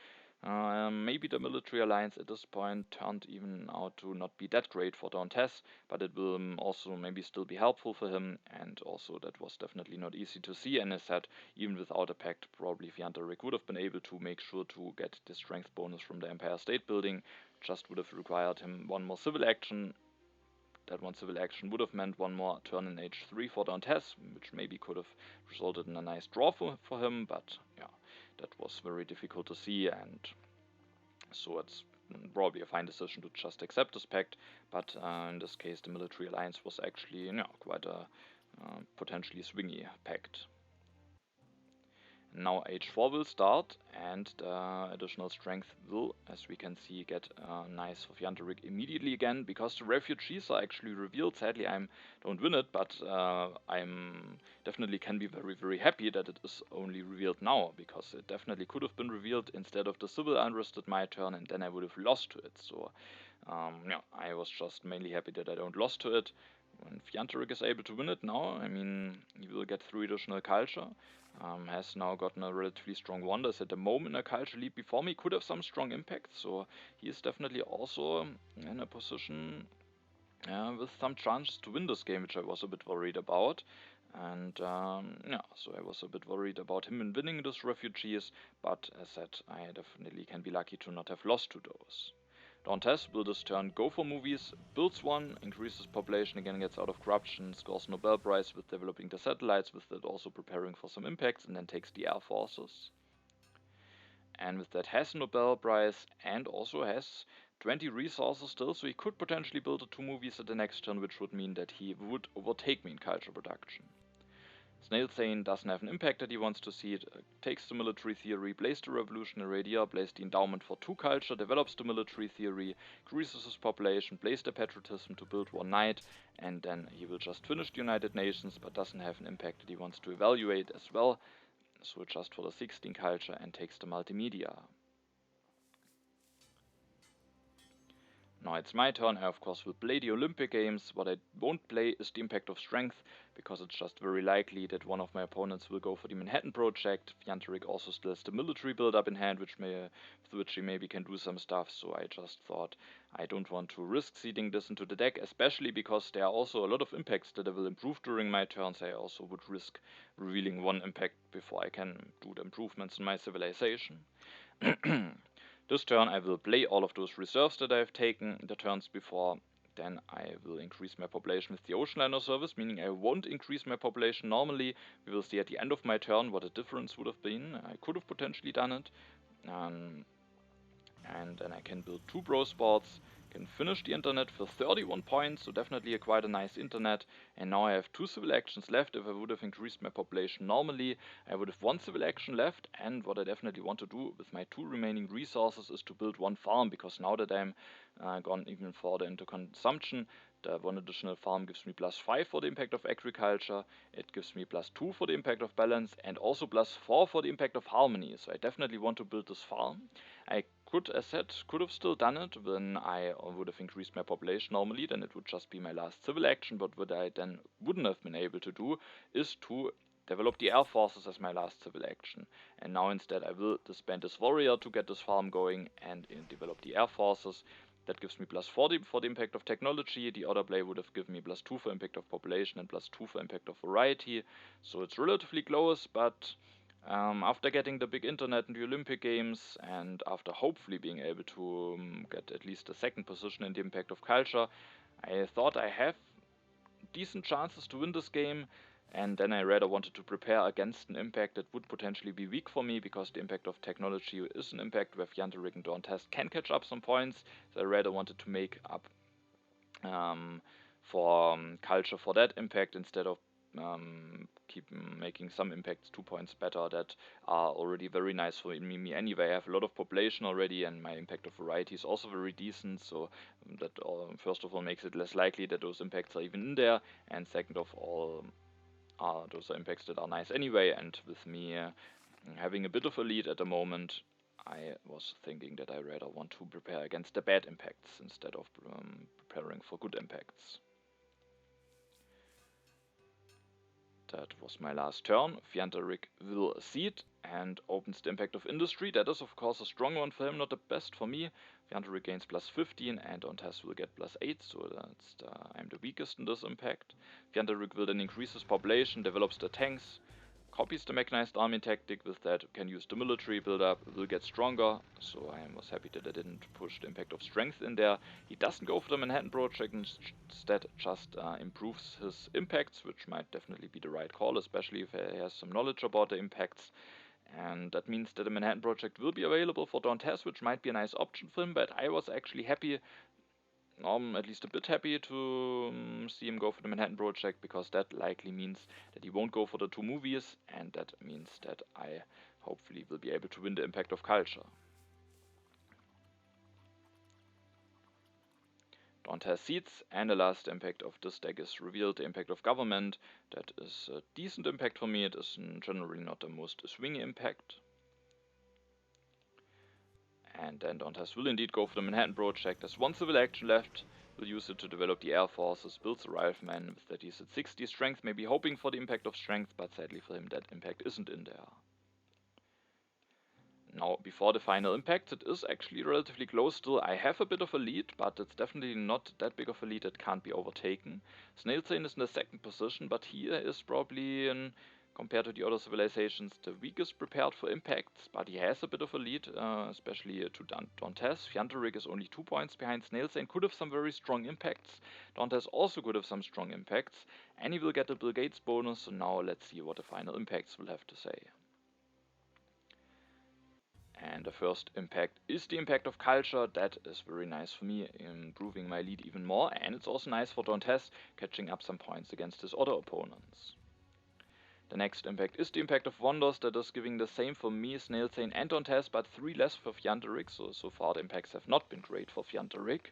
maybe the military alliance at this point turned even out to not be that great for Dantes, but it will also maybe still be helpful for him, and also that was definitely not easy to see. And as said, even without a pact, probably Fjantarik would have been able to make sure to get the strength bonus from the Empire State Building. Just would have required him 1 more civil action. That 1 civil action would have meant 1 more turn in H3 for Dantes, which maybe could have resulted in a nice draw for him, but yeah, that was very difficult to see, and so it's probably a fine decision to just accept this pact. But in this case, the military alliance was actually quite a potentially swingy pact. Now H4 will start, and the additional strength will, as we can see, get nice for Fjantarik immediately again, because the refugees are actually revealed. Sadly, I don't win it, but I'm definitely can be very, very happy that it is only revealed now, because it definitely could have been revealed instead of the civil unrest at my turn, and then I would have lost to it. So yeah, I was just mainly happy that I don't lost to it. When Fjantarik is able to win it now, I mean, he will get 3 additional culture. Has now gotten a relatively strong wonder. Is at the moment a culture lead before me, could have some strong impact. So he is definitely also in a position with some chances to win this game, which I was a bit worried about. And yeah, so I was a bit worried about him in winning those refugees, but as said, I definitely can be lucky to not have lost to those. Dantes will this turn go for movies, builds 1, increases population again, gets out of corruption, scores Nobel Prize with developing the satellites, with that also preparing for some impacts, and then takes the air forces. And with that has Nobel Prize and also has 20 resources still, so he could potentially build 2 movies at the next turn, which would mean that he would overtake me in culture production. SnailZane doesn't have an impact that he wants to see. It takes the military theory, plays the revolutionary idea, plays the endowment for 2 culture, develops the military theory, increases his population, plays the patriotism to build 1 knight, and then he will just finish the United Nations, but doesn't have an impact that he wants to evaluate as well. So just for the 16 culture, and takes the multimedia. Now it's my turn. I of course will play the Olympic Games. What I won't play is the impact of strength, because it's just very likely that one of my opponents will go for the Manhattan Project. Fjantarik also still has the military build-up in hand, with which he maybe can do some stuff, so I just thought I don't want to risk seeding this into the deck, especially because there are also a lot of impacts that I will improve during my turns. I also would risk revealing 1 impact before I can do the improvements in my civilization. This turn I will play all of those reserves that I have taken the turns before. Then I will increase my population with the Ocean Liner service, meaning I won't increase my population normally. We will see at the end of my turn what the difference would have been. I could have potentially done it. And then I can build 2 bro spots, can finish the internet for 31 points, so definitely quite a nice internet. And now I have 2 civil actions left. If I would have increased my population normally, I would have 1 civil action left, and what I definitely want to do with my 2 remaining resources is to build 1 farm, because now that I'm gone even further into consumption, the 1 additional farm gives me +5 for the impact of agriculture, it gives me +2 for the impact of balance, and also +4 for the impact of harmony. So I definitely want to build this farm. I could, as said, could have still done it when I would have increased my population normally, then it would just be my last civil action, but what I then wouldn't have been able to do is to develop the air forces as my last civil action. And now instead I will disband this warrior to get this farm going and develop the air forces. That gives me +40 for the impact of technology. The other play would have given me +2 for impact of population and +2 for impact of variety. So it's relatively close, but after getting the big internet in the Olympic Games, and after hopefully being able to get at least a 2nd position in the impact of culture, I thought I have decent chances to win this game. And then I rather wanted to prepare against an impact that would potentially be weak for me, because the impact of technology is an impact where Fjantarik and Dantes can catch up some points. So I rather wanted to make up for culture for that impact, instead of keep making some impacts 2 points better that are already very nice for me anyway. I have a lot of population already, and my impact of variety is also very decent, so that first of all makes it less likely that those impacts are even in there, and second of all, those are impacts that are nice anyway. And with me having a bit of a lead at the moment, I was thinking that I rather want to prepare against the bad impacts instead of preparing for good impacts. That was my last turn. Fjantarik will seed and opens the impact of industry. That is of course a strong one for him, not the best for me. Fjantarik gains plus 15 and Dantes will get plus 8, so I'm the weakest in this impact. Fjantarik will then increase his population, develops the tanks, copies the mechanized army tactic, with that can use the military build-up, will get stronger, so I was happy that I didn't push the impact of strength in there. He doesn't go for the Manhattan Project, instead just improves his impacts, which might definitely be the right call, especially if he has some knowledge about the impacts. And that means that the Manhattan Project will be available for Dantes, which might be a nice option for him, but I was actually happy, at least a bit happy to see him go for the Manhattan Project, because that likely means that he won't go for the 2 movies, and that means that I hopefully will be able to win the impact of culture. Dantes seeds, and the last impact of this deck is revealed, the impact of government. That is a decent impact for me. It is generally not the most swingy impact. And then Dantes will indeed go for the Manhattan Project. There's 1 civil action left. Will use it to develop the air forces, builds a rifleman, with that he's at 60 strength, maybe hoping for the impact of strength, but sadly for him that impact isn't in there. Now, before the final impact, it is actually relatively close still. I have a bit of a lead, but it's definitely not that big of a lead that can't be overtaken. SnailZane is in the 2nd position, but he is probably, compared to the other civilizations, the weakest prepared for impacts, but he has a bit of a lead, especially to Dantes. Fjantarik is only 2 points behind SnailZane, could have some very strong impacts. Dantes also could have some strong impacts, and he will get the Bill Gates bonus, so now let's see what the final impacts will have to say. And the first impact is the impact of culture. That is very nice for me, improving my lead even more, and it's also nice for Dantes, catching up some points against his other opponents. The next impact is the impact of wonders. That is giving the same for me, SnailZane and Dantes, but 3 less for Fjantarik, so far the impacts have not been great for Fjantarik.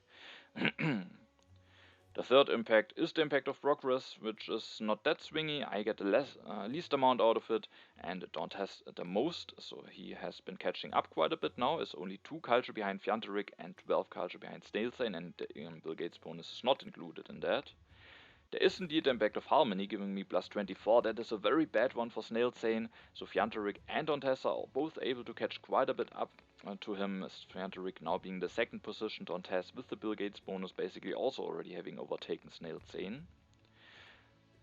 The third impact is the impact of progress, which is not that swingy. I get the least amount out of it, and Dantes the most, so he has been catching up quite a bit now. Is only 2 culture behind Fjantarik and 12 culture behind SnailZane, and the Bill Gates bonus is not included in that. There is indeed the impact of harmony, giving me plus 24. That is a very bad one for SnailZane, so Fjantarik and Dantes are both able to catch quite a bit up to him, Fjantarik now being the 2nd position, Dantes with the Bill Gates bonus basically also already having overtaken SnailZane.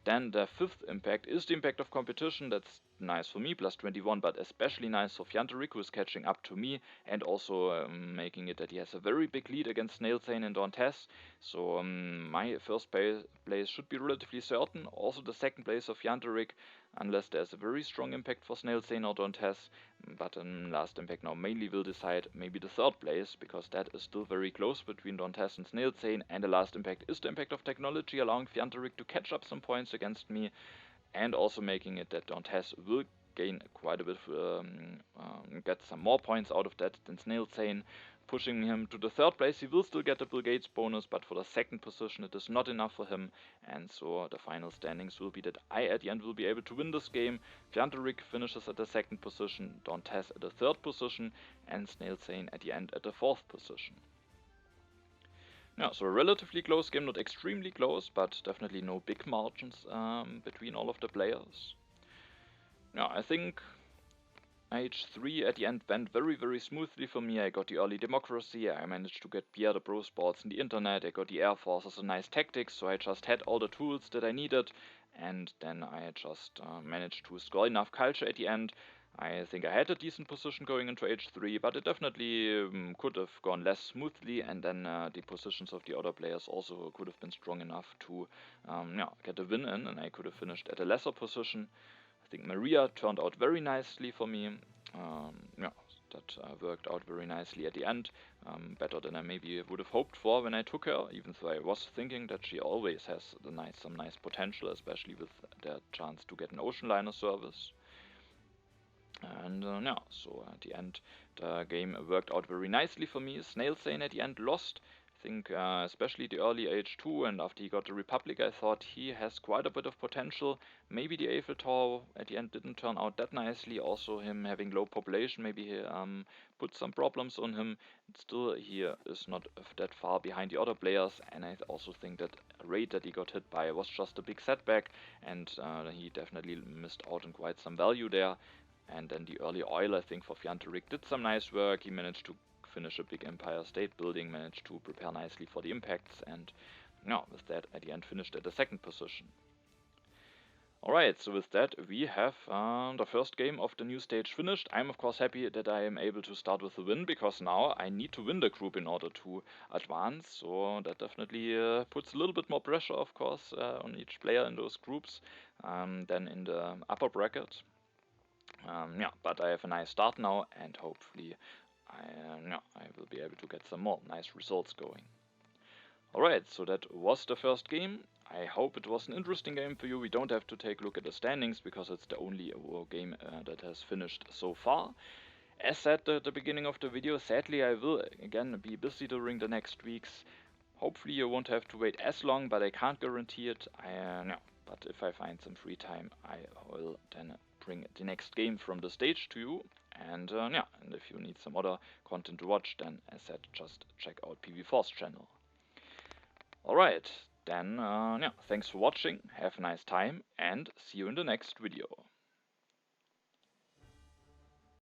Then the 5th impact is the impact of competition. That's nice for me, plus 21, but especially nice for Fjantarik, who is catching up to me, and also making it that he has a very big lead against SnailZane and Dantes. So my first place should be relatively certain. Also the 2nd place of Fjantarik, unless there's a very strong impact for SnailZane or Dantes. But last impact now mainly will decide maybe the 3rd place, because that is still very close between Dantes and SnailZane. And the last impact is the impact of technology, allowing Fjantarik to catch up some points against me, and also making it that Dantes will gain quite a bit, get some more points out of that than SnailZane, pushing him to the 3rd place. He will still get the Bill Gates bonus, but for the 2nd position it is not enough for him, and so the final standings will be that I at the end will be able to win this game. Fjantarik finishes at the 2nd position, Dantes at the 3rd position, and SnailZane at the end at the 4th position. Yeah, so a relatively close game, not extremely close, but definitely no big margins between all of the players. Yeah, I think H3 at the end went very smoothly for me. I got the early democracy, I managed to get Pierre the Pro Sports in the internet, I got the air forces, a nice tactics, so I just had all the tools that I needed, and then I just managed to score enough culture at the end. I think I had a decent position going into H3, but it definitely could have gone less smoothly, and then the positions of the other players also could have been strong enough to get a win in, and I could have finished at a lesser position. I think Maria turned out very nicely for me. that worked out very nicely at the end, better than I maybe would have hoped for when I took her, even though I was thinking that she always has some nice potential, especially with the chance to get an ocean liner service. And yeah, so at the end, the game worked out very nicely for me. SnailZane at the end lost. I think especially the early H2, and after he got the Republic, I thought he has quite a bit of potential. Maybe the Eiffel Tower at the end didn't turn out that nicely. Also, him having low population, maybe he put some problems on him. Still, he is not that far behind the other players, and I also think that rate that he got hit by was just a big setback, and he definitely missed out on quite some value there. And then the early oil, I think, for Fjantarik did some nice work. He managed to finish a big empire state building, managed to prepare nicely for the impacts, and yeah, with that, at the end, finished at the second position. Alright, so with that, we have the first game of the new stage finished. I'm of course happy that I am able to start with a win, because now I need to win the group in order to advance. So that definitely puts a little bit more pressure, of course, on each player in those groups than in the upper bracket. Yeah, but I have a nice start now, and hopefully I will be able to get some more nice results going. Alright, so that was the first game. I hope it was an interesting game for you. We don't have to take a look at the standings, because it's the only game that has finished so far. As said at the beginning of the video, sadly I will again be busy during the next weeks. Hopefully you won't have to wait as long, but I can't guarantee it. No, but if I find some free time, I will then bring the next game from the stage to you. And yeah, and if you need some other content to watch, then as said, just check out PV4's channel. Alright, then yeah, thanks for watching, have a nice time, and see you in the next video.